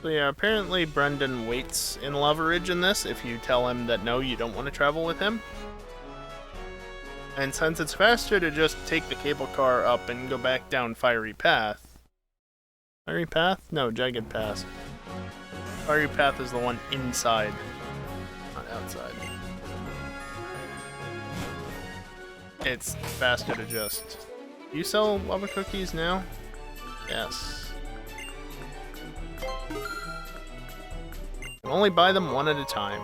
So yeah, apparently Brendan waits in Lava Ridge in this if you tell him that no, you don't want to travel with him. And since it's faster to just take the cable car up and go back down Fiery Path... Fiery Path? No, Jagged Pass. Fiery Path is the one inside, not outside. It's faster to just... Do you sell lava cookies now? Yes. You can only buy them one at a time.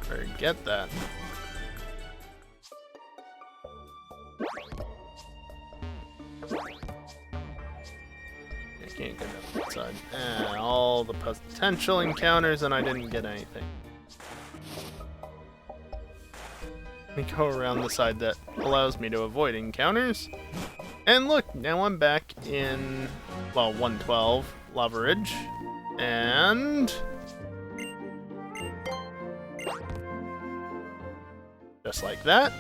Forget that. I can't get up that side. All the potential encounters and I didn't get anything. Let me go around the side that allows me to avoid encounters. And look, now I'm back in, well, 112 Lava Ridge. And... just like that,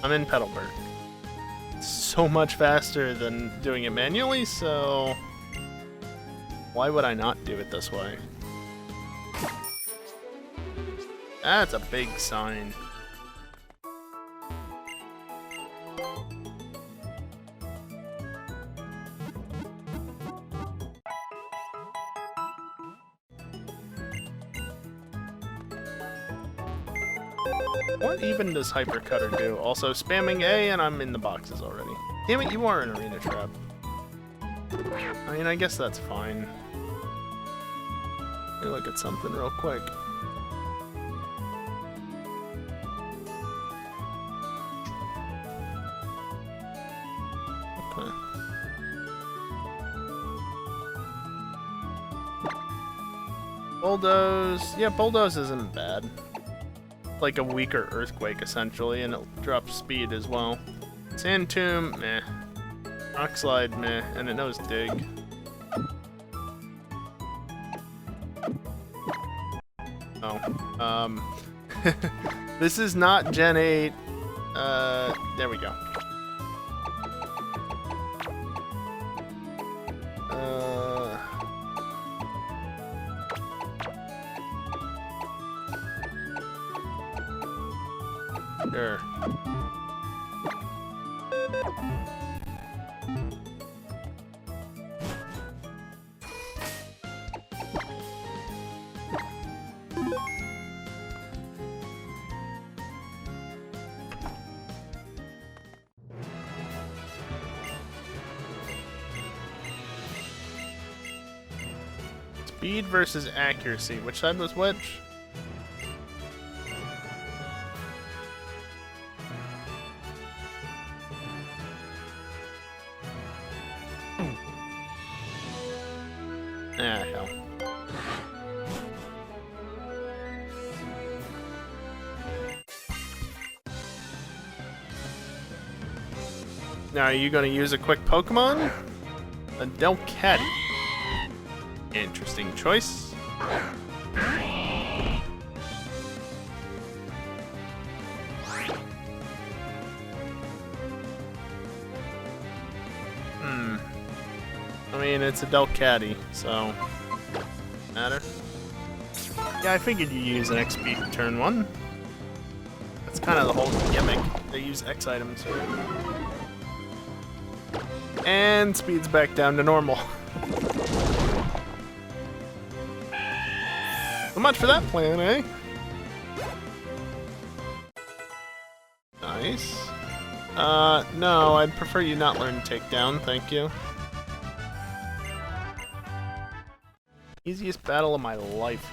I'm in Petalburg. It's so much faster than doing it manually, so... Why would I not do it this way? That's a big sign. What even does Hypercutter do? Also spamming A and I'm in the boxes already. Damn it, you are an arena trap. I mean, I guess that's fine. Let me look at something real quick. Okay. Bulldoze. Yeah, Bulldoze isn't bad. Like a weaker Earthquake, essentially, and it drops speed as well. Sand Tomb, meh. Rock Slide, meh. And it knows Dig. Oh. This is not Gen 8. There we go. Sure. Speed versus accuracy. Which side was which? Ah, hell. Now, are you going to use a quick Pokemon? A Delcatty. Interesting choice. I mean, it's a Delcatty, so matter. Yeah, I figured you use an XP turn 1. That's kind of the whole gimmick. They use X items. And speed's back down to normal. So much for that plan, eh? Nice. No, I'd prefer you not learn Takedown, thank you. Easiest battle of my life.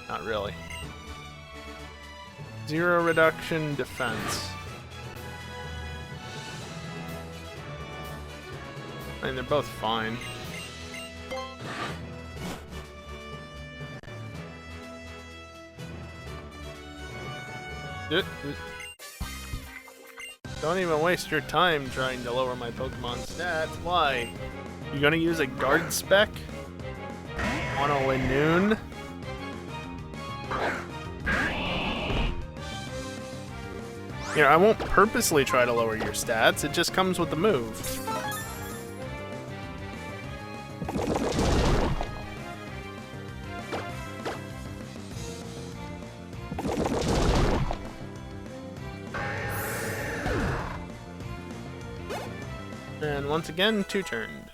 Not really. 0 reduction defense. I mean, they're both fine. Don't even waste your time trying to lower my Pokemon stats. Why? You gonna use a guard spec? On a Linoon? Here, I won't purposely try to lower your stats, it just comes with the move. And once again, 2 turned.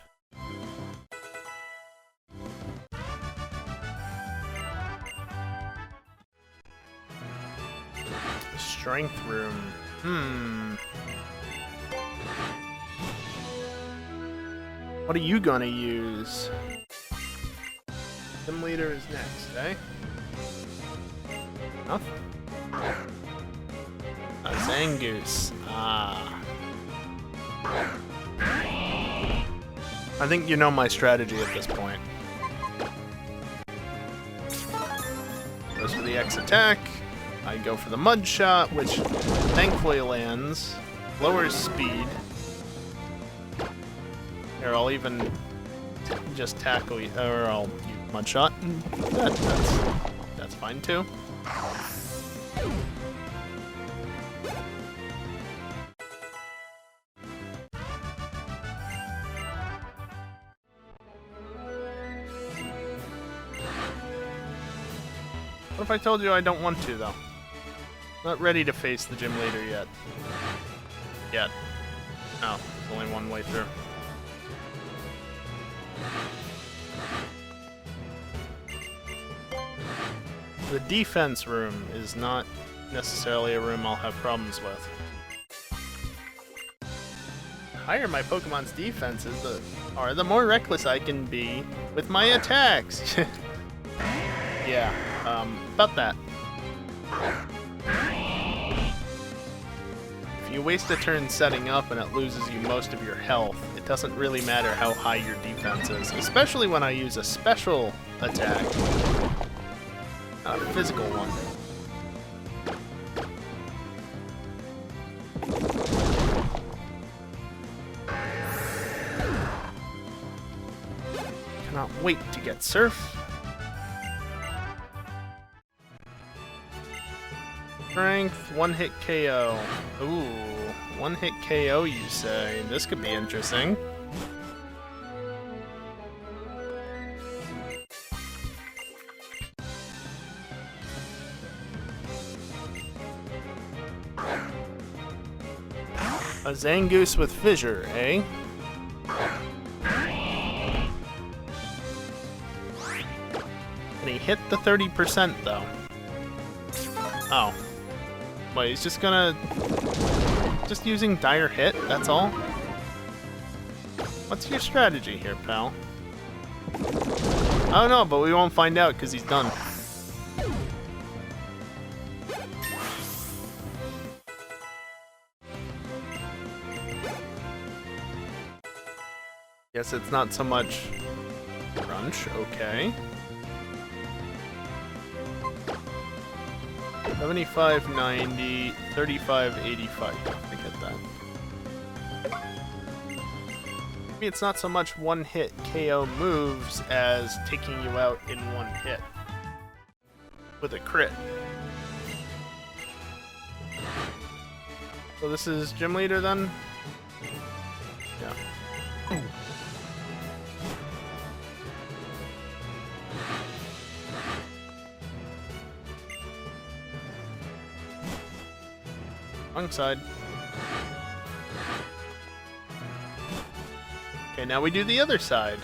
Strength room. What are you gonna use? Sim leader is next, eh? Nothing. A Zangoose. Ah. I think you know my strategy at this point. Goes for the X attack. I go for the Mud Shot, which thankfully lands. Lowers speed. Here, I'll even just tackle you, or I'll use Mud Shot. That's fine too. What if I told you I don't want to, though? Not ready to face the gym leader yet. Yet. Oh, there's only one way through. The defense room is not necessarily a room I'll have problems with. The higher my Pokemon's defenses are, the more reckless I can be with my attacks. Yeah, about that. If you waste a turn setting up and it loses you most of your health, it doesn't really matter how high your defense is, especially when I use a special attack. Not a physical one. Cannot wait to get Surf. Strength, one-hit KO. Ooh, one-hit KO, you say? This could be interesting. A Zangoose with Fissure, eh? And he hit the 30% though. Oh. Wait, he's just gonna... Just using Dire Hit, that's all? What's your strategy here, pal? I don't know, but we won't find out because he's done. Guess it's not so much crunch, okay. 75-90, 35-85. I get that. Maybe it's not so much one-hit KO moves as taking you out in one hit with a crit. So this is Gym Leader then? Yeah. Wrong side. Okay, now we do the other side.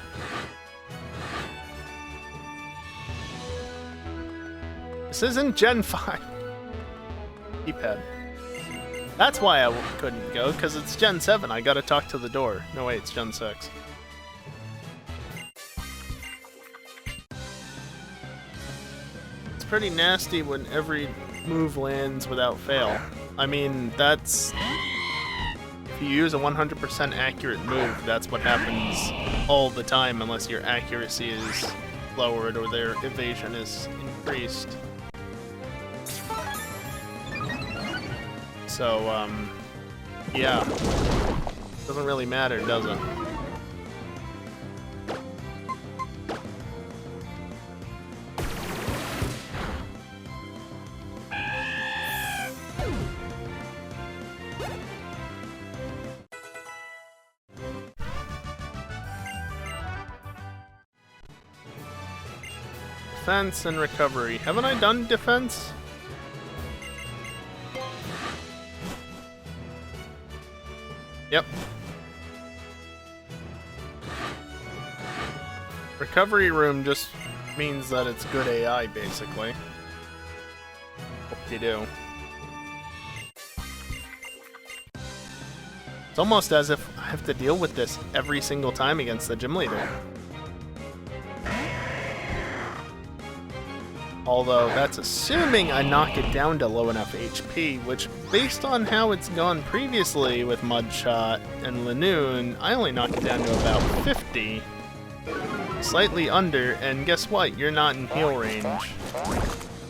This isn't Gen 5. Keypad. That's why I couldn't go, because it's Gen 7. I gotta talk to the door. No, wait, it's Gen 6. It's pretty nasty when every move lands without fail. I mean, that's... If you use a 100% accurate move, that's what happens all the time unless your accuracy is lowered or their evasion is increased. So, yeah. Doesn't really matter, does it? Defense and recovery. Haven't I done defense? Yep. Recovery room just means that it's good AI, basically. Whoop-de-doo. It's almost as if I have to deal with this every single time against the gym leader. Although, that's assuming I knock it down to low enough HP, which, based on how it's gone previously with Mudshot and Lanoon, I only knock it down to about 50. Slightly under, and guess what? You're not in heal range.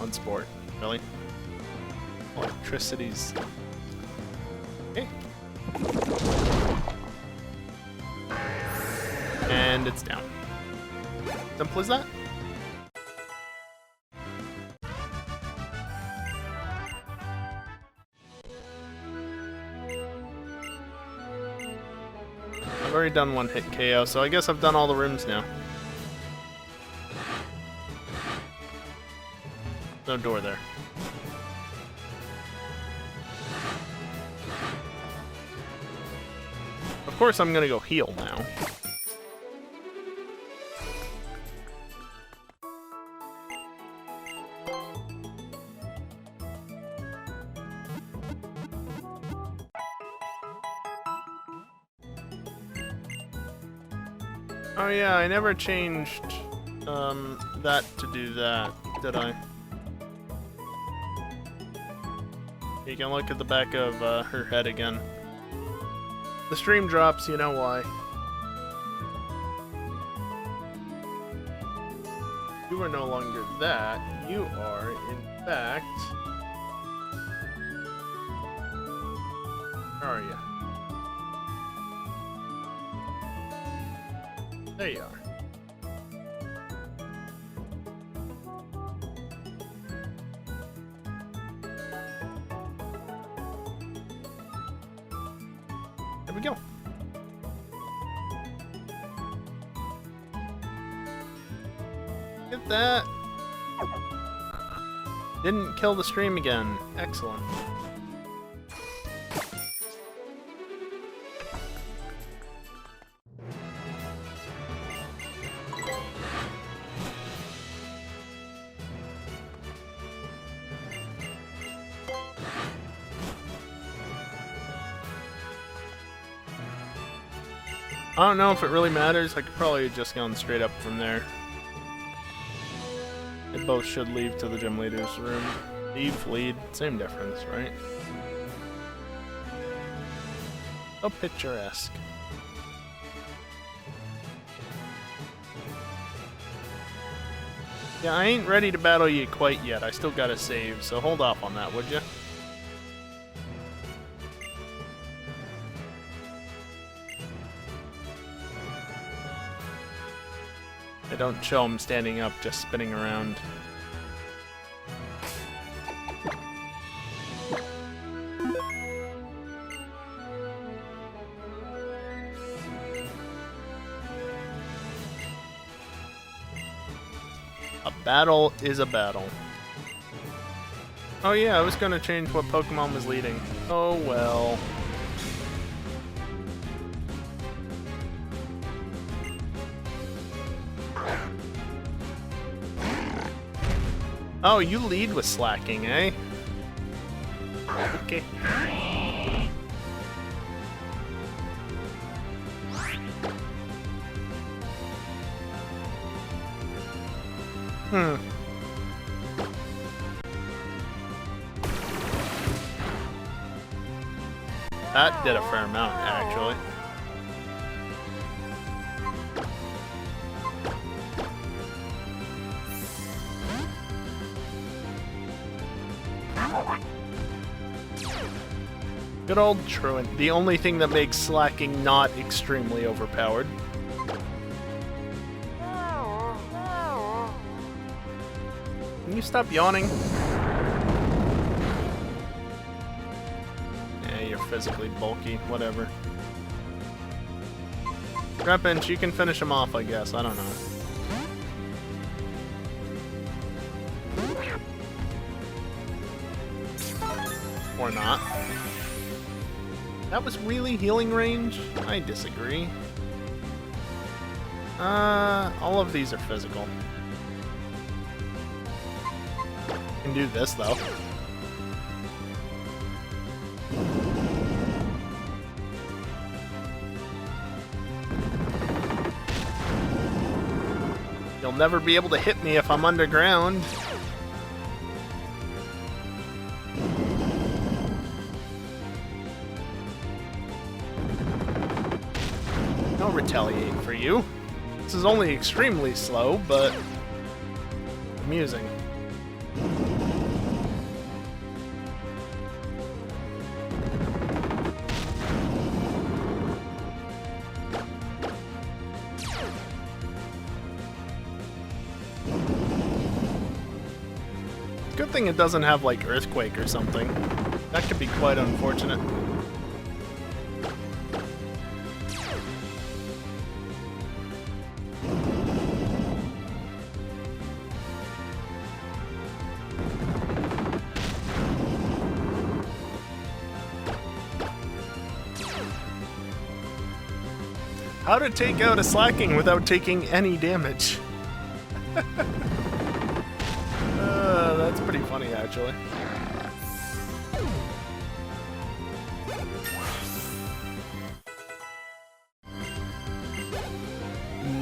On sport. Really? Electricity's... Okay. And it's down. Simple as that. I've already done one hit KO, so I guess I've done all the rooms now. No door there. Of course I'm gonna go heal now. Oh yeah, I never changed that to do that, did I? You can look at the back of her head again. The stream drops, you know why. You are no longer that. You are, in fact... Where are you? There you are. There we go. Get that. Didn't kill the stream again. Excellent. I don't know if it really matters. I could probably have just gone straight up from there. They both should leave to the gym leader's room. Leave, lead, same difference, right? So picturesque. Yeah, I ain't ready to battle you quite yet. I still gotta save, so hold off on that, would you? They don't show him standing up, just spinning around. A battle is a battle. Oh yeah, I was gonna change what Pokemon was leading. Oh well. Oh, you lead with slacking, eh? Okay. That did a fair amount, actually. Good old Truant, the only thing that makes slacking not extremely overpowered. Can you stop yawning? Yeah, you're physically bulky, whatever. Grandpinch, you can finish him off, I guess, I don't know. Or not. That was really healing range? I disagree. All of these are physical. Can do this though. You'll never be able to hit me if I'm underground. I'll retaliate for you. This is only extremely slow, but amusing. Good thing it doesn't have like Earthquake or something. That could be quite unfortunate. How to take out a slacking without taking any damage. That's pretty funny, actually.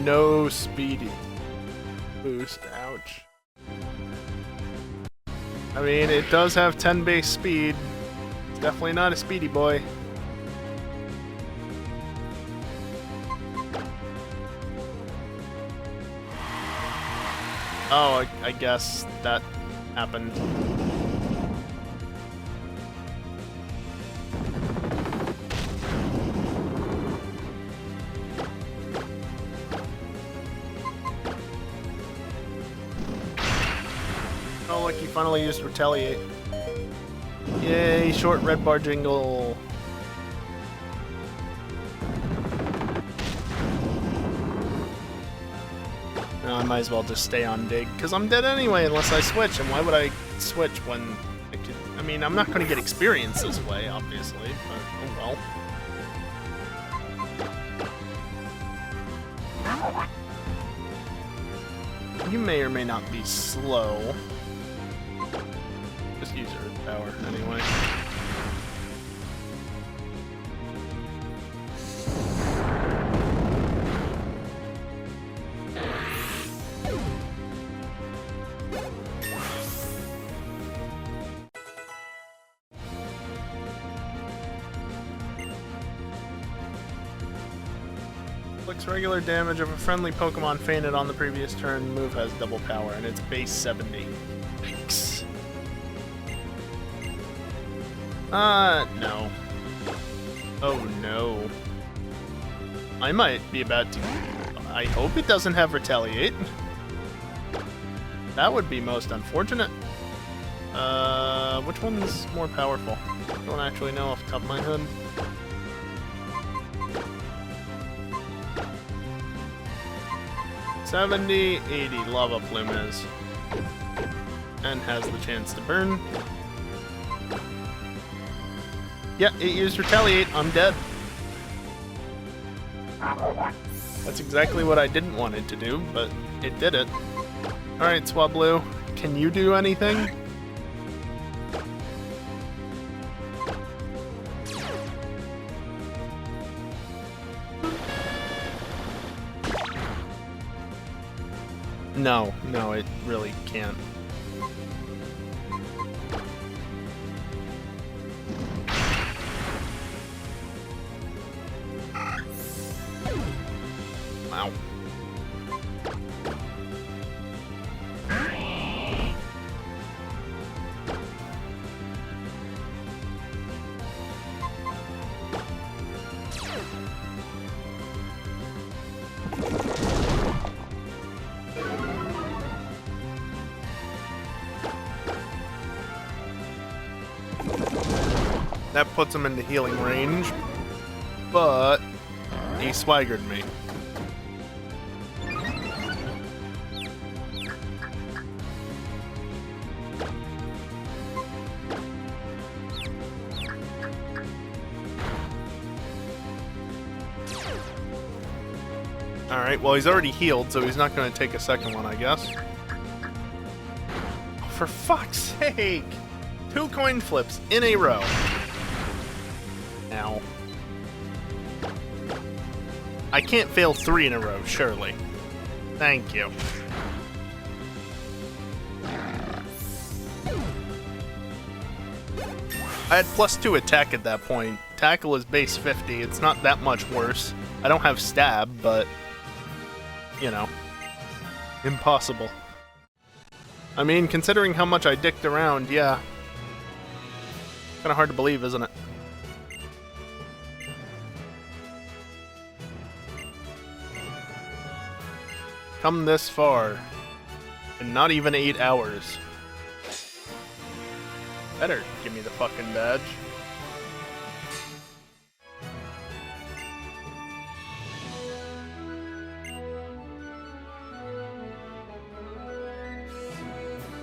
No speedy boost, ouch. I mean, it does have 10 base speed. It's definitely not a speedy boy. Oh, I guess that happened. Oh, look, he finally used Retaliate. Yay, short red bar jingle. No, I might as well just stay on dig, because I'm dead anyway unless I switch, and why would I switch when I could... I mean, I'm not going to get experience this way, obviously, but oh well. You may or may not be slow. Just use your power anyway. Inflicts regular damage if a friendly Pokemon fainted on the previous turn. Move has double power, and it's base 70. Thanks. No. Oh no. I might be about to... I hope it doesn't have Retaliate. That would be most unfortunate. Which one's more powerful? I don't actually know off the top of my head. $70, $80 Lava Plume is. And has the chance to burn. Yeah, it used Retaliate. I'm dead. That's exactly what I didn't want it to do, but it did it. Alright, Swablu, can you do anything? No, it really can't. Wow. That puts him into healing range, but he swaggered me. Alright, well he's already healed, so he's not going to take a second one, I guess. Oh, for fuck's sake! 2 coin flips in a row. Ow. I can't fail 3 in a row, surely. Thank you. I had +2 attack at that point. Tackle is base 50, it's not that much worse. I don't have stab, but... you know. Impossible. I mean, considering how much I dicked around, yeah. Kinda hard to believe, isn't it? Come this far. In not even 8 hours. Better give me the fucking badge.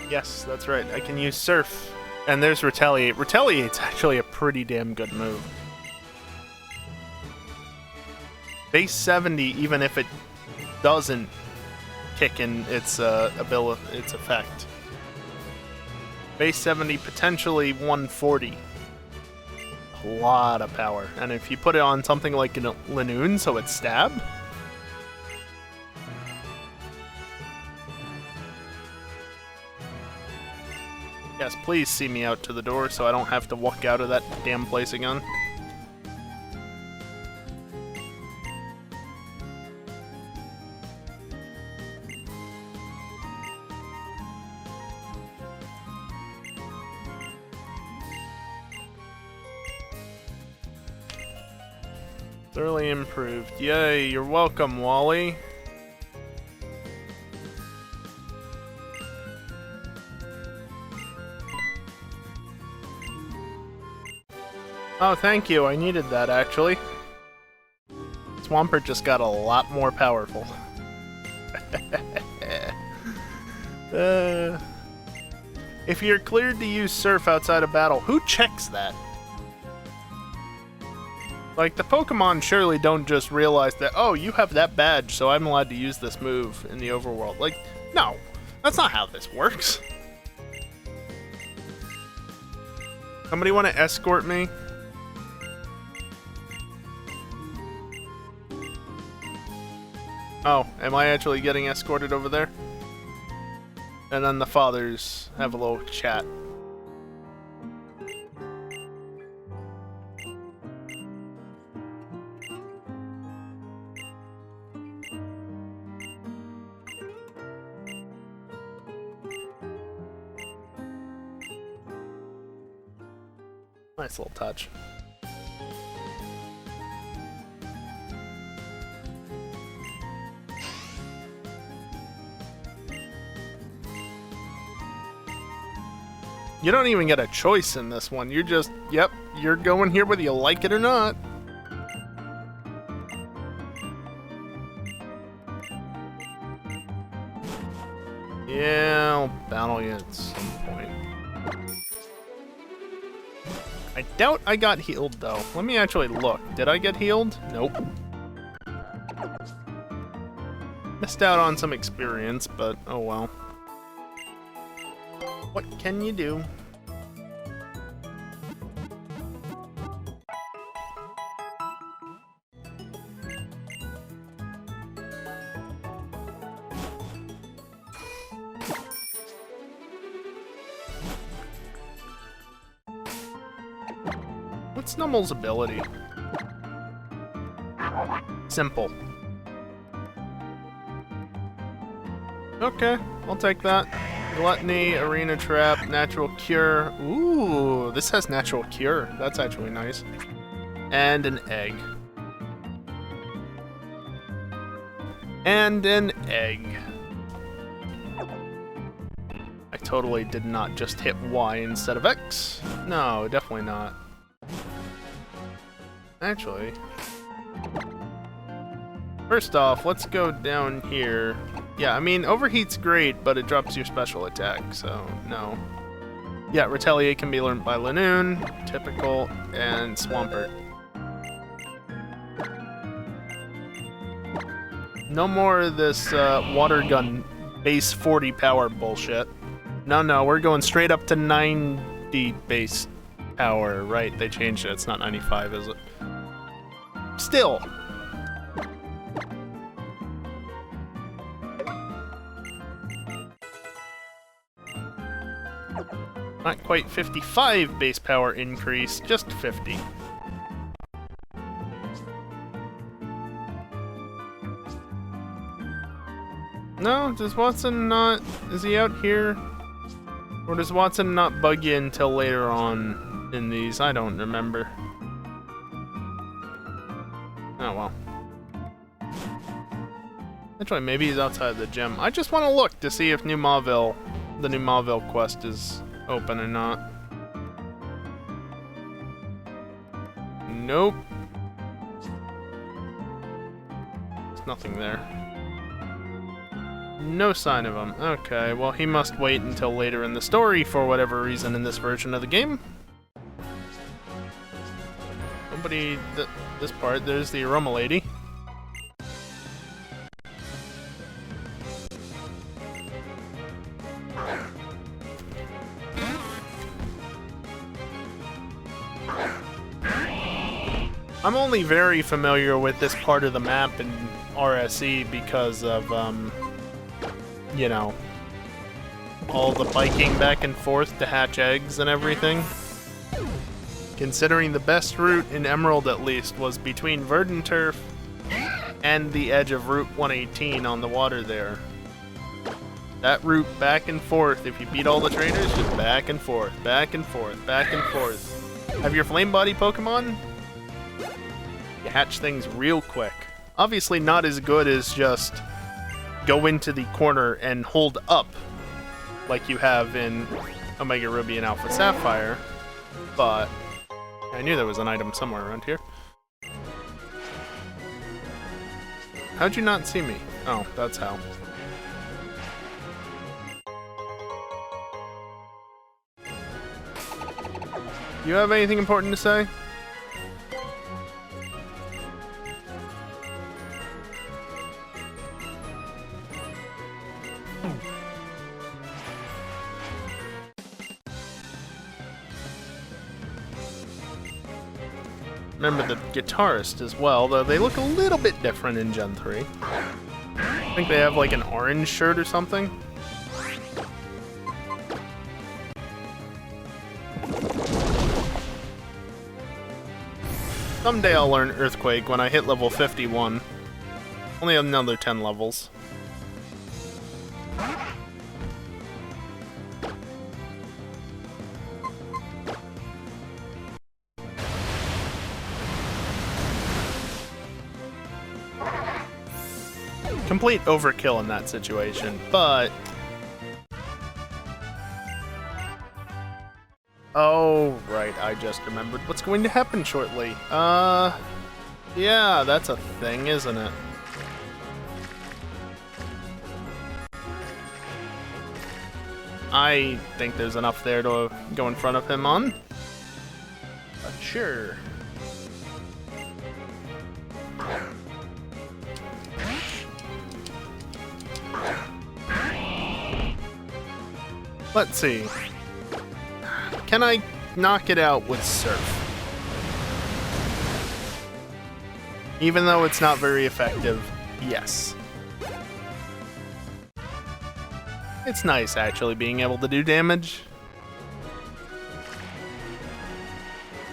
Yes, that's right. I can use Surf. And there's Retaliate. Retaliate's actually a pretty damn good move. Base 70, even if it doesn't kick in its its effect. Base 70, potentially 140. A lot of power. And if you put it on something like Linoon, so it's stab. Yes, please see me out to the door so I don't have to walk out of that damn place again. Thoroughly improved. Yay, you're welcome, Wally. Oh, thank you. I needed that, actually. Swampert just got a lot more powerful. If you're cleared to use Surf outside of battle, who checks that? Like, the Pokemon surely don't just realize that, oh, you have that badge, so I'm allowed to use this move in the overworld. Like, no. That's not how this works. Somebody want to escort me? Oh, am I actually getting escorted over there? And then the fathers have a little chat. Nice little touch. You don't even get a choice in this one. You're just, yep, you're going here whether you like it or not. Yeah, I'll battle you at some point. I doubt I got healed, though. Let me actually look. Did I get healed? Nope. Missed out on some experience, but oh well. What can you do? What's Nummel's ability? Simple. Okay, I'll take that. Gluttony, Arena Trap, Natural Cure. Ooh, this has Natural Cure. That's actually nice. And an egg. And an egg. I totally did not just hit Y instead of X. No, definitely not. Actually, first off, let's go down here. Yeah, I mean, Overheat's great, but it drops your special attack, so no. Yeah, Retaliate can be learned by Linoon, Typical, and Swampert. No more of this water gun base 40 power bullshit. No, we're going straight up to 90 base power. Right, they changed it. It's not 95, is it? Still. Not quite 55 base power increase, just 50. No, does Watson not... Is he out here? Or does Watson not bug you until later on in these? I don't remember. Oh well. Actually, maybe he's outside the gym. I just want to look to see if the New Mauville quest is open or not. Nope. There's nothing there. No sign of him. Okay, well he must wait until later in the story for whatever reason in this version of the game. Nobody... this part, there's the Aroma Lady. I'm only very familiar with this part of the map in RSE because of, you know, all the biking back and forth to hatch eggs and everything. Considering the best route in Emerald, at least, was between Verdant Turf and the edge of Route 118 on the water there. That route back and forth, if you beat all the trainers, just back and forth, back and forth, back and forth. Have your Flame Body Pokemon? You hatch things real quick. Obviously not as good as just go into the corner and hold up like you have in Omega Ruby and Alpha Sapphire, but I knew there was an item somewhere around here. How'd you not see me? Oh, that's how. You have anything important to say? Remember the guitarist as well, though they look a little bit different in Gen 3. I think they have like an orange shirt or something. Someday I'll learn Earthquake when I hit level 51. Only another 10 levels. Complete overkill in that situation, but... Oh, right, I just remembered what's going to happen shortly. Yeah, that's a thing, isn't it? I think there's enough there to go in front of him on. But sure. Let's see. Can I knock it out with Surf? Even though it's not very effective, yes. It's nice, actually, being able to do damage.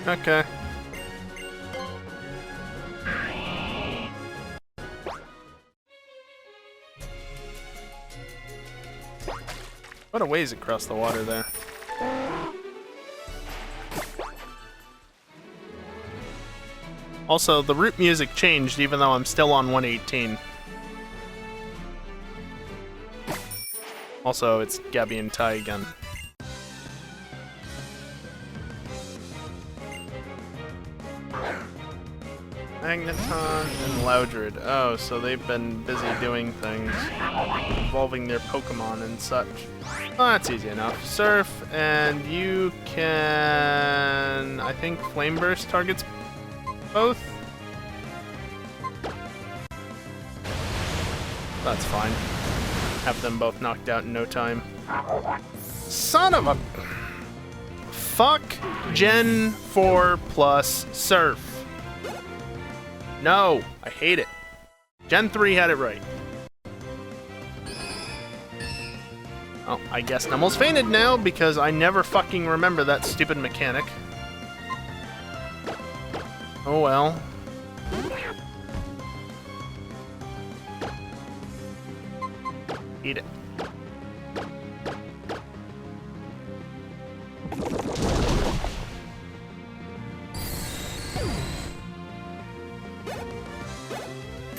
Okay. What a ways across the water there. Also, the route music changed even though I'm still on 118. Also, it's Gabby and Ty again. Magneton and Loudred. Oh, so they've been busy doing things. Evolving their Pokemon and such. Oh, that's easy enough. Surf, and you can... I think Flame Burst targets both? That's fine. Have them both knocked out in no time. Son of a... Fuck Gen 4 plus Surf. No, I hate it. Gen 3 had it right. Oh, I guess Nummel's fainted now because I never fucking remember that stupid mechanic. Oh well. Eat it.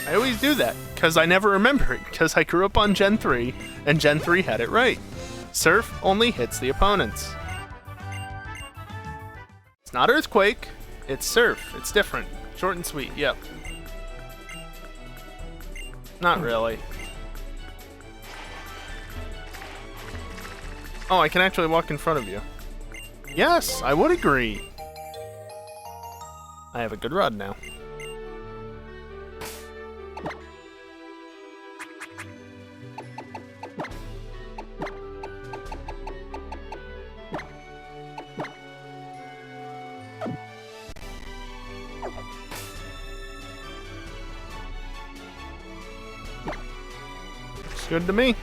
I always do that, because I never remember it, because I grew up on Gen 3, and Gen 3 had it right. Surf only hits the opponents. It's not Earthquake, it's Surf. It's different. Short and sweet, yep. Not really. Oh, I can actually walk in front of you. Yes, I would agree. I have a good rod now. Looks good to me.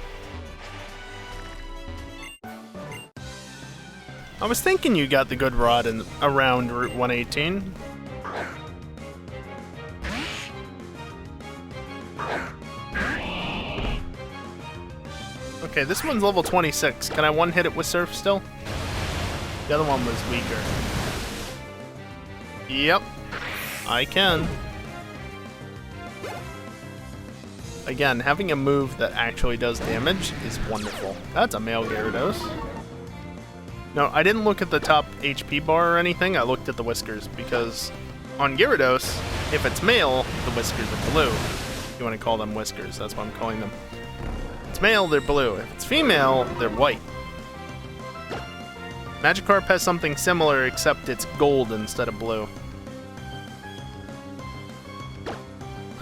I was thinking you got the good rod in around Route 118. Okay, this one's level 26. Can I one-hit it with Surf still? The other one was weaker. Yep, I can. Again, having a move that actually does damage is wonderful. That's a male Gyarados. No, I didn't look at the top HP bar or anything. I looked at the whiskers because on Gyarados, if it's male, the whiskers are blue. If you want to call them whiskers, that's what I'm calling them. If it's male, they're blue. If it's female, they're white. Magikarp has something similar, except it's gold instead of blue.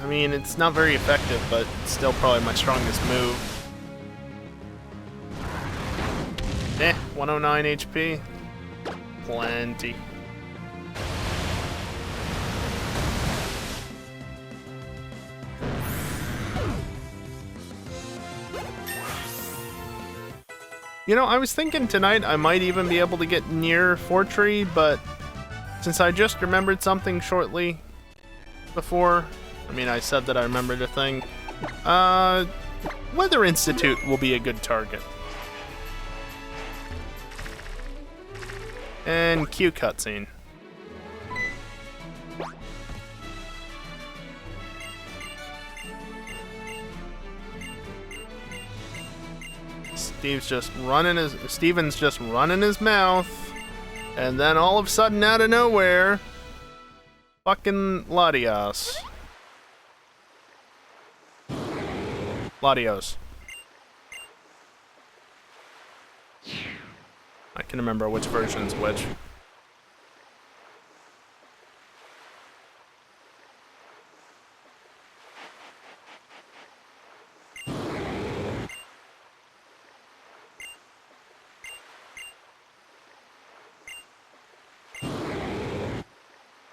I mean, it's not very effective, but it's still probably my strongest move. 109 HP. Plenty. You know, I was thinking tonight I might even be able to get near Fortree, but since I just remembered something shortly before, I mean, I said that I remembered a thing, Weather Institute will be a good target. And Q cutscene. Steven's just running his mouth, and then all of a sudden, out of nowhere, fucking Latios. I can remember which version's which.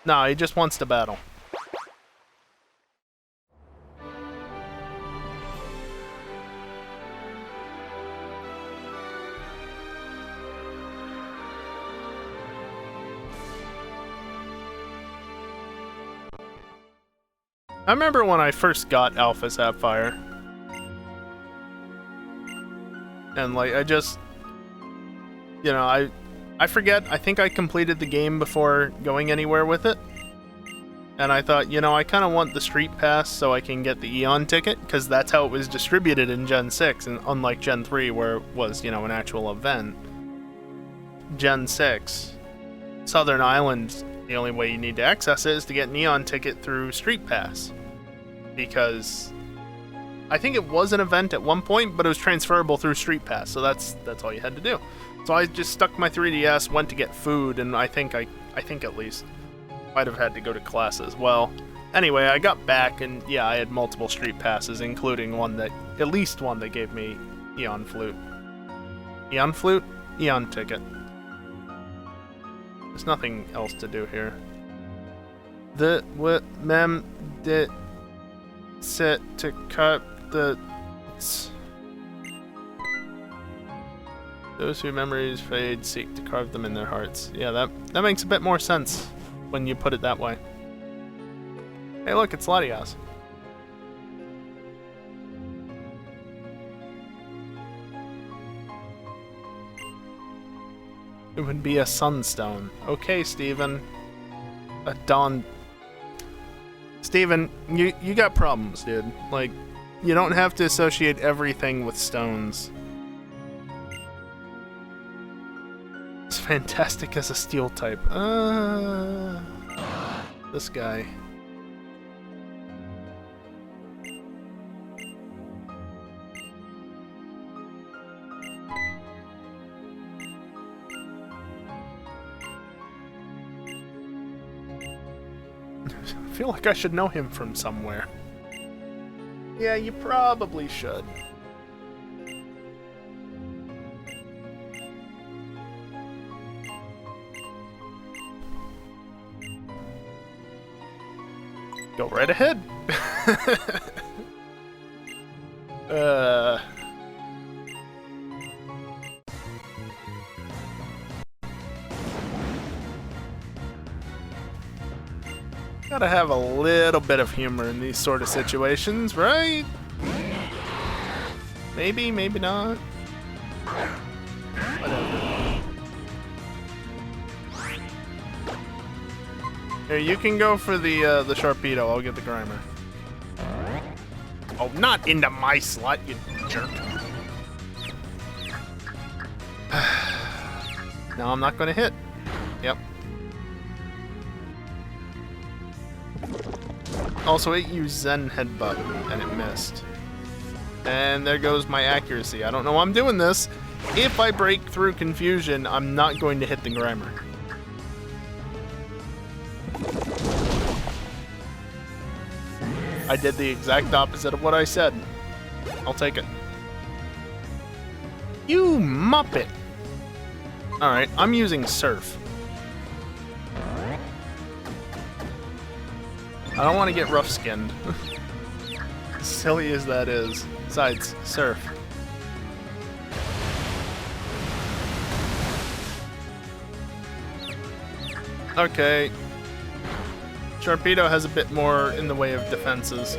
No, he just wants to battle. I remember when I first got Alpha Sapphire. And like, I just, you know, I forget, I think I completed the game before going anywhere with it. And I thought, you know, I kind of want the Street Pass so I can get the Eon ticket, because that's how it was distributed in Gen 6, and unlike Gen 3 where it was, you know, an actual event. Gen 6, Southern Island, the only way you need to access it is to get an Eon ticket through Street Pass. Because I think it was an event at one point, but it was transferable through Street Pass, so that's all you had to do. So I just stuck my 3DS, went to get food, and I think at least might have had to go to class as well. Anyway, I got back, and yeah, I had multiple Street Passes, including at least one that gave me Eon Flute. Eon Flute? Eon ticket. There's nothing else to do here. Set to cut the... Those whose memories fade seek to carve them in their hearts. Yeah, that makes a bit more sense when you put it that way. Hey look, it's Latios. It would be a sunstone. Okay, Steven. A dawn... Steven, you got problems, dude. Like, you don't have to associate everything with stones. It's fantastic as a steel type. This guy. I feel like I should know him from somewhere. Yeah, you probably should. Go right ahead. Uh... Gotta have a little bit of humor in these sort of situations, right? Maybe, maybe not. Whatever. Here, you can go for the Sharpedo. I'll get the Grimer. Oh, not into my slot, you jerk. No, I'm not gonna hit. Yep. Also, it used Zen Headbutt, and it missed. And there goes my accuracy. I don't know why I'm doing this. If I break through confusion, I'm not going to hit the Grimer. I did the exact opposite of what I said. I'll take it. You muppet! Alright, I'm using Surf. I don't want to get rough-skinned. Silly as that is. Besides, Surf. Okay. Sharpedo has a bit more in the way of defenses.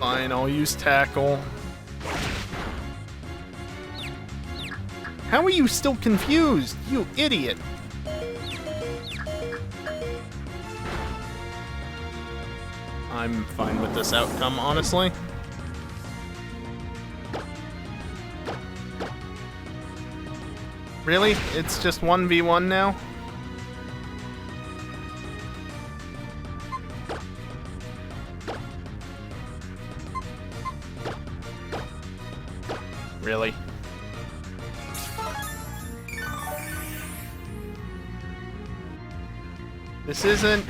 Fine, I'll use Tackle. How are you still confused, you idiot? I'm fine with this outcome, honestly. Really? It's just 1v1 now? Really? This isn't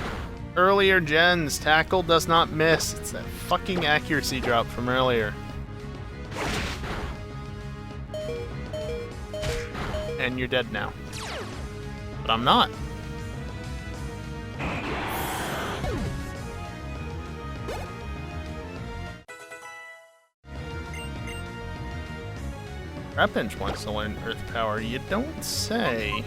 earlier gens. Tackle does not miss. It's that fucking accuracy drop from earlier. And you're dead now. But I'm not. Trapinch wants to learn Earth Power. You don't say.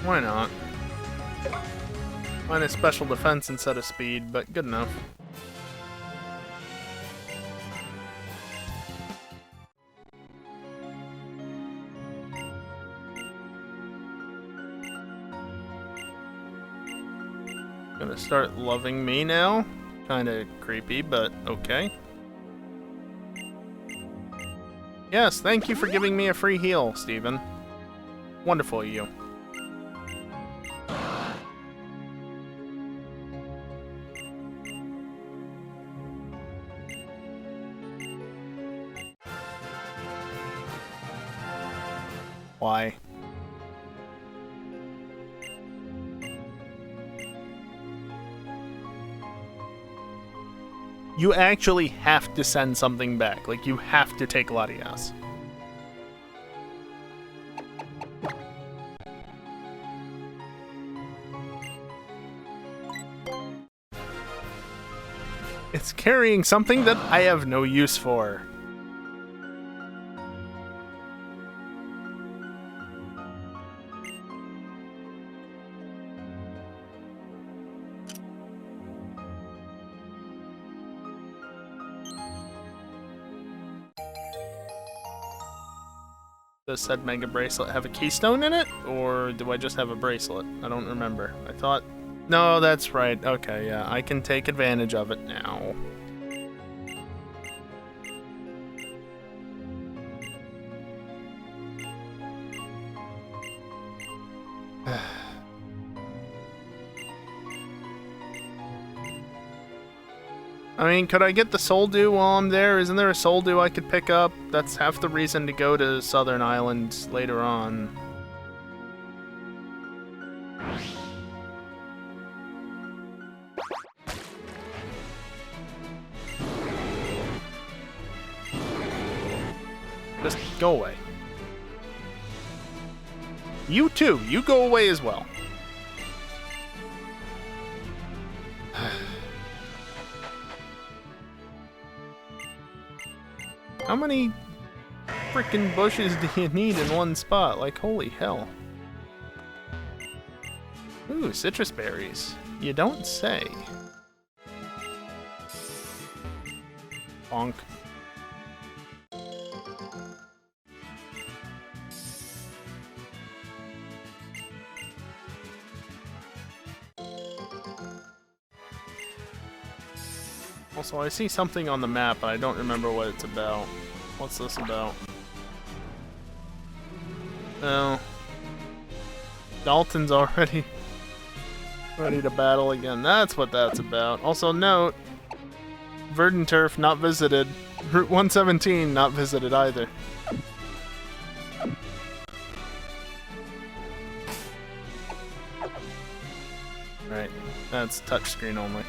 Why not? Minus special defense instead of speed, but good enough. Gonna start loving me now. Kinda creepy, but okay. Yes, thank you for giving me a free heal, Steven. Wonderful of you. Why? You actually have to send something back. Like, you have to take Latias. It's carrying something that I have no use for. Does said Mega Bracelet have a keystone in it? Or do I just have a bracelet? I don't remember. I thought... No, that's right. Okay, yeah. I can take advantage of it now. I mean, could I get the Soul Dew while I'm there? Isn't there a Soul Dew I could pick up? That's half the reason to go to Southern Islands later on. Just go away. You too. You go away as well. How many freaking bushes do you need in one spot? Like, holy hell. Ooh, citrus berries. You don't say. Bonk. Also, I see something on the map, but I don't remember what it's about. What's this about? Oh. Dalton's already ready to battle again. That's what that's about. Also, note, Verdant Turf not visited. Route 117 not visited either. Right, that's touchscreen only.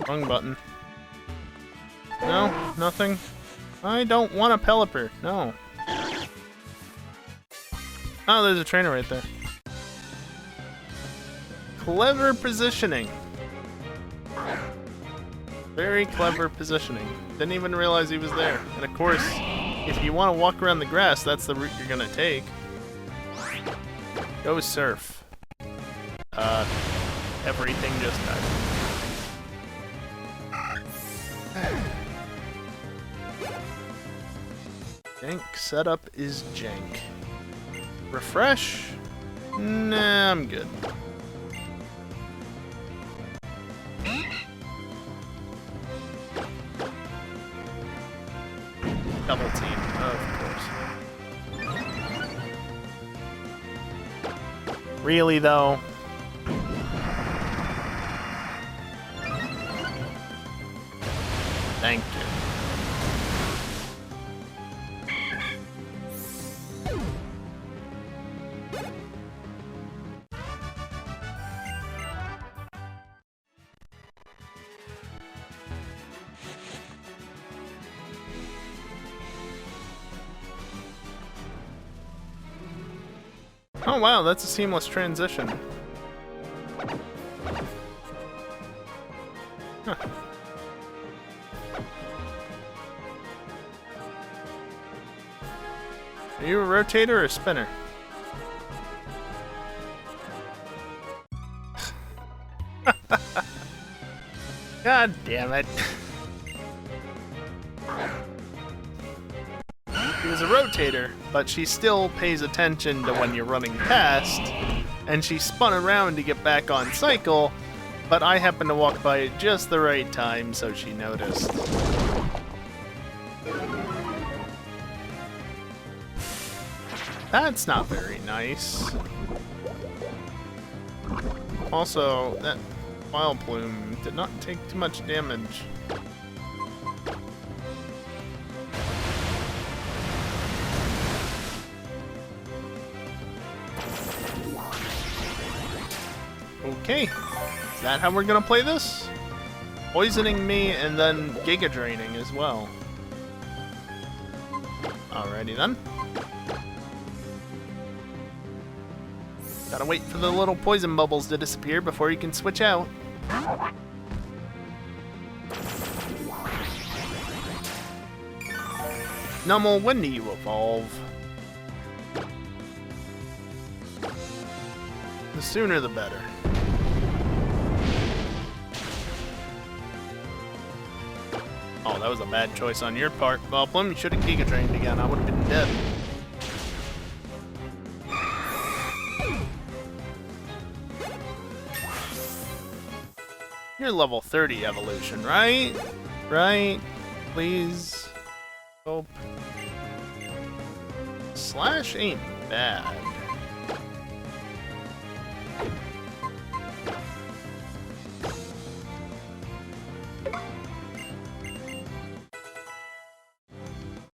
Wrong button. No, nothing. I don't want a Pelipper. No. Oh, there's a trainer right there. Clever positioning. Very clever positioning. Didn't even realize he was there. And of course, if you want to walk around the grass, that's the route you're gonna take. Go surf. Everything just died. Jank setup is jank. Refresh? Nah, I'm good. Double team, of course. Really though? Thank you. Oh wow, that's a seamless transition. Huh. Are you a rotator or a spinner? God damn it. She was a rotator, but she still pays attention to when you're running past, and she spun around to get back on cycle, but I happened to walk by at just the right time, so she noticed. That's not very nice. Also, that Wild Plume did not take too much damage. Okay, is that how we're gonna play this? Poisoning me and then Giga Draining as well. Alrighty then. Gotta wait for the little poison bubbles to disappear before you can switch out. Nummel, when do you evolve? The sooner the better. Oh, that was a bad choice on your part, Boblin. You should have Giga Drained again. I would have been dead. You're level 30 evolution, right? Right? Please. Hope. Slash ain't bad.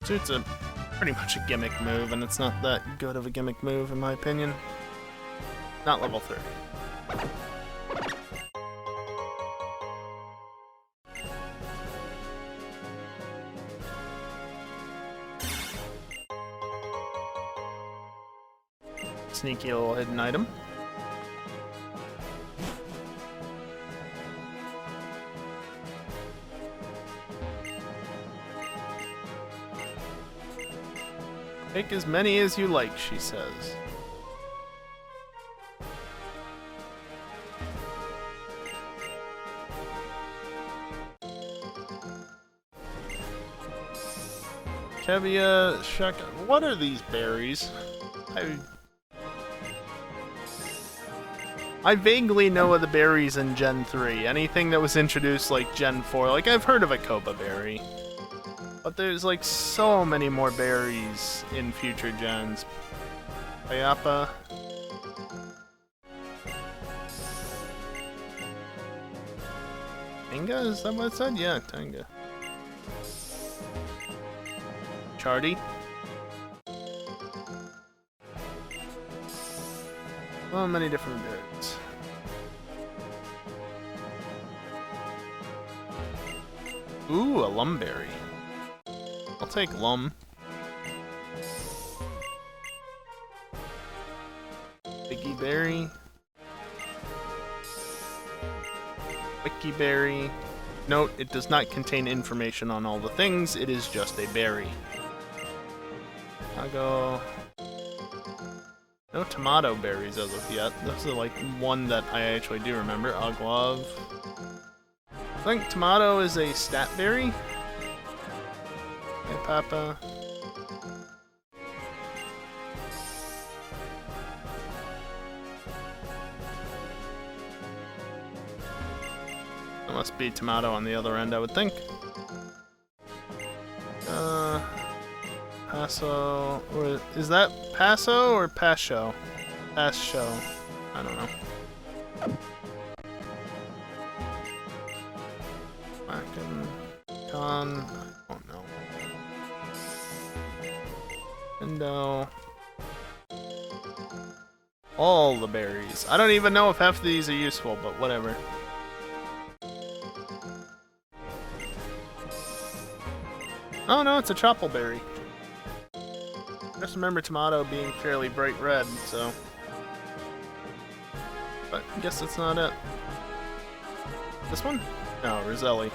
Suit's a pretty much a gimmick move, and it's not that good of a gimmick move in my opinion. Not level 30. Sneaky little hidden item. Take as many as you like, she says. Kevia, shotgun. What are these berries? I vaguely know of the berries in Gen 3. Anything that was introduced like Gen 4. Like, I've heard of a Koba berry. But there's like so many more berries in future gens. Payapa. Tanga? Is that what it said? Yeah, Tanga. Chardy. So many different birds. Ooh, a lumberry. I'll take Lum. Biggie Berry. Wiki Berry. Note, it does not contain information on all the things, it is just a berry. I'll go... No tomato berries as of yet. This is like one that I actually do remember. Aguav. I think tomato is a stat berry. Hey, Papa. There must be tomato on the other end, I would think. Paso, or is that Paso or Pasho? Pasho. I don't know. Con. I don't know. Endo. All the berries. I don't even know if half of these are useful, but whatever. Oh no, it's a choppleberry. Just remember tomato being fairly bright red, so... But I guess that's not it. This one? No, Roselli.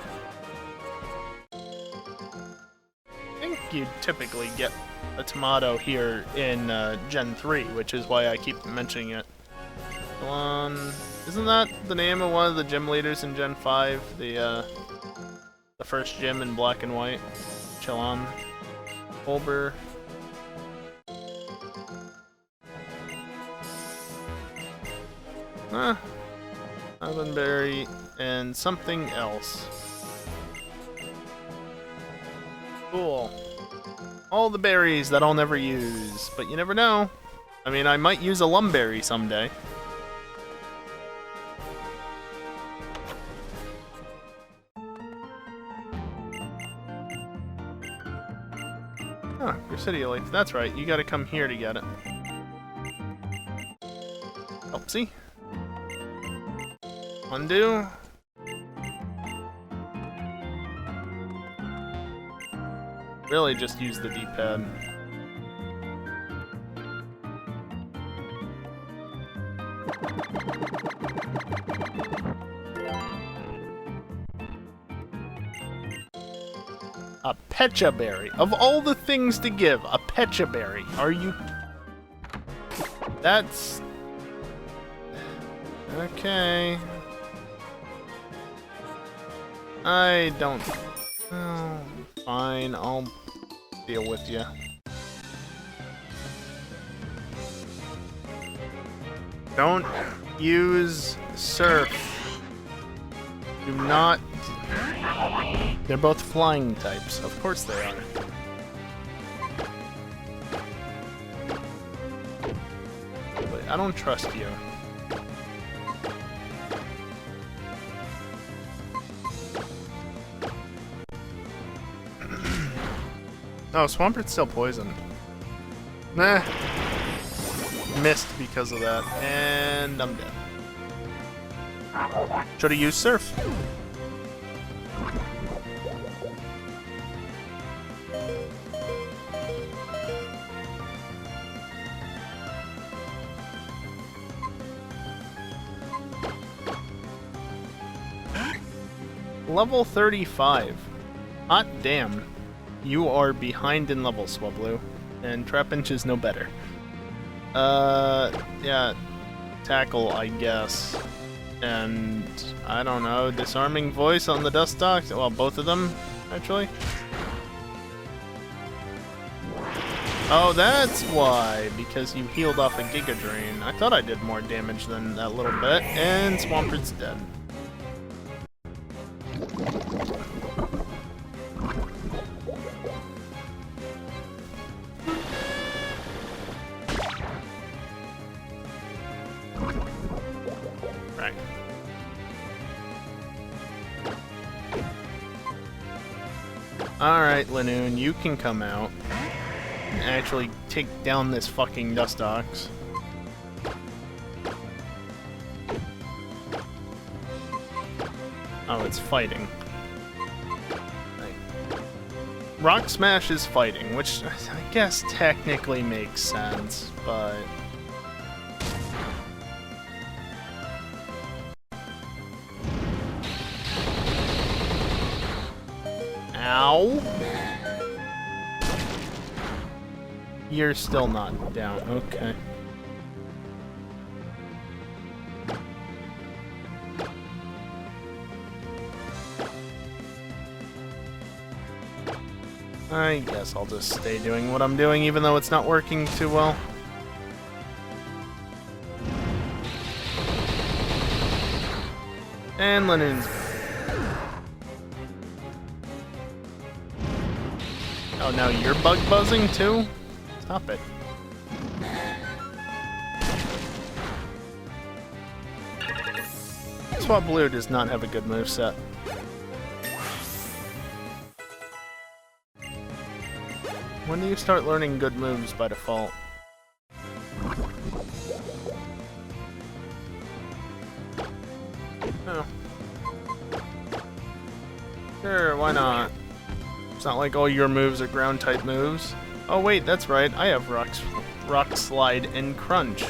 I think you'd typically get a tomato here in Gen 3, which is why I keep mentioning it. Isn't that the name of one of the gym leaders in Gen 5? The first gym in black and white? Chillon. Olber. Allenberry, and something else. Cool. All the berries that I'll never use, but you never know. I mean, I might use a lumberry someday. Oh, Grisidia Leaf. That's right, you gotta come here to get it. Helpsy. Undo. Really just use the D-pad. A Pecha Berry. Of all the things to give, a Pecha Berry. Are you... That's... Okay. I don't... Oh, fine, I'll deal with you. Don't use Surf. Do not... They're both flying types. Of course they are. But I don't trust you. Oh, Swampert's still poisoned. Nah. Missed because of that. And I'm dead. Should've used Surf. Level 35. Hot damn. You are behind in level, Swablu. And Trapinch is no better. Yeah. Tackle, I guess. And, I don't know, Disarming Voice on the Dustox? Well, both of them, actually. Oh, that's why, because you healed off a Giga Drain. I thought I did more damage than that little bit, and Swampert's dead. Right. Alright, Lanoon, you can come out and actually take down this fucking Dustox. Oh, it's fighting. Rock Smash is fighting, which I guess technically makes sense, but... Ow! You're still not down, okay. I guess I'll just stay doing what I'm doing even though it's not working too well. And Lanoon's... Oh, now you're bug buzzing too? Stop it. Swablu does not have a good moveset. When do you start learning good moves by default? Oh. Sure, why not? It's not like all your moves are ground-type moves. Oh wait, that's right, I have Rock Slide and Crunch.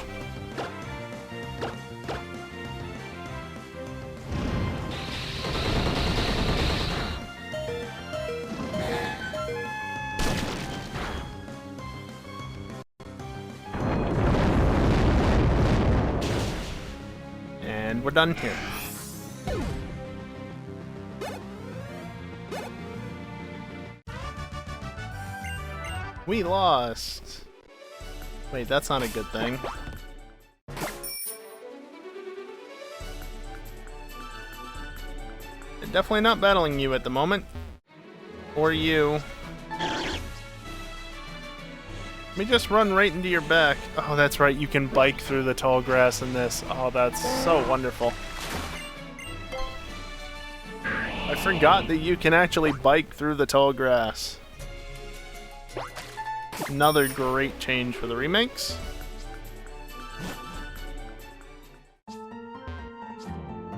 And we're done here. We lost. Wait, that's not a good thing. They're definitely not battling you at the moment. Or you. Let me just run right into your back. Oh, that's right, you can bike through the tall grass in this. Oh, that's so wonderful. I forgot that you can actually bike through the tall grass. Another great change for the remakes.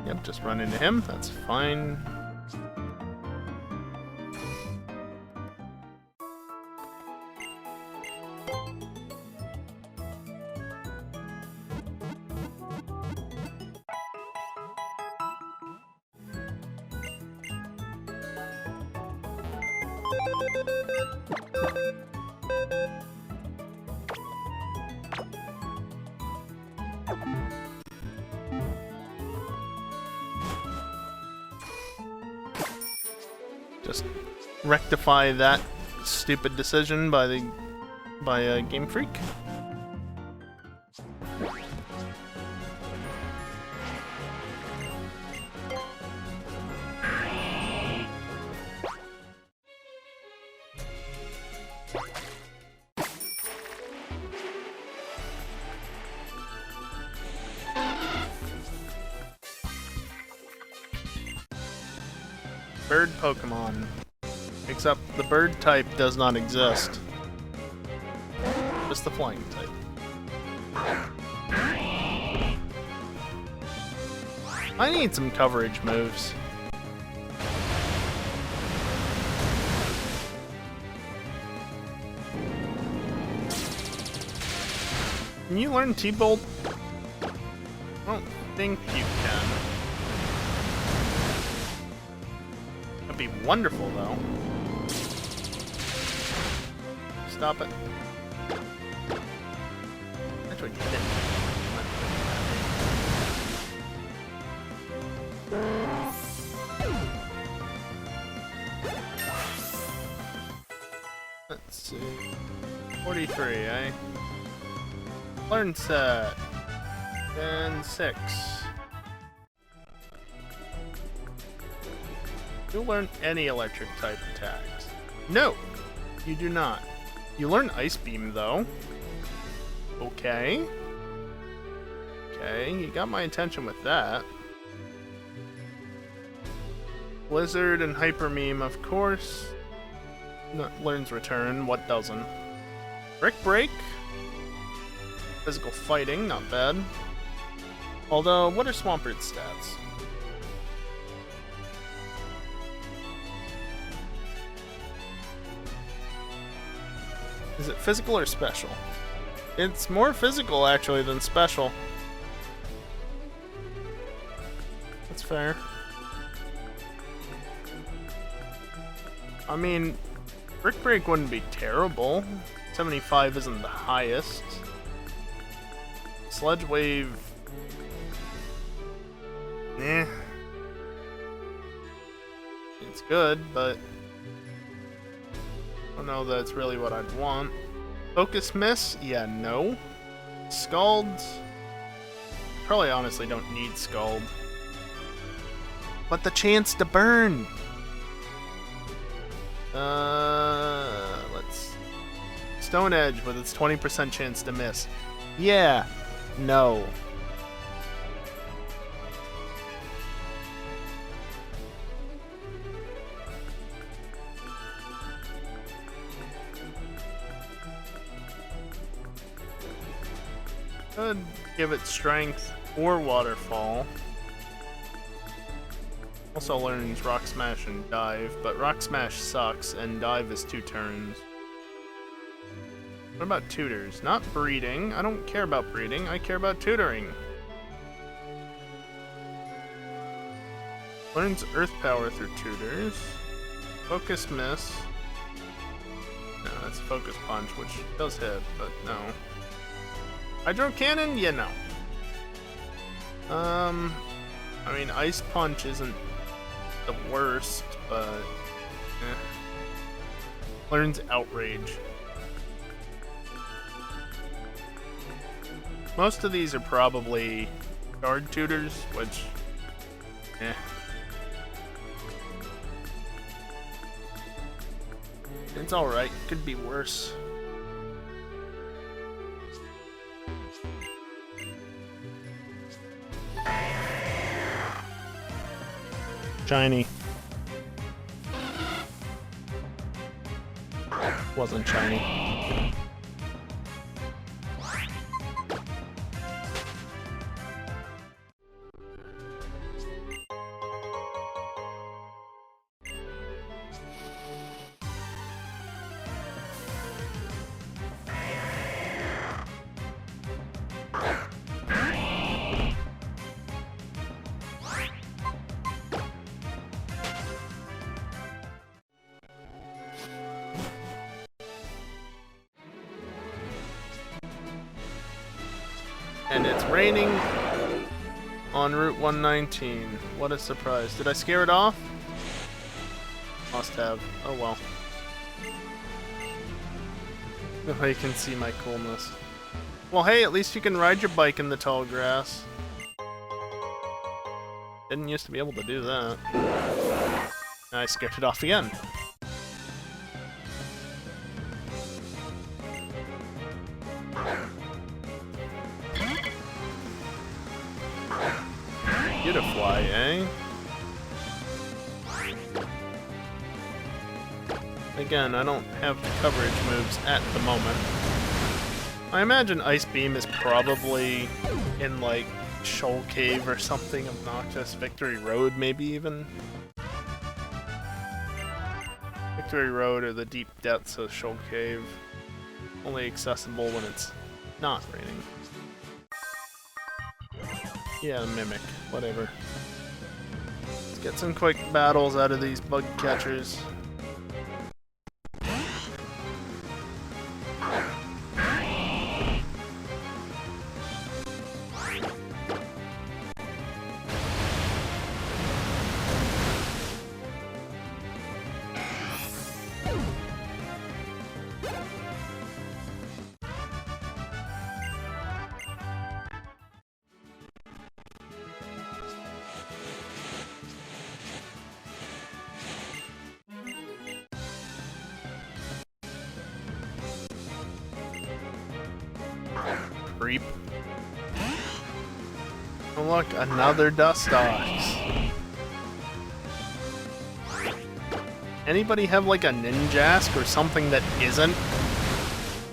Yep, just run into him. That's fine. Just rectify that stupid decision by Game Freak. Bird Pokemon. Except the bird type does not exist. Just the flying type. I need some coverage moves. Can you learn T-Bolt? I don't think you can. That'd be wonderful, though. Stop it. That's what you did. Let's see. 43, eh? Learn set. And 6. You learn any electric type attacks. No! You do not. You learn Ice Beam, though. Okay. Okay, you got my attention with that. Blizzard and Hyper Meme, of course. No, learns Return. What doesn't? Brick Break. Physical Fighting, not bad. Although, what are Swampert's stats? Is it physical or special? It's more physical, actually, than special. That's fair. I mean, Brick Break wouldn't be terrible. 75 isn't the highest. Sludge Wave... eh. It's good, but... I don't know that's really what I'd want. Focus Miss? Yeah, no. Scald? Probably honestly don't need Scald. But the chance to burn! Let's... Stone Edge with its 20% chance to miss. Yeah. No. Could give it Strength or Waterfall. Also learns Rock Smash and Dive, but Rock Smash sucks and Dive is 2 turns. What about tutors? Not breeding. I don't care about breeding. I care about tutoring. Learns Earth Power through tutors. Focus Miss. No, that's Focus Punch, which does hit, but no. Hydro Cannon? Yeah, no. I mean, Ice Punch isn't the worst, but... eh. Learns Outrage. Most of these are probably guard tutors, which... eh. It's alright, could be worse. Shiny. Wasn't shiny. And it's raining on Route 119. What a surprise. Did I scare it off? Must have. Oh well. Nobody can see my coolness. Well, hey, at least you can ride your bike in the tall grass. Didn't used to be able to do that. I scared it off again. Beautifly, eh? Again, I don't have the coverage moves at the moment. I imagine Ice Beam is probably in, like, Shoal Cave or something obnoxious. Victory Road, maybe even? Victory Road or the deep depths of Shoal Cave. Only accessible when it's not raining. Yeah, Mimic. Whatever. Let's get some quick battles out of these bug catchers. Creep. Oh look, another Dustox. Anybody have like a Ninjask or something that isn't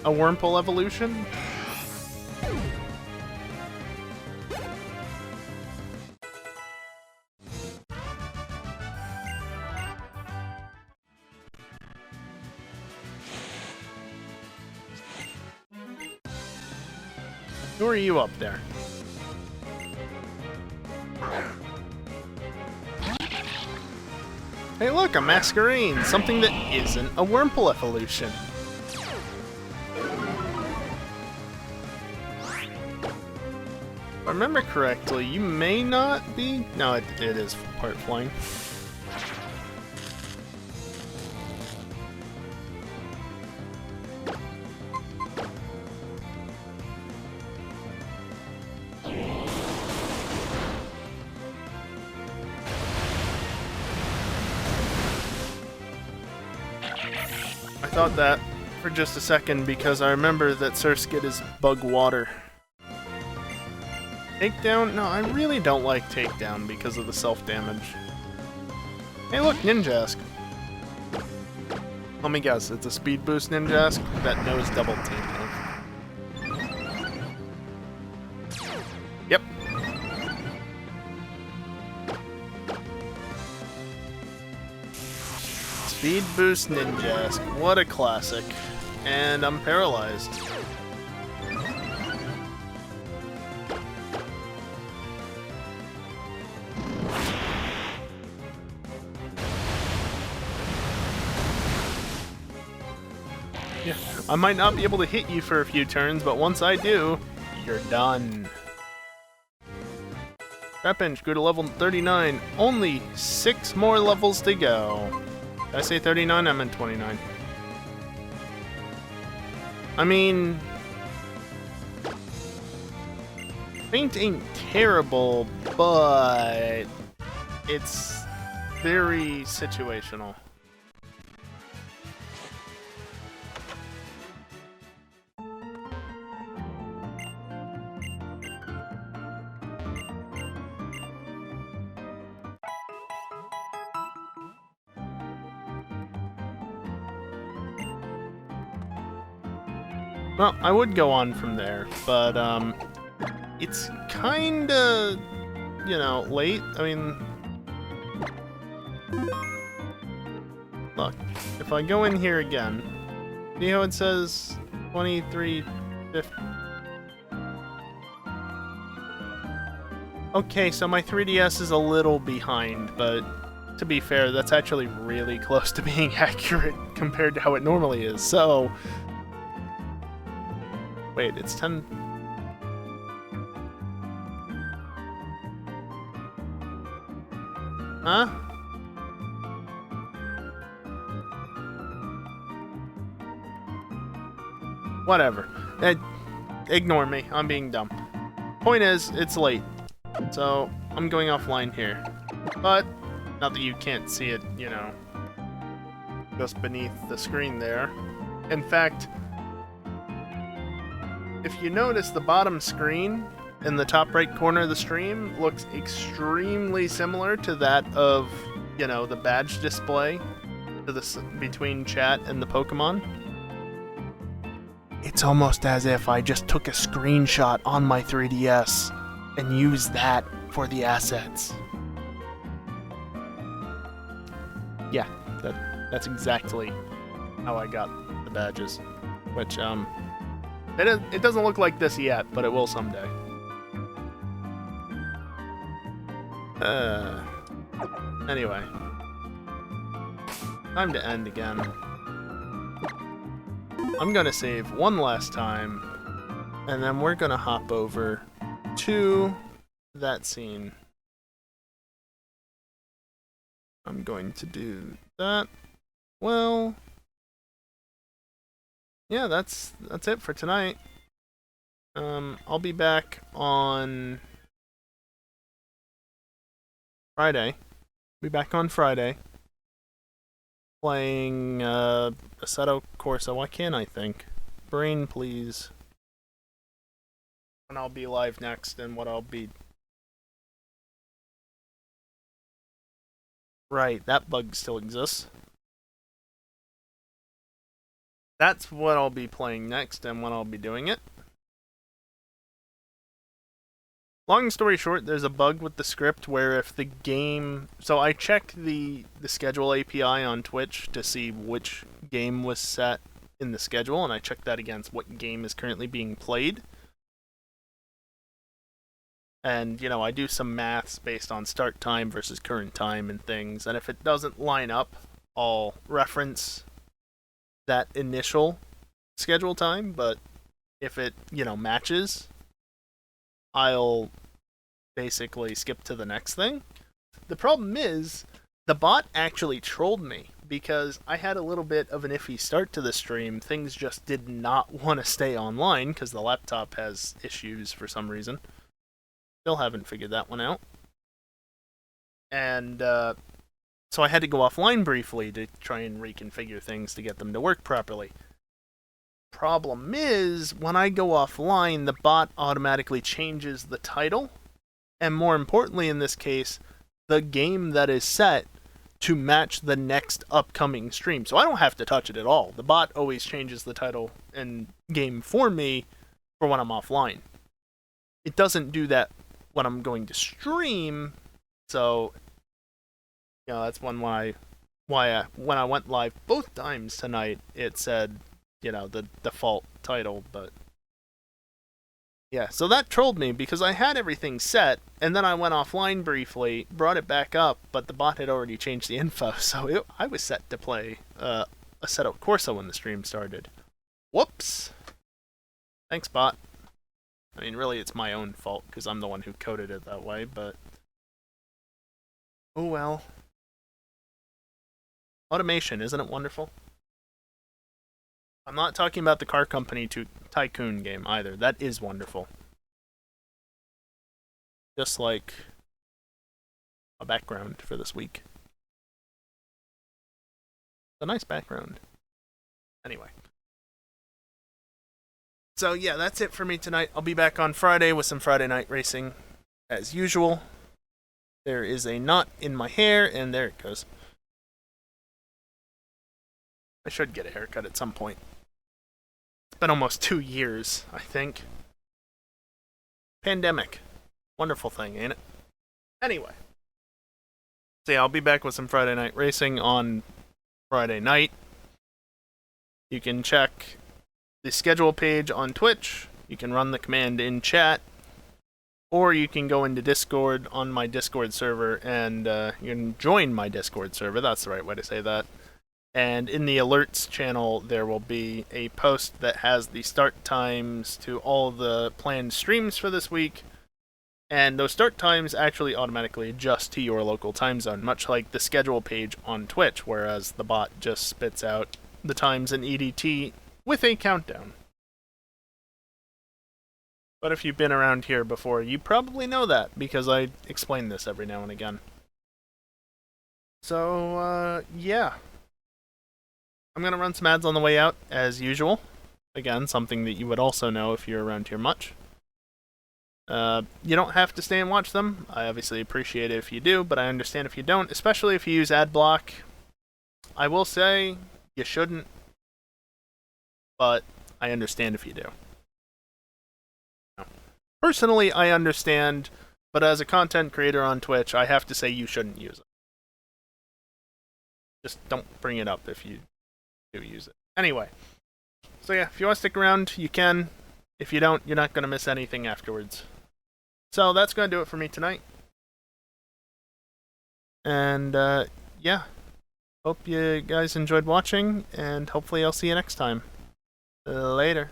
a Wurmple evolution? Who are you up there? Hey look, a Masquerain! Something that isn't a Wurmple evolution. If I remember correctly, you may not be... No, it is part flying. I thought that for just a second because I remember that Surskit is bug water. Takedown? No, I really don't like Takedown because of the self-damage. Hey look, Ninjask! Let me guess, it's a speed boost Ninjask that knows double team. Yep. Speed boost Ninjask, what a classic. And I'm paralyzed. Yeah, I might not be able to hit you for a few turns, but once I do, you're done. Trapinch grew to level 39. Only 6 more levels to go. Did I say 39? I meant 29. I mean... Paint ain't terrible, but... it's very situational. Well, I would go on from there, but, it's kinda, you know, late. I mean, look, if I go in here again, see how it says 2350? Okay, so my 3DS is a little behind, but to be fair, that's actually really close to being accurate compared to how it normally is, so... Wait, it's 10... Huh? Whatever. Ignore me. I'm being dumb. Point is, it's late. So, I'm going offline here. But, not that you can't see it, you know, just beneath the screen there. In fact... if you notice, the bottom screen in the top right corner of the stream looks extremely similar to that of, you know, the badge display to this between chat and the Pokemon. It's almost as if I just took a screenshot on my 3DS and used that for the assets. Yeah, that's exactly how I got the badges. Which, it doesn't look like this yet, but it will someday. Anyway. Time to end again. I'm gonna save one last time, and then we're gonna hop over to that scene. I'm going to do that. Well, yeah, that's it for tonight. I'll be back on Friday. Playing Assetto Corsa. Why can't I think? Brain, please. When I'll be live next and what I'll be... Right, that bug still exists. That's what I'll be playing next and when I'll be doing it. Long story short, there's a bug with the script where if the game... So I check the schedule API on Twitch to see which game was set in the schedule, and I check that against what game is currently being played. And, you know, I do some maths based on start time versus current time and things, and if it doesn't line up, I'll reference that initial schedule time, but if it, you know, matches, I'll basically skip to the next thing. The problem is, the bot actually trolled me, because I had a little bit of an iffy start to the stream. Things just did not want to stay online, because the laptop has issues for some reason. Still haven't figured that one out. And, so I had to go offline briefly to try and reconfigure things to get them to work properly. Problem is, when I go offline, the bot automatically changes the title, and more importantly in this case, the game that is set to match the next upcoming stream. So I don't have to touch it at all. The bot always changes the title and game for me for when I'm offline. It doesn't do that when I'm going to stream, so you know, that's when when I went live both times tonight, it said, you know, the default title, but yeah, so that trolled me because I had everything set, and then I went offline briefly, brought it back up, but the bot had already changed the info, so I was set to play Assetto Corsa when the stream started. Whoops! Thanks, bot. I mean, really, it's my own fault, because I'm the one who coded it that way, but... oh well. Automation, isn't it wonderful? I'm not talking about the car company tycoon game either. That is wonderful. Just like a background for this week. It's a nice background. Anyway. So yeah, that's it for me tonight. I'll be back on Friday with some Friday night racing as usual. There is a knot in my hair, and there it goes. I should get a haircut at some point. It's been almost 2 years, I think. Pandemic. Wonderful thing, ain't it? Anyway. So yeah, I'll be back with some Friday night racing on Friday night. You can check the schedule page on Twitch. You can run the command in chat. Or you can go into Discord on my Discord server and you can join my Discord server. That's the right way to say that. And in the alerts channel, there will be a post that has the start times to all the planned streams for this week. And those start times actually automatically adjust to your local time zone, much like the schedule page on Twitch, whereas the bot just spits out the times in EDT with a countdown. But if you've been around here before, you probably know that, because I explain this every now and again. So, yeah. I'm going to run some ads on the way out, as usual. Again, something that you would also know if you're around here much. You don't have to stay and watch them. I obviously appreciate it if you do, but I understand if you don't, especially if you use ad block. I will say you shouldn't, but I understand if you do. Personally, I understand, but as a content creator on Twitch, I have to say you shouldn't use it. Just don't bring it up if you do use it. Anyway, so yeah, if you want to stick around, you can. If you don't, you're not going to miss anything afterwards. So that's going to do it for me tonight. And yeah, hope you guys enjoyed watching, and hopefully I'll see you next time. Later.